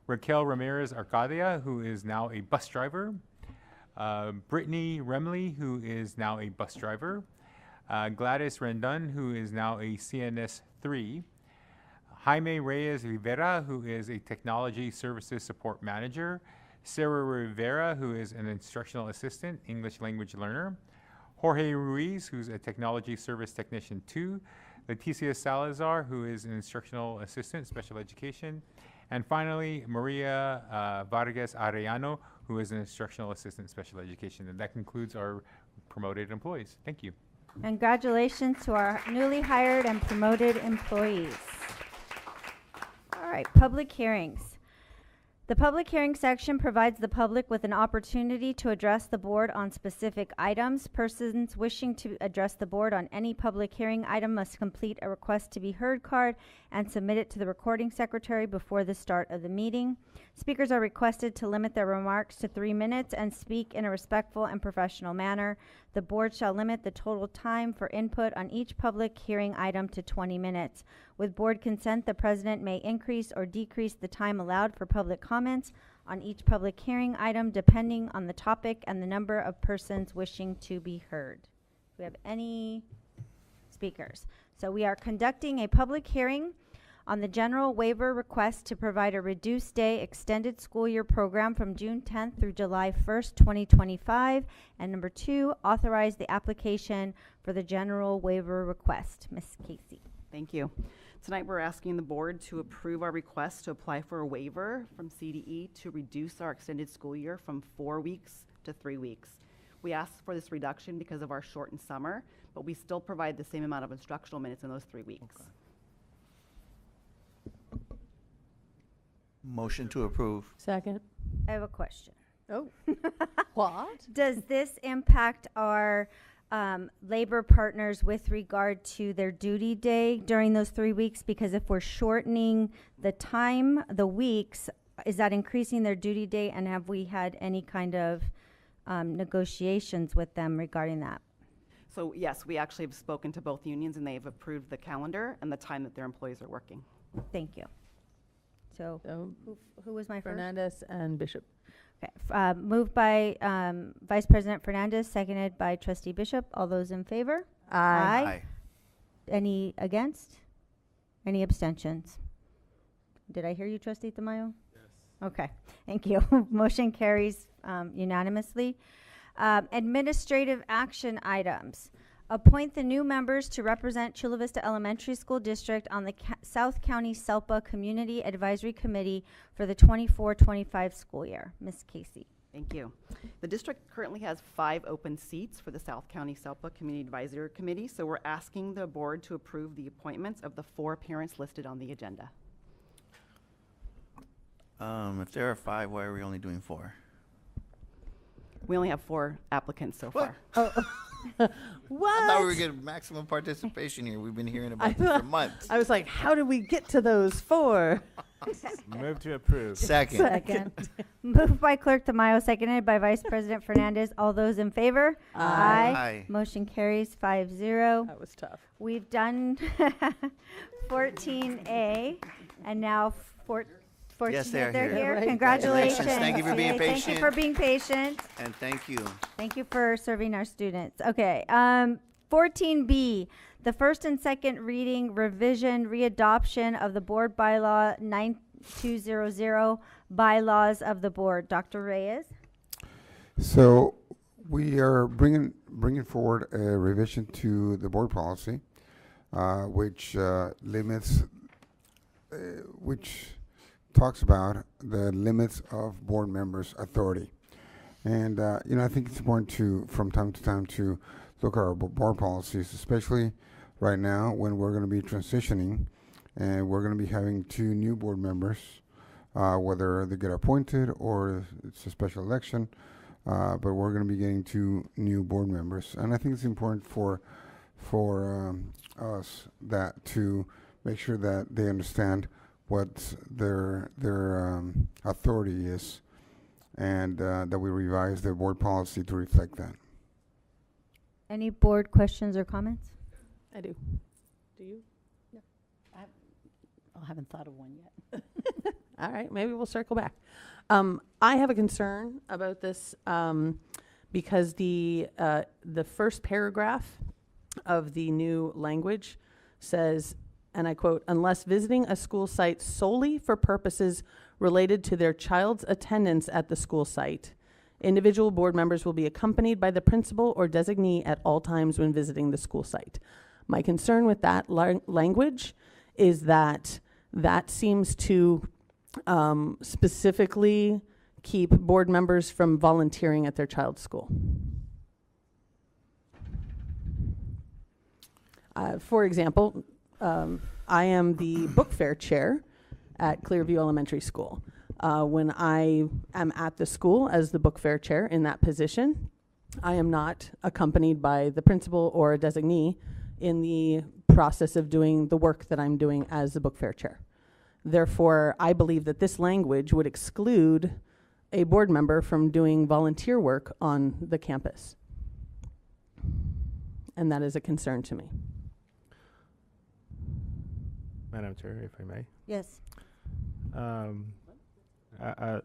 Raquel Ramirez Arcadia, who is now a bus driver. Brittany Remley, who is now a bus driver. Gladys Rendon, who is now a CNS 3. Jaime Reyes Rivera, who is a technology services support manager. Sarah Rivera, who is an instructional assistant, English language learner. Jorge Ruiz, who's a technology service technician 2. Leticia Salazar, who is an instructional assistant, special education. And finally, Maria Vargas Arellano, who is an instructional assistant, special education. And that concludes our promoted employees. Thank you. Congratulations to our newly hired and promoted employees. All right, public hearings. The public hearing section provides the public with an opportunity to address the board on specific items. Persons wishing to address the board on any public hearing item must complete a request to be heard card and submit it to the recording secretary before the start of the meeting. Speakers are requested to limit their remarks to 3 minutes and speak in a respectful and professional manner. The board shall limit the total time for input on each public hearing item to 20 minutes. With board consent, the president may increase or decrease the time allowed for public comments on each public hearing item depending on the topic and the number of persons wishing to be heard. Do we have any speakers? So we are conducting a public hearing on the general waiver request to provide a reduced day extended school year program from June 10th through July 1st, 2025. And number 2, authorize the application for the general waiver request. Ms. Casey. Thank you. Tonight, we're asking the board to approve our request to apply for a waiver from CDE to reduce our extended school year from 4 weeks to 3 weeks. We asked for this reduction because of our shortened summer, but we still provide the same amount of instructional minutes in those 3 weeks. Okay. Motion to approve. Second. I have a question. Oh. What? Does this impact our labor partners with regard to their duty day during those 3 weeks? Because if we're shortening the time, the weeks, is that increasing their duty day? And have we had any kind of negotiations with them regarding that? So yes, we actually have spoken to both unions and they've approved the calendar and the time that their employees are working. Thank you. So who was my first? Fernandez and Bishop. Okay. Moved by Vice President Fernandez, seconded by Trustee Bishop. All those in favor? Aye. Any against? Any abstentions? Did I hear you, Trustee Tamayo? Yes. Okay. Thank you. Motion carries unanimously. Administrative action items. Appoint the new members to represent Chula Vista Elementary School District on the South County SELPA Community Advisory Committee for the 24-25 school year. Ms. Casey. Thank you. The district currently has 5 open seats for the South County SELPA Community Advisory Committee, so we're asking the board to approve the appointments of the 4 parents listed on the agenda. If there are 5, why are we only doing 4? We only have 4 applicants so far. I thought we were getting maximum participation here. We've been hearing about this for months. I was like, how did we get to those 4? Move to approve. Second. Moved by Clerk Tamayo, seconded by Vice President Fernandez. All those in favor? Aye. Motion carries 5-0. That was tough. We've done 14A, and now 14. Yes, they are They're here. here. Right. Congratulations. Thank you for being Yay, patient. Thank you for being patient. And thank you. Thank you for serving our students. Okay, 14B, the first and second reading, revision, readoption of the board bylaw 9200, bylaws of the board. Dr. Reyes? So we are bringing forward a revision to the board policy, which limits, which talks about the limits of board members' authority. And, I think it's important to, from time to time, to look at our board policies, especially right now when we're going to be transitioning and we're going to be having 2 new board members, whether they get appointed or it's a special election, but we're going to be getting 2 new board members. And I think it's important for us that to make sure that they understand what their authority is, and that we revise the board policy to reflect that. Any board questions or comments? I do. Do you? I haven't thought of one yet. All right, maybe we'll circle back. I have a concern about this because the first paragraph of the new language says, and I quote, "Unless visiting a school site solely for purposes related to their child's attendance at the school site, individual board members will be accompanied by the principal or designee at all times when visiting the school site." My concern with that language is that that seems to specifically keep board members from volunteering at their child's school. For example, I am the book fair chair at Clearview Elementary School. When I am at the school as the book fair chair in that position, I am not accompanied by the principal or a designee in the process of doing the work that I'm doing as the book fair chair. Therefore, I believe that this language would exclude a board member from doing volunteer work on the campus. And that is a concern to me. Madam Chair, if I may. Yes.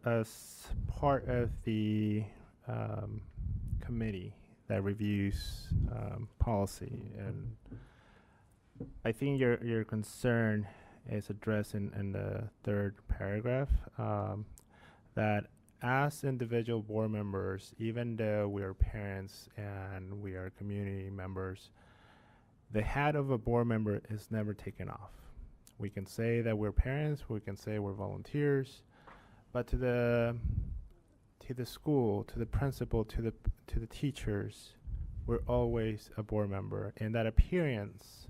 As part of the committee that reviews policy, and I think your concern is addressed in the 3rd paragraph, that as individual board members, even though we are parents and we are community members, the hat of a board member is never taken off. We can say that we're parents, we can say we're volunteers, but to the school, to the principal, to the teachers, we're always a board member, and that appearance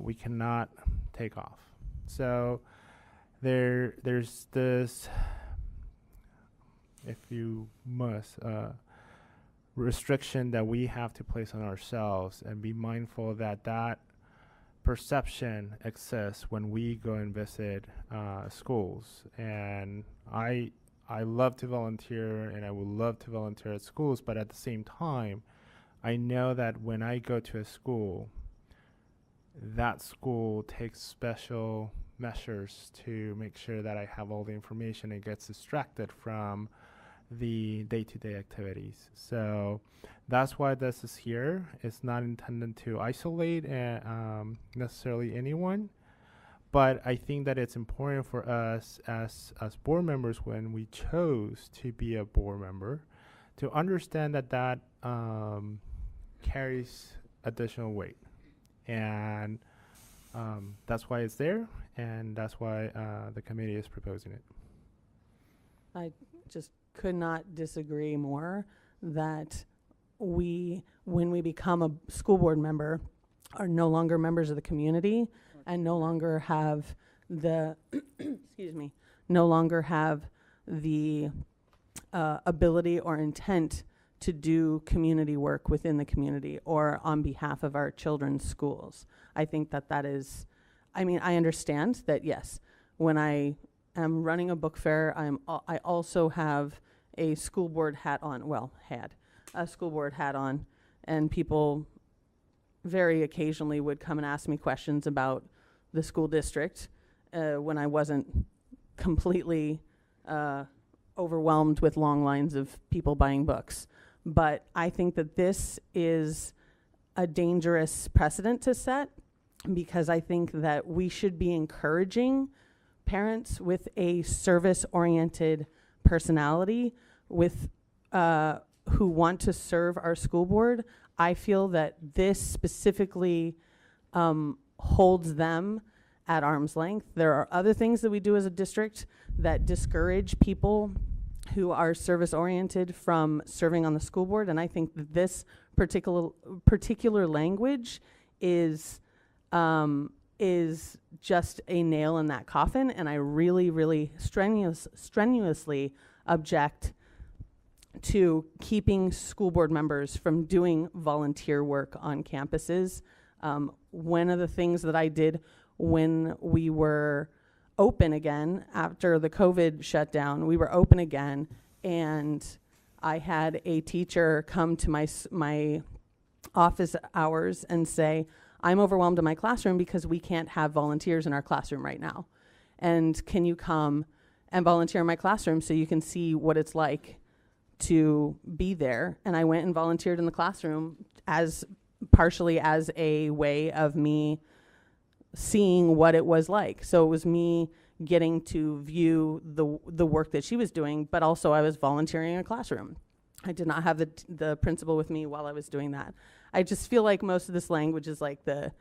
we cannot take off. So there's this, if you must, restriction that we have to place on ourselves, and be mindful that that perception exists when we go and visit schools. And I love to volunteer, and I would love to volunteer at schools, but at the same time, I know that when I go to a school, that school takes special measures to make sure that I have all the information and gets distracted from the day-to-day activities. So that's why this is here. It's not intended to isolate necessarily anyone, but I think that it's important for us as board members, when we chose to be a board member, to understand that that carries additional weight. And that's why it's there, and that's why the committee is proposing it. I just could not disagree more that we, when we become a school board member, are no longer members of the community and no longer have the, excuse me, no longer have the ability or intent to do community work within the community or on behalf of our children's schools. I think that that is, I mean, I understand that, yes, when I am running a book fair, I also have a school board hat on, well, had a school board hat on, and people very occasionally would come and ask me questions about the school district when I wasn't completely overwhelmed with long lines of people buying books. But I think that this is a dangerous precedent to set, because I think that we should be encouraging parents with a service-oriented personality with who want to serve our school board. I feel that this specifically holds them at arm's length. There are other things that we do as a district that discourage people who are service-oriented from serving on the school board, and I think that this particular language is just a nail in that coffin, and I really, really strenuously object to keeping school board members from doing volunteer work on campuses. One of the things that I did when we were open again after the COVID shutdown, we were open again, and I had a teacher come to my office hours and say, I'm overwhelmed in my classroom because we can't have volunteers in our classroom right now. And can you come and volunteer in my classroom so you can see what it's like to be there? And I went and volunteered in the classroom as partially as a way of me seeing what it was like. So it was me getting to view the work that she was doing, but also I was volunteering in a classroom. I did not have the principal with me while I was doing that. I just feel like most of this language is like this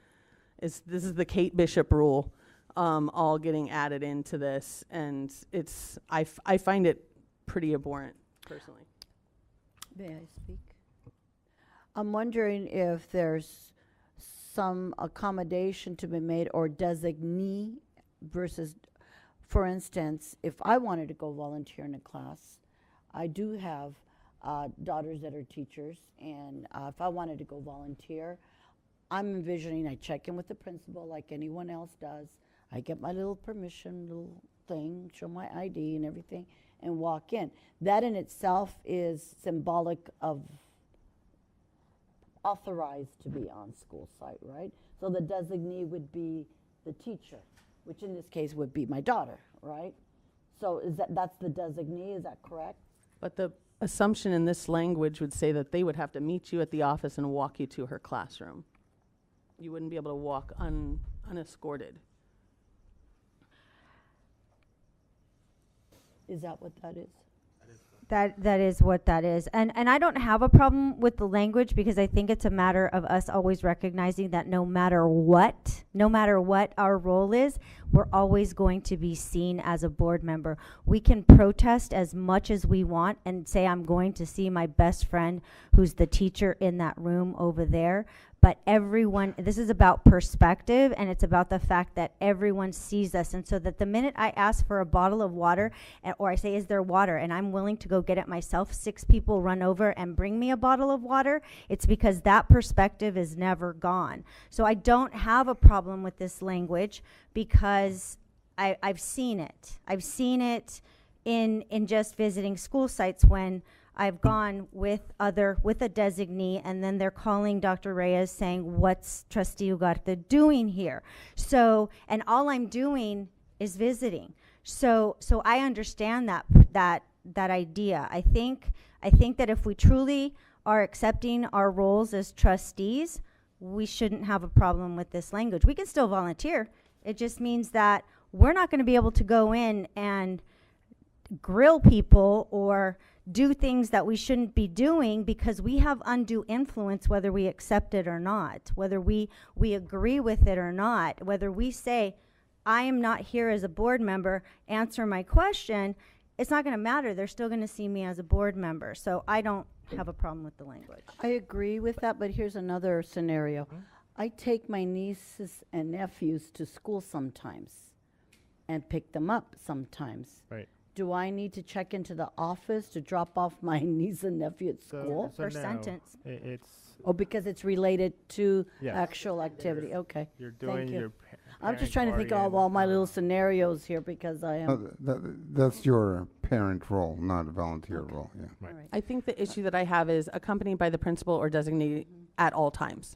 is the Kate Bishop rule, all getting added into this, and I find it pretty abhorrent personally. May I speak? I'm wondering if there's some accommodation to be made or designee versus, for instance, if I wanted to go volunteer in a class, I do have daughters that are teachers, and if I wanted to go volunteer, I'm envisioning I check in with the principal like anyone else does. I get my little permission, little thing, show my ID and everything, and walk in. That in itself is symbolic of authorized to be on school site, right? So the designee would be the teacher, which in this case would be my daughter, right? So that's the designee, is that correct? But the assumption in this language would say that they would have to meet you at the office and walk you to her classroom. You wouldn't be able to walk unescorted. Is that what that is? That is what that is. And I don't have a problem with the language, because I think it's a matter of us always recognizing that no matter what our role is, we're always going to be seen as a board member. We can protest as much as we want and say, I'm going to see my best friend who's the teacher in that room over there. But everyone, this is about perspective, and it's about the fact that everyone sees us. And so that the minute I ask for a bottle of water, or I say, is there water, and I'm willing to go get it myself, 6 people run over and bring me a bottle of water, it's because that perspective is never gone. So I don't have a problem with this language, because I've seen it. I've seen it in just visiting school sites when I've gone with a designee, and then they're calling Dr. Reyes saying, what's Trustee Ugarte doing here? So, and all I'm doing is visiting. So I understand that idea. I think that if we truly are accepting our roles as trustees, we shouldn't have a problem with this language. We can still volunteer. It just means that we're not going to be able to go in and grill people or do things that we shouldn't be doing, because we have undue influence whether we accept it or not, whether we agree with it or not, whether we say, I am not here as a board member, answer my question. it's not going to matter. They're still going to see me as a board member. So I don't have a problem with the language. I agree with that, but here's another scenario. I take my nieces and nephews to school sometimes and pick them up sometimes. Right. Do I need to check into the office to drop off my niece and nephew at school? First sentence. It's Oh, because it's related to Yes. actual activity. Okay. you're Thank doing you. your. I'm just trying to think of all my little scenarios here because I am. That's your parent role, not a volunteer role, yeah. Right. Right. I think the issue that I have is accompanied by the principal or designee at all times.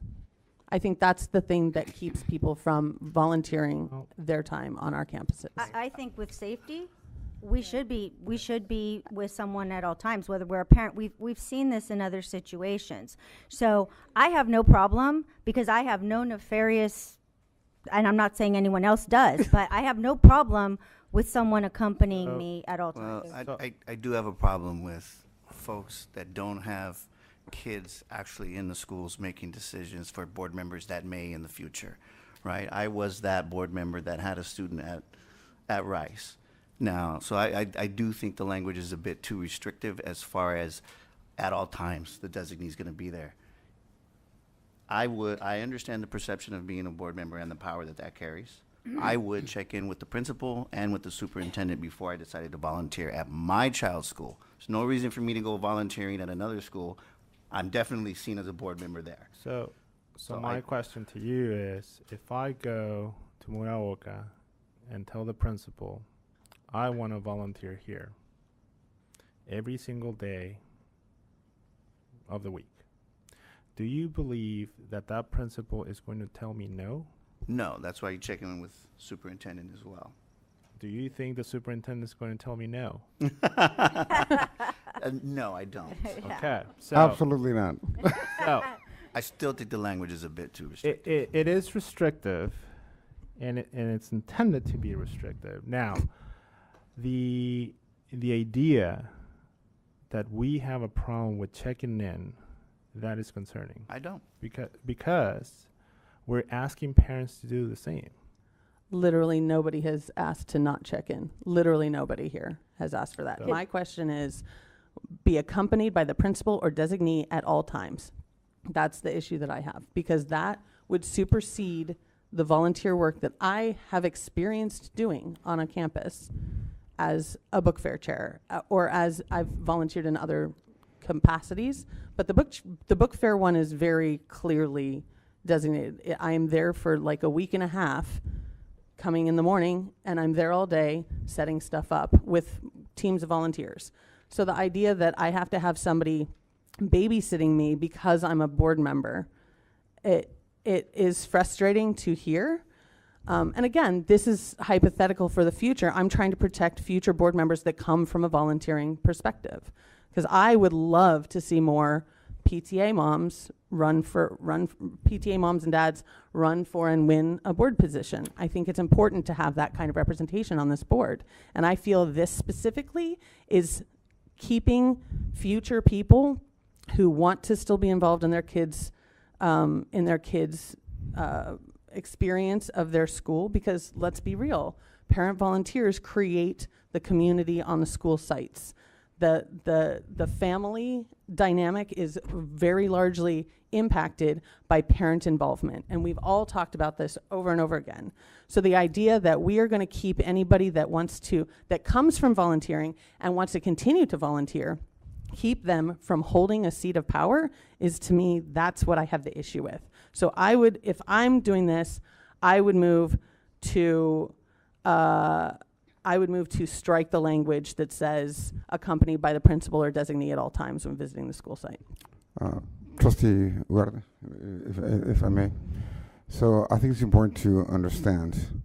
I think that's the thing that keeps people from volunteering their time on our campuses. I think with safety, we should be with someone at all times, whether we're a parent. We've seen this in other situations. So I have no problem because I have no nefarious, and I'm not saying anyone else does, but I have no problem with someone accompanying me at all times. Well, I do have a problem with folks that don't have kids actually in the schools making decisions for board members that may in the future, right? I was that board member that had a student at Rice. Now, so I do think the language is a bit too restrictive as far as at all times the designee is going to be there. I understand the perception of being a board member and the power that carries. I would check in with the principal and with the superintendent before I decided to volunteer at my child's school. There's no reason for me to go volunteering at another school. I'm definitely seen as a board member there. So my question to you is, if I go to Muraoka and tell the principal, I want to volunteer here every single day of the week, do you believe that that principal is going to tell me no? No, that's why you check in with superintendent as well. Do you think the superintendent is going to tell me no? No, I don't. Okay, so Absolutely not. so I still think the language is a bit too restrictive. it is restrictive, and it's intended to be restrictive. Now, the idea that we have a problem with checking in, that is concerning. I don't. Because we're asking parents to do the same. Literally nobody has asked to not check in. Literally nobody here has asked for that. So- My question is, be accompanied by the principal or designee at all times. That's the issue that I have, because that would supersede the volunteer work that I have experienced doing on a campus as a book fair chair, or as I've volunteered in other capacities. But the book fair one is very clearly designated. I am there for like a week and a half, coming in the morning, and I'm there all day setting stuff up with teams of volunteers. So the idea that I have to have somebody babysitting me because I'm a board member, it is frustrating to hear. And again, this is hypothetical for the future. I'm trying to protect future board members that come from a volunteering perspective, because I would love to see more PTA moms PTA moms and dads run for and win a board position. I think it's important to have that kind of representation on this board. And I feel this specifically is keeping future people who want to still be involved in their kids' experience of their school, because let's be real, parent volunteers create the community on the school sites. The family dynamic is very largely impacted by parent involvement, and we've all talked about this over and over again. So the idea that we are going to keep anybody that comes from volunteering and wants to continue to volunteer, keep them from holding a seat of power, is, to me, that's what I have the issue with. So if I'm doing this, I would move to strike the language that says accompanied by the principal or designee at all times when visiting the school site. Trustee Ugarte, if I may. So I think it's important to understand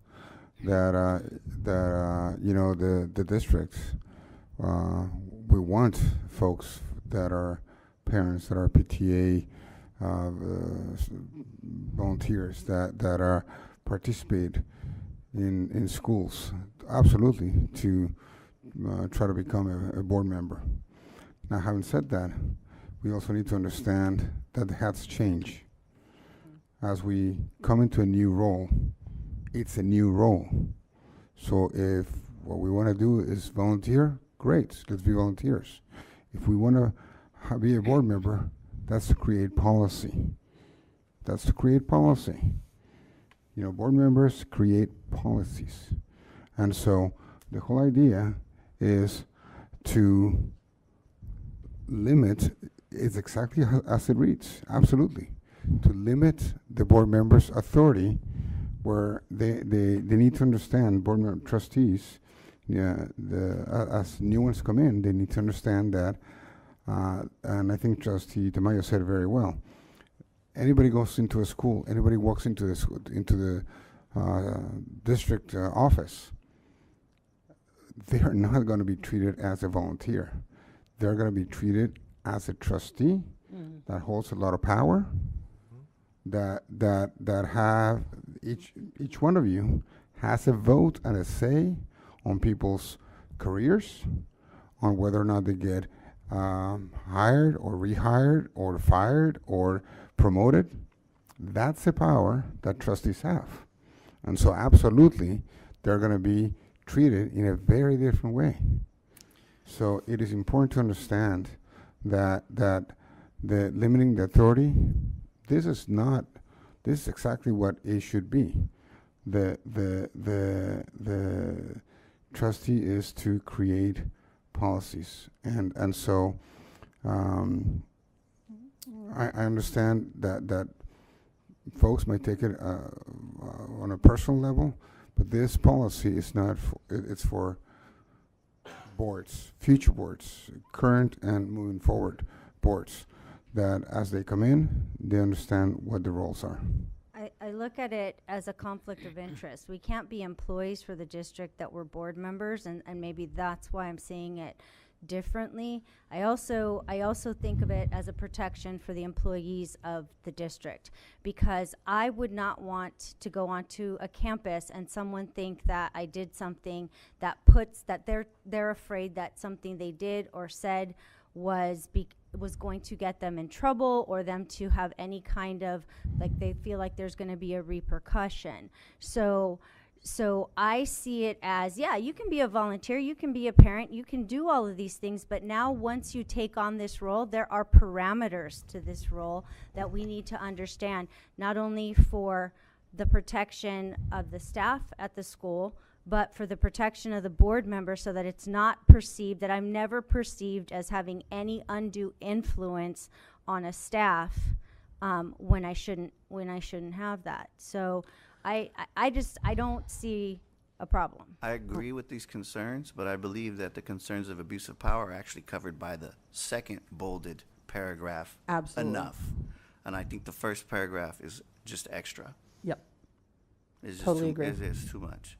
that the districts, we want folks that are parents, that are PTA volunteers, that are participate in schools, absolutely, to try to become a board member. Now, having said that, we also need to understand that the hats change. As we come into a new role, it's a new role. So if what we want to do is volunteer, Great, let's be volunteers. If we want to be a board member, that's to create policy. That's to create policy. You know, board members create policies. And so the whole idea is to limit, it's exactly as it reads, absolutely. To limit the board members' authority where they need to understand, board member trustees, as new ones come in, they need to understand that, and I think Trustee Tamayo said it very well, anybody goes into a school, anybody walks into the district office, they are not going to be treated as a volunteer. They're going to be treated as a trustee that holds a lot of power, that have each one of you has a vote and a say on people's careers, on whether or not they get hired or rehired or fired or promoted. That's the power that trustees have. And so absolutely, they're going to be treated in a very different way. So it is important to understand that the limiting the authority, this is exactly what it should be. The trustee is to create policies, and so I understand that folks might take it on a personal level, but this policy is not. It's for boards, future boards, current and moving forward boards, that as they come in, they understand what the roles are. I look at it as a conflict of interest. We can't be employees for the district that we're board members, and maybe that's why I'm seeing it differently. I also think of it as a protection for the employees of the district, because I would not want to go onto a campus and someone think that I did something that they're afraid that something they did or said was going to get them in trouble, or them to have any kind of, like, they feel like there's going to be a repercussion. So I see it as, yeah, you can be a volunteer, you can be a parent, you can do all of these things, but now once you take on this role, there are parameters to this role that we need to understand, not only for the protection of the staff at the school, but for the protection of the board member, so that it's not perceived, that I'm never perceived as having any undue influence on a staff when I shouldn't have that. So I don't see a problem. I agree with these concerns, but I believe that the concerns of abuse of power are actually covered by the second bolded paragraph. Absolutely. Enough. And I think the first paragraph is just extra. Yep. It's just Totally agree. It's too much.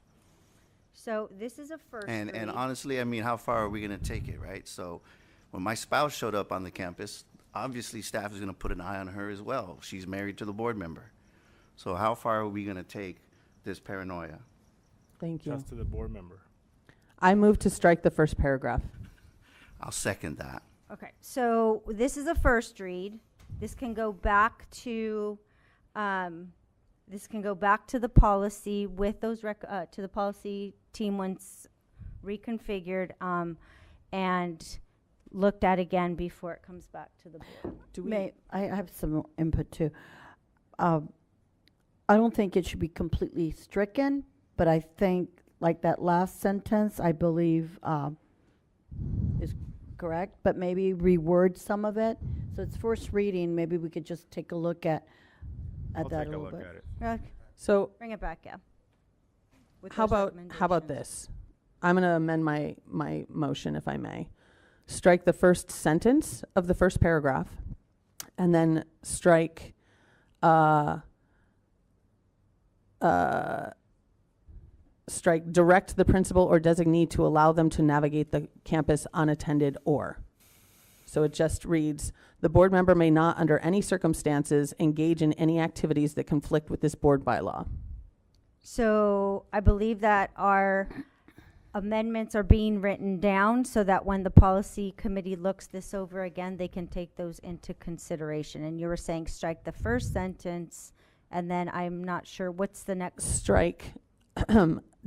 So this is a first And read. honestly, I mean, how far are we going to take it, right? So when my spouse showed up on the campus, obviously staff is going to put an eye on her as well. She's married to the board member. So how far are we going to take this paranoia? Thank you. Just to the board member. I move to strike the first paragraph. I'll second that. Okay, so this is a first read. This can go back to the policy with those to the policy team once reconfigured and looked at again before it comes back to the board. I have some input too. I don't think it should be completely stricken, but I think like that last sentence, I believe is correct, but maybe reword some of it. So it's first reading, maybe we could just take a look at I'll that take a a little look bit. at it. Okay, So bring it back, yeah. With how those about this? I'm going to amend my motion, if I may. Strike the first sentence of the first paragraph, and then strike direct the principal or designee to allow them to navigate the campus unattended or. So it just reads, the board member may not under any circumstances engage in any activities that conflict with this board bylaw. So I believe that our amendments are being written down so that when the policy committee looks this over again, they can take those into consideration. And you were saying strike the first sentence, and then I'm not sure what's the next. Strike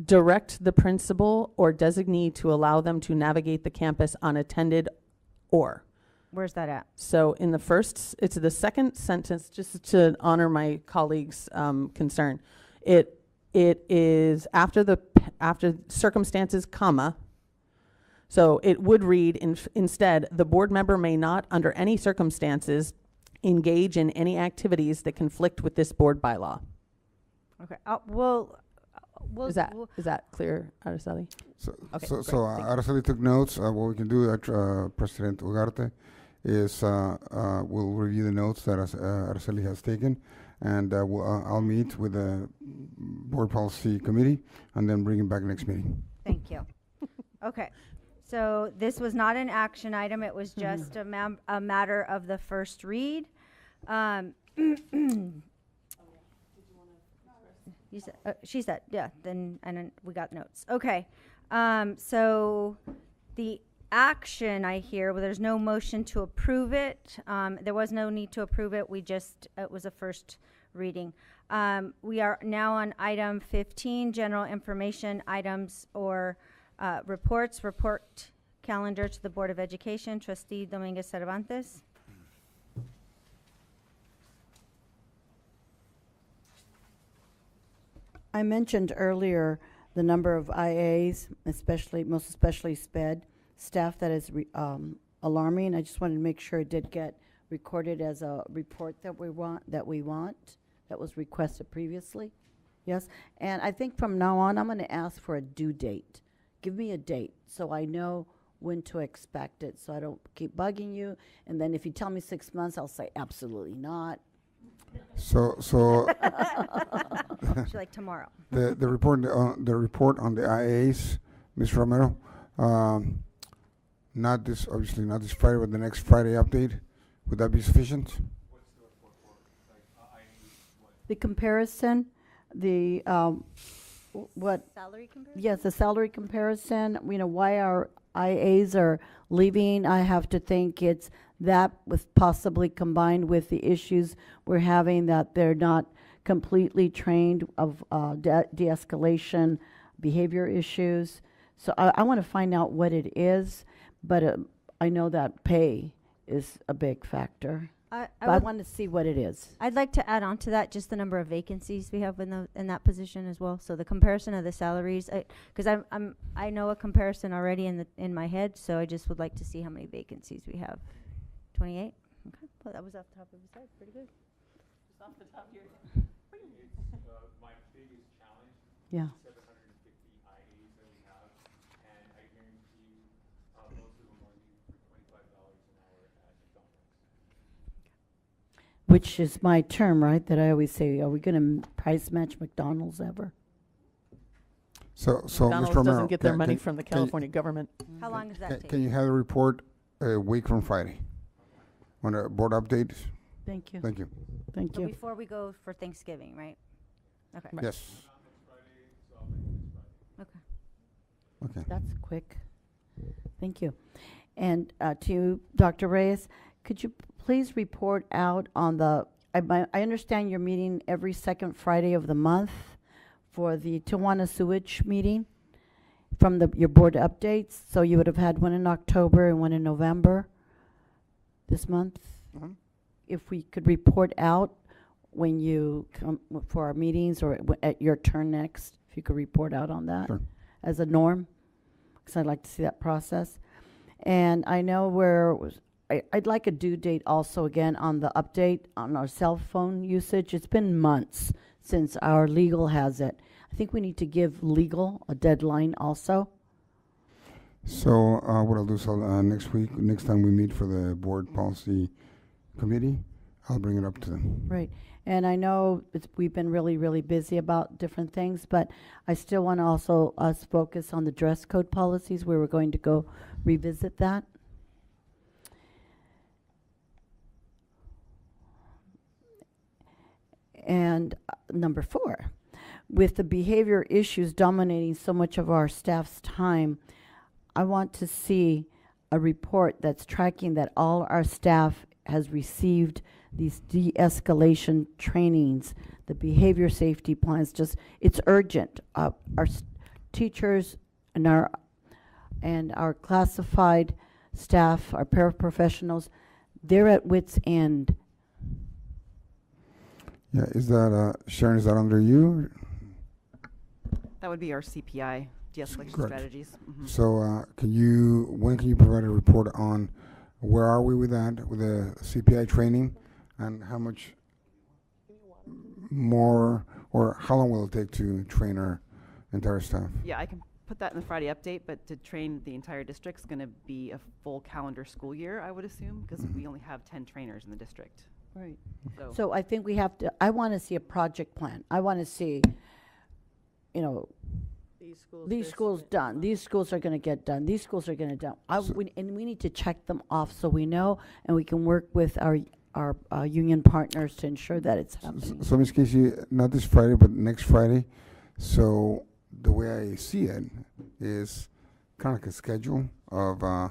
direct the principal or designee to allow them to navigate the campus unattended or. Where's that at? So in the first, it's the second sentence, just to honor my colleague's concern. It is after circumstances, comma. So it would read instead, the board member may not, under any circumstances, engage in any activities that conflict with this board bylaw. Okay. Is that clear, Araceli? Okay, So great, thank you. Araceli took notes. What we can do, President Ugarte, is we'll review the notes that Araceli has taken, and I'll meet with the board policy committee and then bring it back next meeting. Thank you. Okay. So this was not an action item. It was just a matter of the first read. You said, she said, yeah, then we got notes. Okay. So the action I hear, well, there's no motion to approve it. There was no need to approve it. It was a first reading. We are now on item 15, general information items or reports. Report calendar to the Board of Education. Trustee Dominguez Cervantes. I mentioned earlier the number of IAs, most especially SPED staff, that is alarming. I just wanted to make sure it did get recorded as a report that we want, that was requested previously. Yes, and I think from now on, I'm going to ask for a due date. Give me a date so I know when to expect it, so I don't keep bugging you. And then if you tell me 6 months, I'll say absolutely not. So like tomorrow. The report on the IAs, Ms. Romero, not this Friday, but the next Friday update. Would that be sufficient? The comparison, the what? Salary comparison? Yes, the salary comparison. You know, why our IAs are leaving. I have to think it's that with possibly combined with the issues we're having, that they're not completely trained of de-escalation behavior issues. So I want to find out what it is, but I know that pay is a big factor. I want to see what it is. I'd like to add on to that just the number of vacancies we have in that position as well. So the comparison of the salaries, because I know a comparison already in my head, so I just would like to see how many vacancies we have. 28. Okay, well that was off the top of his head. Pretty good. Just off the top here. My biggest challenge. Yeah. 750 IAs that we have, and I guarantee you, most of them are due for $25 an hour at McDonald's. Which is my term, right? That I always say, are we going to price match McDonald's ever? So McDonald's Mr. Romero, doesn't get their money from the California government. How long does that take? Can you have a report a week from Friday on a board update? Thank you. Thank you. Thank So you. before we go for Thanksgiving, right? Okay. Yes. Okay. Okay. That's quick. Thank you. And to you, Dr. Reyes, could you please report out on I understand you're meeting every second Friday of the month for the Tijuana sewage meeting from your board updates. So you would have had one in October and one in November this month. If we could report out when you come for our meetings or at your turn next, if you could report out on that as a norm, because I'd like to see that process. And I know I'd like a due date also again on the update on our cell phone usage. It's been months since our legal has it. I think we need to give legal a deadline also. So what I'll do is next time we meet for the board policy committee, I'll bring it up to them. Right. And I know we've been really, really busy about different things, but I still want to also us focus on the dress code policies where we're going to go revisit that. And number 4, with the behavior issues dominating so much of our staff's time, I want to see a report that's tracking that all our staff has received these de-escalation trainings, the behavior safety plans. It's urgent. teachers and our classified staff, our paraprofessionals, they're at wit's end. Yeah, is that, Sharon, is that under you? That would be our CPI, de-escalation Correct. strategies. Mhm. So, when can you provide a report on where are we with that, with the CPI training, and how much more, or how long will it take to train our entire staff? Yeah, I can put that in the Friday update, but to train the entire district's going to be a full calendar school year, I would assume, because we only have 10 trainers in the district. Right. So, So I think we have to, I want to see a project plan. I want to see, you know, these schools done, these schools are going to get done, these schools are going to done. And we need to check them off so we know, and we can work with our union partners to ensure that it's happening. So, Ms. Casey, not this Friday, but next Friday. So the way I see it is kind of like a schedule of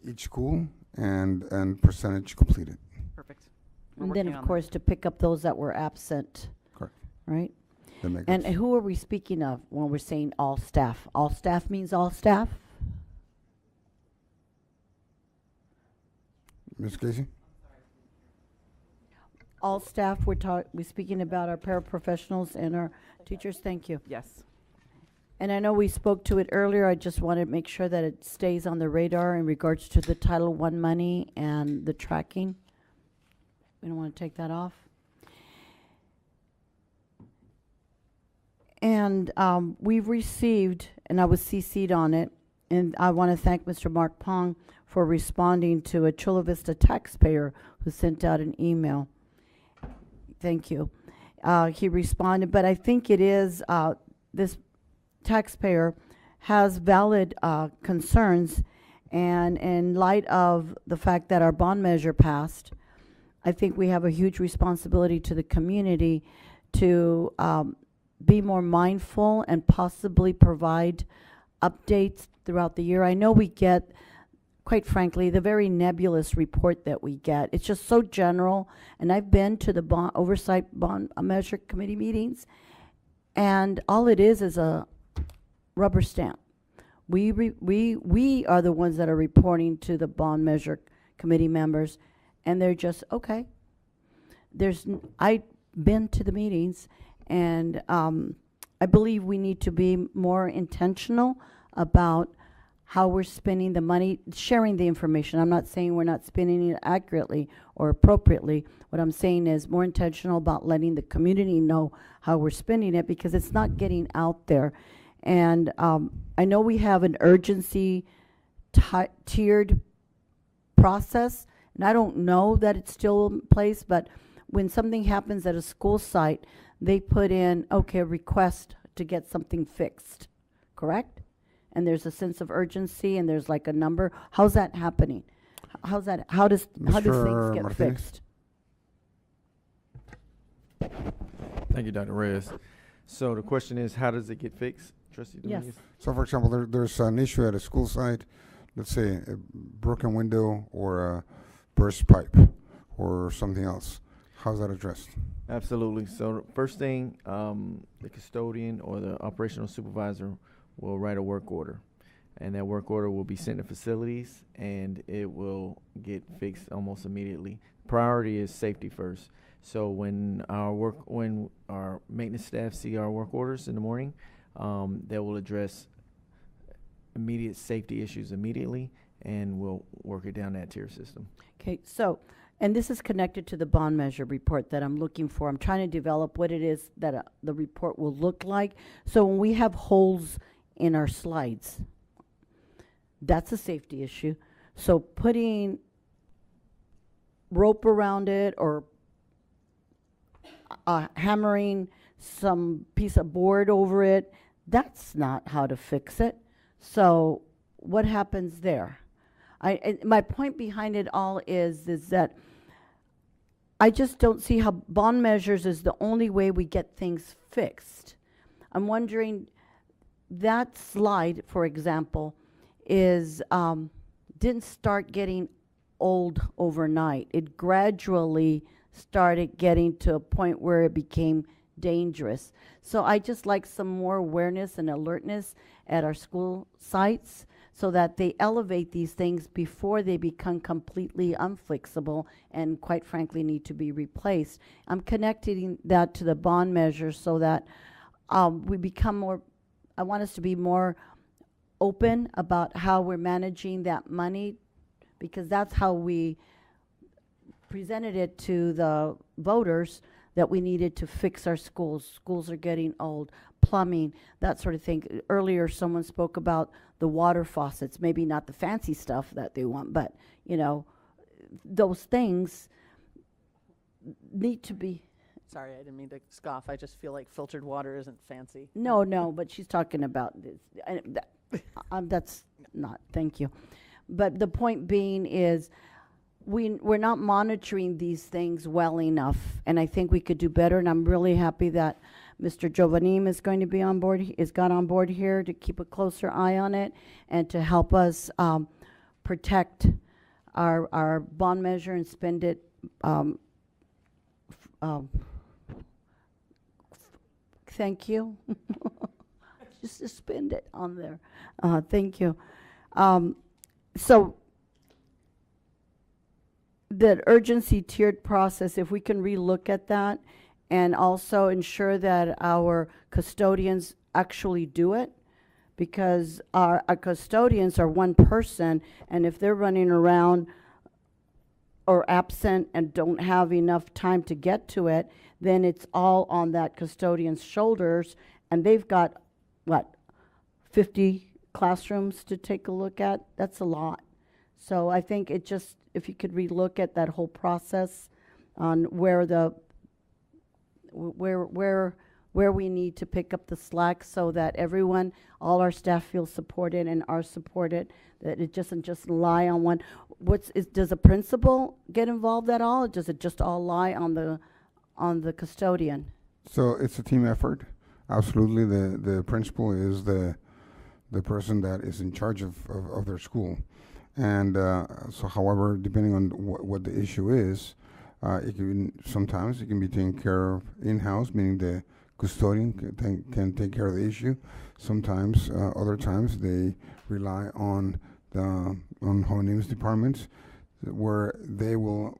each school and percentage completed. Perfect. And then, of course, to pick up those that were absent. Correct. Right? That makes And sense. who are we speaking of when we're saying all staff? All staff means all staff? Ms. Casey? All staff, we're speaking about our paraprofessionals and our teachers? Thank you. yes. And I know we spoke to it earlier. I just want to make sure that it stays on the radar in regards to the Title I money and the tracking. We don't want to take that off. And we've received, and I was CC'd on it, and I want to thank Mr. Mark Pong for responding to a Chula Vista taxpayer who sent out an email. Thank you. He responded, but I think it is, this taxpayer has valid concerns, and in light of the fact that our bond measure passed, I think we have a huge responsibility to the community to be more mindful and possibly provide updates throughout the year. I know we get, quite frankly, the very nebulous report that we get. It's just so general, and I've been to the oversight bond measure committee meetings, and all it is a rubber stamp. We are the ones that are reporting to the bond measure committee members, and they're just, okay. I've been to the meetings, and I believe we need to be more intentional about how we're spending the money, sharing the information. I'm not saying we're not spending it accurately or appropriately. What I'm saying is more intentional about letting the community know how we're spending it, because it's not getting out there. And I know we have an urgency tiered process, and I don't know that it's still in place, but when something happens at a school site, they put in, okay, a request to get something fixed, correct? And there's a sense of urgency, and there's like a number. How's that happening? How do things Mr. get Martinez? fixed? Thank you, Dr. Reyes. So the question is, how does it get fixed, Trustee Yes. Dominguez? So, for example, there's an issue at a school site, let's say a broken window or a burst pipe or something else. How's that addressed? Absolutely. So the first thing, the custodian or the operational supervisor will write a work order, and that work order will be sent to facilities, and it will get fixed almost immediately. Priority is safety first. So when our maintenance staff see our work orders in the morning, they will address immediate safety issues immediately, and we'll work it down that tier system. Okay, so, and this is connected to the bond measure report that I'm looking for. I'm trying to develop what it is that the report will look like. So when we have holes in our slides, that's a safety issue. So putting rope around it or hammering some piece of board over it, that's not how to fix it. So what happens there? My point behind it all is that I just don't see how bond measures is the only way we get things fixed. I'm wondering, that slide, for example, didn't start getting old overnight. It gradually started getting to a point where it became dangerous. So I just like some more awareness and alertness at our school sites so that they elevate these things before they become completely unfixable and quite frankly need to be replaced. I'm connecting that to the bond measure so that we become more, I want us to be more open about how we're managing that money, because that's how we presented it to the voters, that we needed to fix our schools. Schools are getting old, plumbing, that sort of thing. Earlier, someone spoke about the water faucets, maybe not the fancy stuff that they want, but, you know, those things need to be. Sorry, I didn't mean to scoff. I just feel like filtered water isn't fancy. No, but she's talking about this. That's not, thank you. But the point being is, we're not monitoring these things well enough, and I think we could do better, and I'm really happy that Mr. Giovannim is going to be on board, got on board here to keep a closer eye on it and to help us protect our bond measure and spend it thank you. Just to spend it on there. Thank you. So the urgency tiered process, if we can relook at that and also ensure that our custodians actually do it, because our custodians are one person, and if they're running around or absent and don't have enough time to get to it, then it's all on that custodian's shoulders, and they've got, 50 classrooms to take a look at? That's a lot. So I think it just, if you could relook at that whole process on where we need to pick up the slack so that everyone, all our staff feel supported and are supported, that it doesn't just lie on one. Does a principal get involved at all, or does it just all lie on the custodian? So it's a team effort. Absolutely, the principal is the person that is in charge of their school. And so, however, depending on what the issue is, sometimes it can be taken care of in-house, meaning the custodian can take care of the issue. Sometimes, other times, they rely on the homeowner's departments, where they will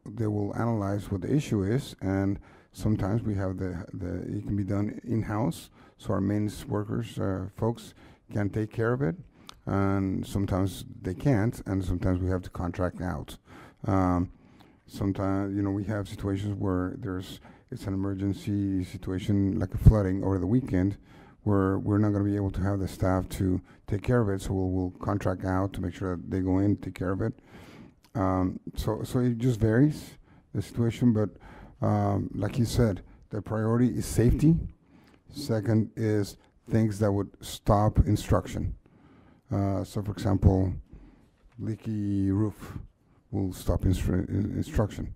analyze what the issue is, and sometimes we have it can be done in-house, so our maintenance workers, folks, can take care of it, and sometimes they can't, and sometimes we have to contract out. Sometimes, we have situations where it's an emergency situation, like a flooding over the weekend, where we're not going to be able to have the staff to take care of it, so we'll contract out to make sure that they go in and take care of it. So it just varies, the situation, but like you said, the priority is safety. Second is things that would stop instruction. So, for example, leaky roof will stop instruction.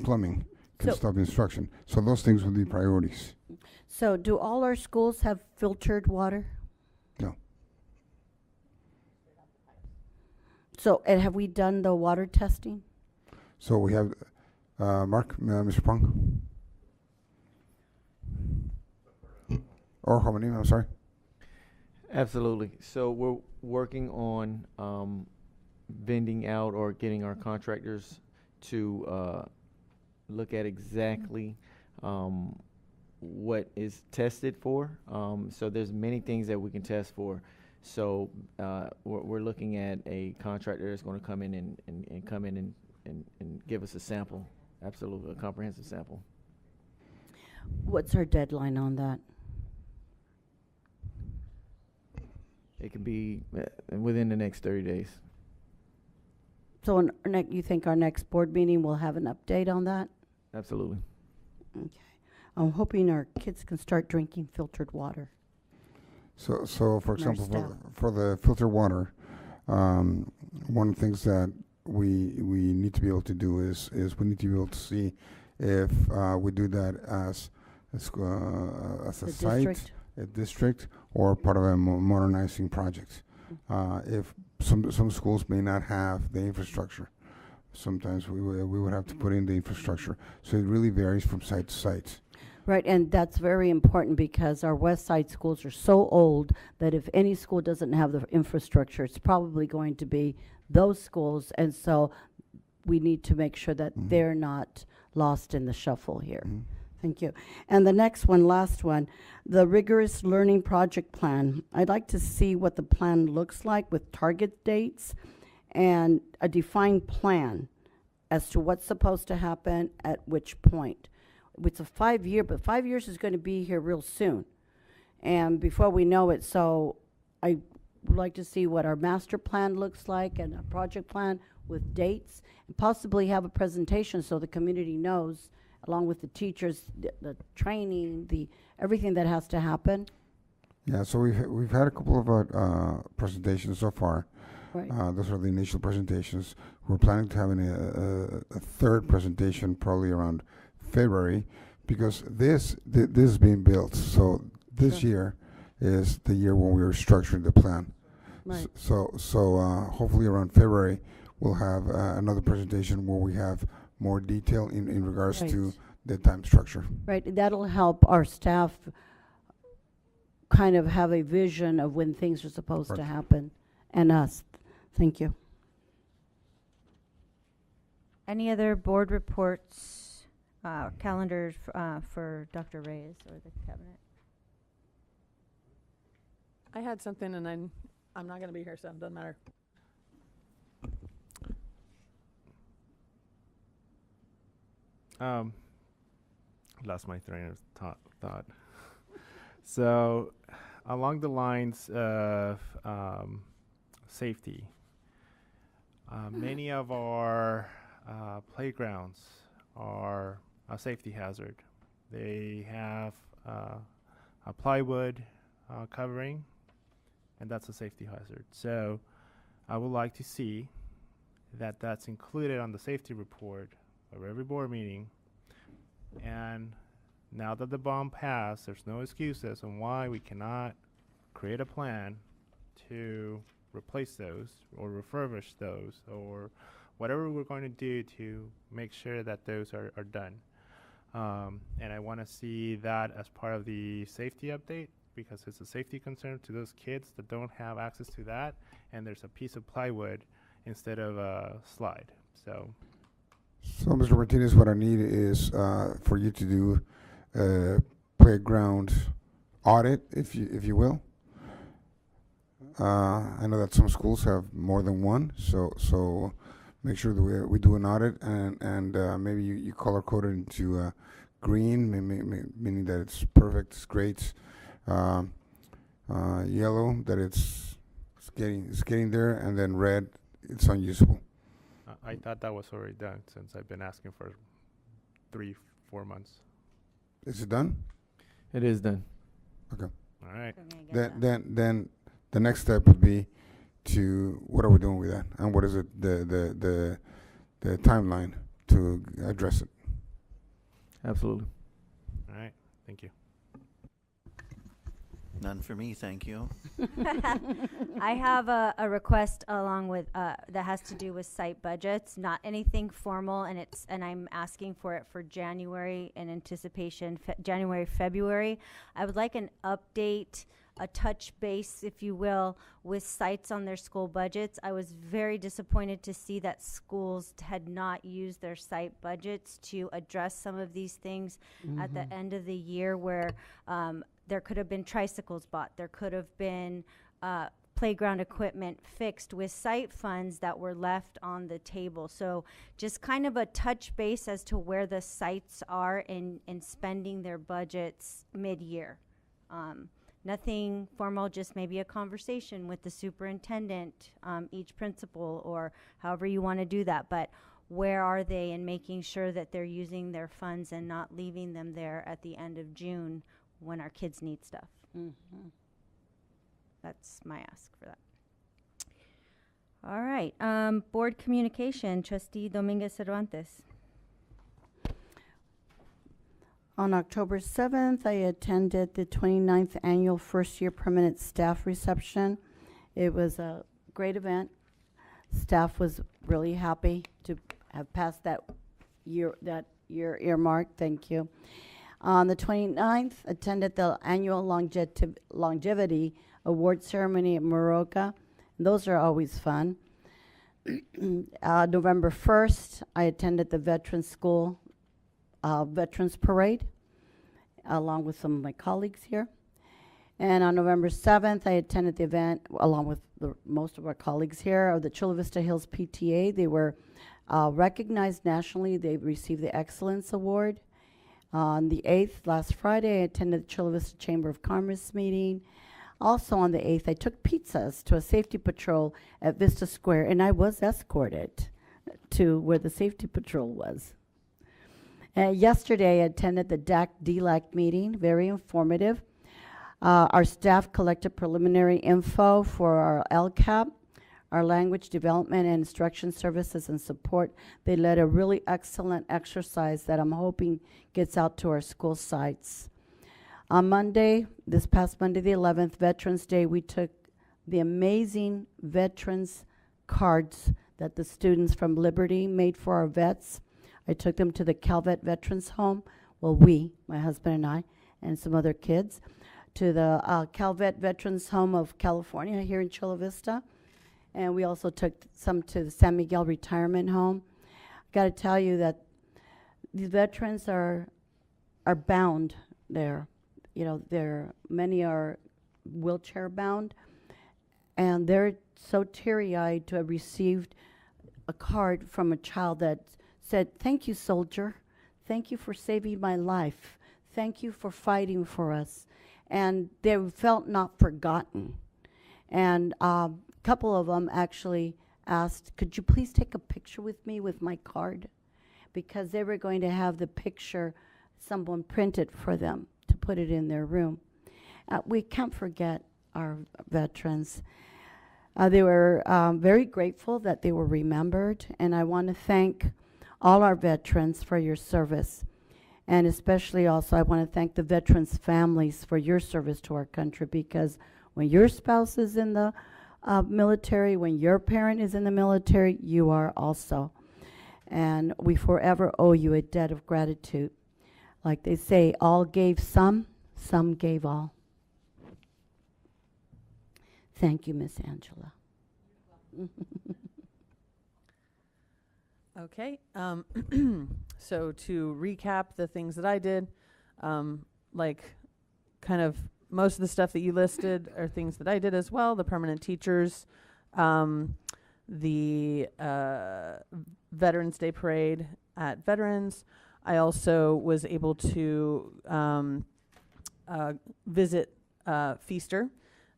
Plumbing can stop instruction. So those things would be priorities. So do all our schools have filtered water? No. So, and have we done the water testing? So we have, Mr. Pong? Or Homanim, I'm sorry. Absolutely. So we're working on vending out or getting our contractors to look at exactly what is tested for. So there's many things that we can test for. So we're looking at a contractor that's going to come in and come in and give us a sample. Absolutely, a comprehensive sample. What's our deadline on that? It can be within the next 30 days. So you think our next board meeting will have an update on that? Absolutely. Okay. I'm hoping our kids can start drinking filtered water. So for example, for the filtered water, one of the things that we need to be able to do is we need to be able to see if we do that as a site, a district, or part of a modernizing project. If some schools may not have the infrastructure, sometimes we would have to put in the infrastructure. So it really varies from site to site. Right, and that's very important because our west side schools are so old that if any school doesn't have the infrastructure, it's probably going to be those schools. And so we need to make sure that they're not lost in the shuffle here. Thank you. And the next one, last one, the rigorous learning project plan. I'd like to see what the plan looks like with target dates and a defined plan as to what's supposed to happen at which point. It's a 5-year, but 5 years is going to be here real soon. And before we know it, so I would like to see what our master plan looks like and a project plan with dates, and possibly have a presentation so the community knows, along with the teachers, the training, everything that has to happen. Yeah, so we've had a couple of presentations so far. Right. Those are the initial presentations. We're planning to having a third presentation probably around February, because this is being built. So this year is the year when we are structuring the plan. Right. So hopefully around February we'll have another presentation where we have more detail in regards to the time structure. Right, that'll help our staff kind of have a vision of when things are supposed to happen, and us. Thank you. Any other board reports, calendars for Dr. Reyes or the cabinet? I had something, and I'm not going to be here, so it doesn't matter. Lost my train of thought. So, along the lines of safety, many of our playgrounds are a safety hazard. They have a plywood covering, and that's a safety hazard. So, I would like to see that that's included on the safety report of every board meeting. And now that the bomb passed, there's no excuses on why we cannot create a plan to replace those or refurbish those or whatever we're going to do to make sure that those are done. And I want to see that as part of the safety update, because it's a safety concern to those kids that don't have access to that, and there's a piece of plywood instead of a slide. So Mr. Martinez, what I need is for you to do a playground audit, if you will. I know that some schools have more than one, so make sure that we do an audit, and maybe you color code it into green, meaning that it's perfect, it's great. Yellow, that it's getting there, and then red, it's unusable. I thought that was already done, since I've been asking for 3-4 months. Is it done? It is done. Okay. All right. Then the next step would be to, what are we doing with that, and what is it the timeline to address it? Absolutely. All right. Thank you. None for me, thank you. I have a request along with that has to do with site budgets, not anything formal, and I'm asking for it for January in anticipation, January, February. I would like an update, a touch base, if you will, with sites on their school budgets. I was very disappointed to see that schools had not used their site budgets to address some of these things at the end of the year, where there could have been tricycles bought, there could have been playground equipment fixed with site funds that were left on the table. So just kind of a touch base as to where the sites are in spending their budgets mid-year. Nothing formal, just maybe a conversation with the superintendent, each principal, or however you want to do that. But where are they in making sure that they're using their funds and not leaving them there at the end of June when our kids need stuff? That's my ask for that. All right. Board communication, Trustee Dominguez Cervantes. On October 7th, I attended the 29th Annual First Year Permanent Staff Reception. It was a great event. Staff was really happy to have passed that year earmark. Thank you. On the 29th, attended the annual longevity award ceremony at Moroka. Those are always fun. November 1st, I attended the Veterans School Veterans Parade along with some of my colleagues here. And on November 7th, I attended the event along with most of our colleagues here of the Chula Vista Hills PTA. They were recognized nationally. They received the Excellence Award. On the 8th, last Friday, I attended the Chula Vista Chamber of Commerce meeting. Also on the 8th, I took pizzas to a safety patrol at Vista Square, and I was escorted to where the safety patrol was. Yesterday, I attended the DAC-DLAC meeting, very informative. Our staff collected preliminary info for our LCAP, our language development and instruction services and support. They led a really excellent exercise that I'm hoping gets out to our school sites. On Monday, this past Monday the 11th, Veterans Day, we took the amazing veterans cards that the students from Liberty made for our vets. I took them to the Calvet Veterans Home. Well, my husband and I, and some other kids, to the Calvet Veterans Home of California here in Chula Vista. And we also took some to the San Miguel Retirement Home. I got to tell you that these veterans are bound there. You know, many are wheelchair bound, and they're so teary-eyed to have received a card from a child that said, "Thank you, soldier. Thank you for saving my life. Thank you for fighting for us." And they felt not forgotten. And couple of them actually asked, "Could you please take a picture with me with my card?" Because they were going to have the picture someone printed for them to put it in their room. We can't forget our veterans. They were very grateful that they were remembered, and I want to thank all our veterans for your service. And especially also I want to thank the veterans' families for your service to our country, because when your spouse is in the military, when your parent is in the military, you are also. And we forever owe you a debt of gratitude. Like they say, all gave some gave all. Thank you, Miss Angela. Okay, so to recap the things that I did, like kind of most of the stuff that you listed are things that I did as well. The permanent teachers, the Veterans Day Parade at Veterans. I also was able to visit Feaster.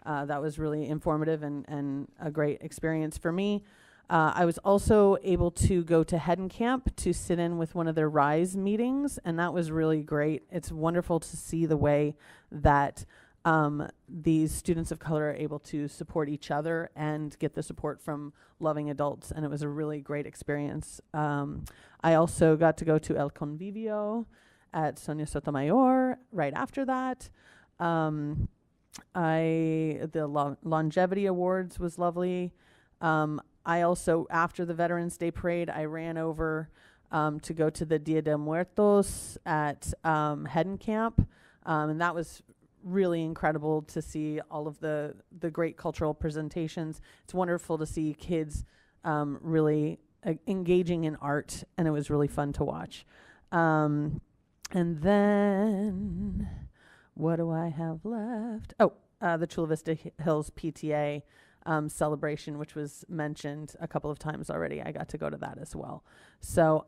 That was really informative and a great experience for me. I was also able to go to Hedden Camp to sit in with one of their RISE meetings, and that was really great. It's wonderful to see the way that these students of color are able to support each other and get the support from loving adults, and it was a really great experience. I also got to go to El Convivio at Sonia Sotomayor right after that. The longevity awards was lovely. I also, after the Veterans Day Parade, I ran over to go to the Dia de Muertos at Hedden Camp, and that was really incredible to see all of the great cultural presentations. It's wonderful to see kids really engaging in art, and it was really fun to watch. And then, what do I have left? Oh, the Chula Vista Hills PTA celebration, which was mentioned a couple of times already. I got to go to that as well. So,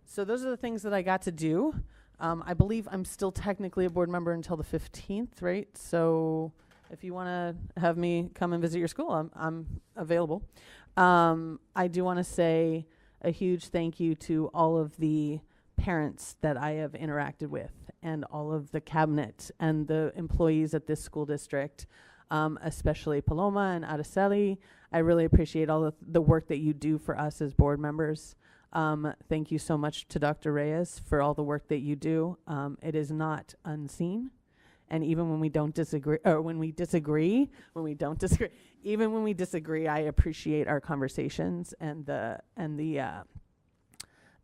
so those are the things that I got to do. I believe I'm still technically a board member until the 15th, right? So if you want to have me come and visit your school, I'm available. I do want to say a huge thank you to all of the parents that I have interacted with and all of the cabinet and the employees at this school district, especially Paloma and Araceli. I really appreciate all of the work that you do for us as board members. Thank you so much to Dr. Reyes for all the work that you do. It is not unseen. And even when we don't disagree, or when we disagree, even when we disagree, I appreciate our conversations and the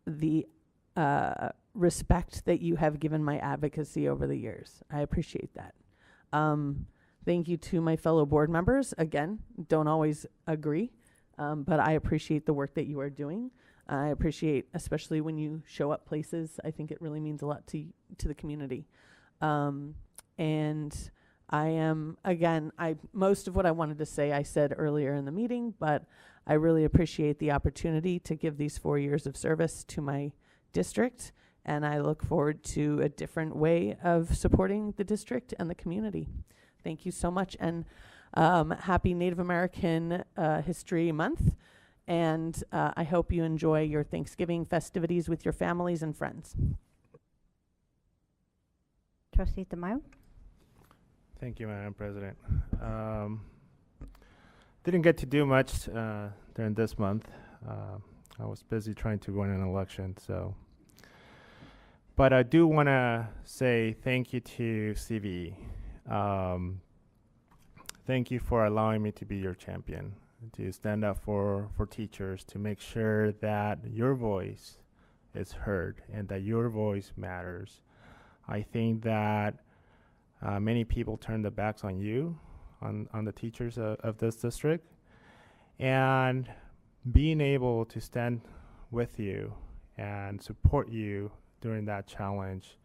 the respect that you have given my advocacy over the years. I appreciate that. Thank you to my fellow board members. Again, don't always agree, but I appreciate the work that you are doing. I appreciate, especially when you show up places, I think it really means a lot to the community. And I am, again, most of what I wanted to say I said earlier in the meeting, but I really appreciate the opportunity to give these 4 years of service to my district, and I look forward to a different way of supporting the district and the community. Thank you so much, and happy Native American History Month, and I hope you enjoy your Thanksgiving festivities with your families and friends. Trustee Tamayo? Thank you, Madam President. Didn't get to do much during this month. I was busy trying to win an election, so. But I do want to say thank you to CVE. Thank you for allowing me to be your champion, to stand up for teachers, to make sure that your voice is heard and that your voice matters. I think that many people turn their backs on you, on the teachers of this district, and being able to stand with you and support you during that challenge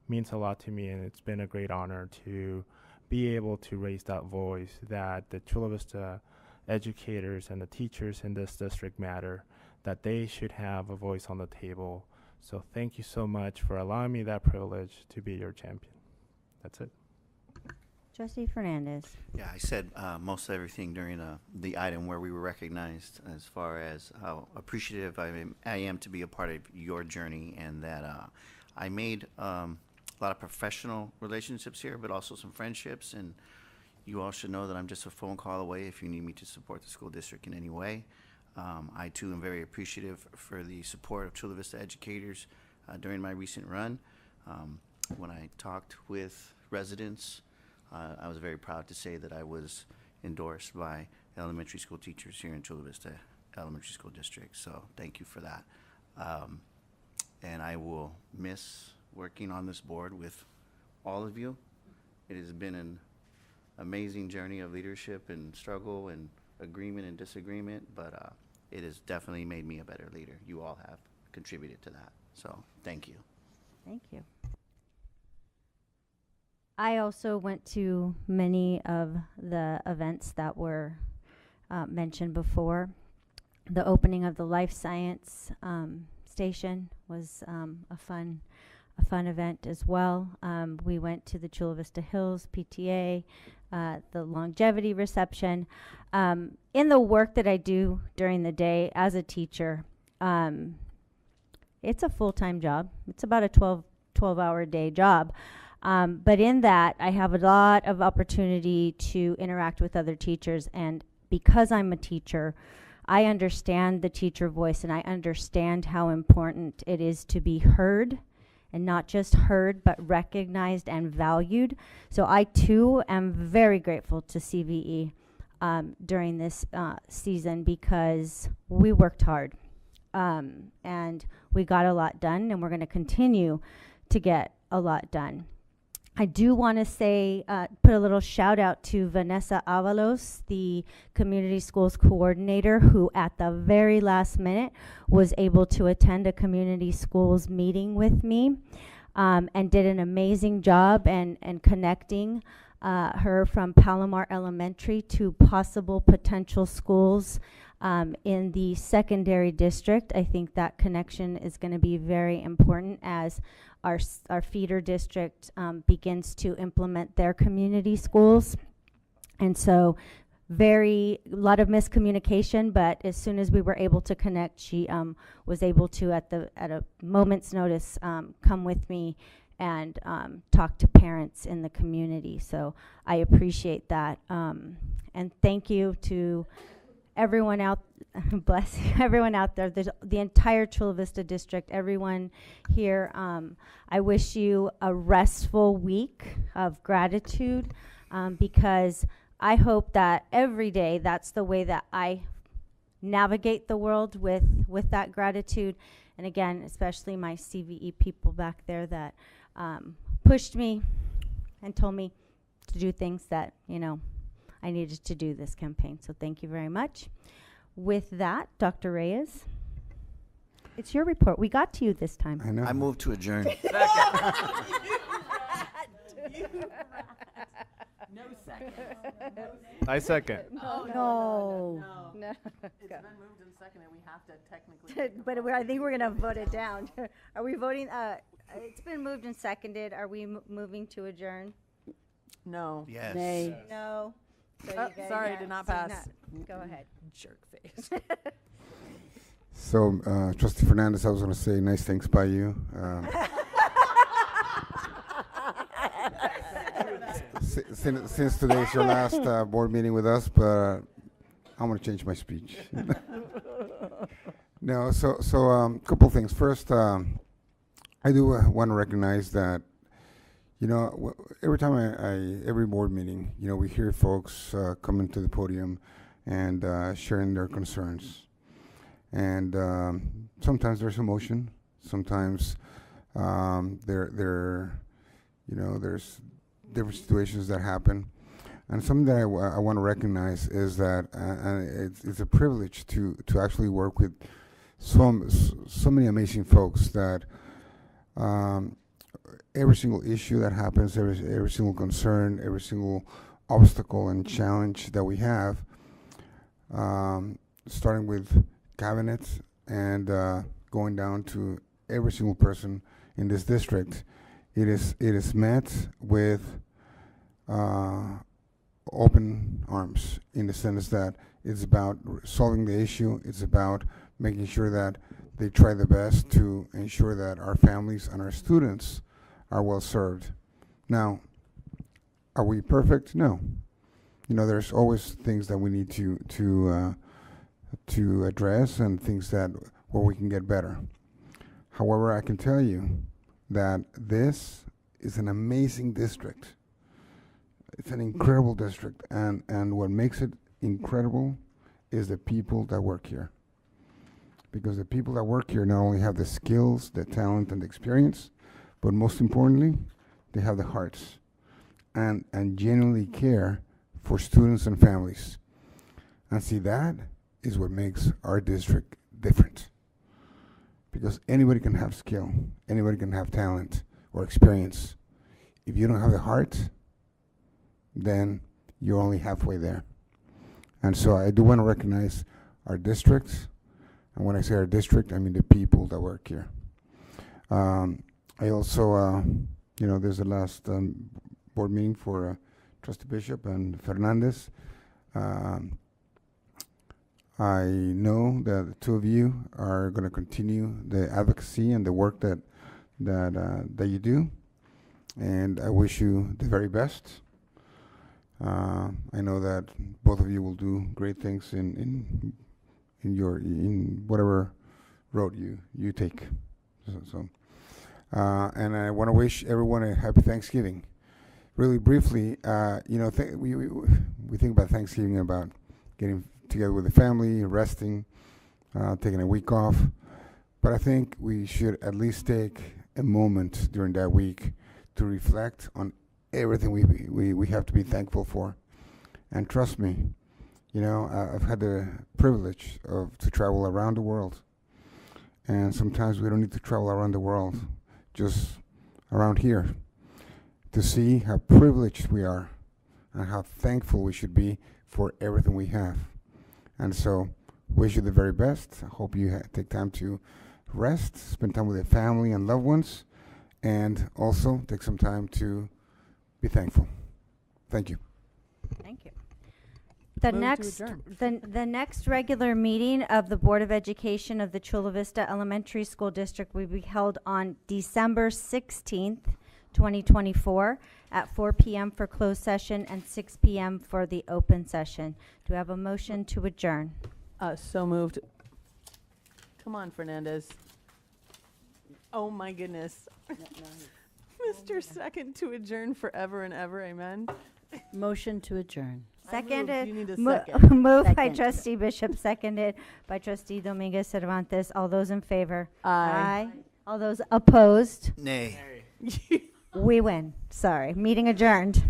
means a lot to me, and it's been a great honor to be able to raise that voice that the Chula Vista educators and the teachers in this district matter, that they should have a voice on the table. So thank you so much for allowing me that privilege to be your champion. That's it. Trustee Fernandez. Yeah, I said most of everything during the item where we were recognized, as far as how appreciative I am to be a part of your journey, and that I made a lot of professional relationships here, but also some friendships, and you all should know that I'm just a phone call away if you need me to support the school district in any way. I too am very appreciative for the support of Chula Vista educators during my recent run. When I talked with residents, I was very proud to say that I was endorsed by elementary school teachers here in Chula Vista Elementary School District. So thank you for that. And I will miss working on this board with all of you. It has been an amazing journey of leadership and struggle and agreement and disagreement, but it has definitely made me a better leader. You all have contributed to that. So thank you. Thank you. I also went to many of the events that were mentioned before. The opening of the life science station was a fun event as well. We went to the Chula Vista Hills PTA, the longevity reception. In the work that I do during the day as a teacher, it's a full-time job. It's about a 12-hour day job. But in that, I have a lot of opportunity to interact with other teachers. And because I'm a teacher, I understand the teacher voice, and I understand how important it is to be heard, and not just heard, but recognized and valued. So I too am very grateful to CVE during this season, because we worked hard and we got a lot done, and we're going to continue to get a lot done. I do want to say, put a little shout out to Vanessa Avalos, the community schools coordinator, who at the very last minute was able to attend a community schools meeting with me and did an amazing job and connecting her from Palomar Elementary to possible potential schools in the secondary district. I think that connection is going to be very important as our feeder district begins to implement their community schools. And so a lot of miscommunication, but as soon as we were able to connect, she was able to, at a moment's notice, come with me and talk to parents in the community. So I appreciate that. And thank you to everyone out, bless you, everyone out there, the entire Chula Vista district, everyone here. I wish you a restful week of gratitude, because I hope that every day that's the way that I navigate the world with that gratitude. And again, especially my CVE people back there that pushed me and told me to do things that, you know, I needed to do this campaign. So thank you very much. With that, Dr. Reyes, it's your report. We got to you this time. I know. I move to adjourn. No second. I second. No. No. It's been moved and seconded. We have to technically. But I think we're going to vote it down. Are we voting? It's been moved and seconded. Are we moving to adjourn? No. Yes. Nay. No. So Oh, you guys- sorry, yeah, did not so pass. Go ahead. Jerk face. So, Trustee Fernandez, I was going to say nice things by you. Since today is your last board meeting with us, but I'm going to change my speech. No, so couple things. First, I do want to recognize that, you know, every time every board meeting, you know, we hear folks coming to the podium and sharing their concerns. And sometimes there's emotion. Sometimes there's different situations that happen. And something that I want to recognize is that it's a privilege to actually work with so many amazing folks that every single issue that happens, every single concern, every single obstacle and challenge that we have, starting with cabinets and going down to every single person in this district, it is met with open arms, in the sense that it's about solving the issue. It's about making sure that they try the best to ensure that our families and our students are well served. Now, are we perfect? No. You know, there's always things that we need to address and things that where we can get better. However, I can tell you that this is an amazing district. It's an incredible district, and what makes it incredible is the people that work here. Because the people that work here not only have the skills, the talent, and the experience, but most importantly, they have the hearts and genuinely care for students and families. And see, that is what makes our district different. Because anybody can have skill, anybody can have talent or experience. If you don't have the heart, then you're only halfway there. And so I do want to recognize our district. And when I say our district, I mean the people that work here. I also, you know, there's the last board meeting for Trustee Bishop and Fernandez. I know that the two of you are going to continue the advocacy and the work that you do, and I wish you the very best. I know that both of you will do great things in whatever road you take. And I want to wish everyone a happy Thanksgiving. Really briefly, you know, we think about Thanksgiving, about getting together with the family, resting, taking a week off. But I think we should at least take a moment during that week to reflect on everything we have to be thankful for. And trust me, you know, I've had the privilege to travel around the world. And sometimes we don't need to travel around the world, just around here, to see how privileged we are and how thankful we should be for everything we have. And so, wish you the very best. I hope you take time to rest, spend time with your family and loved ones, and also take some time to be thankful. Thank you. Thank you. The next regular meeting of the Board of Education of the Chula Vista Elementary School District will be held on December 16th, 2024 at 4 p.m. for closed session and 6 p.m. for the open session. Do we have a motion to adjourn? So moved. Come on, Fernandez. Oh my goodness. Mr. Second to adjourn forever and ever, amen. Motion to adjourn. Seconded. You need a Mo- second. Moved by Second. trustee Bishop, seconded by trustee Dominguez Cervantes. All those in favor? Aye. All those opposed? Nay. We win. Sorry. Meeting adjourned.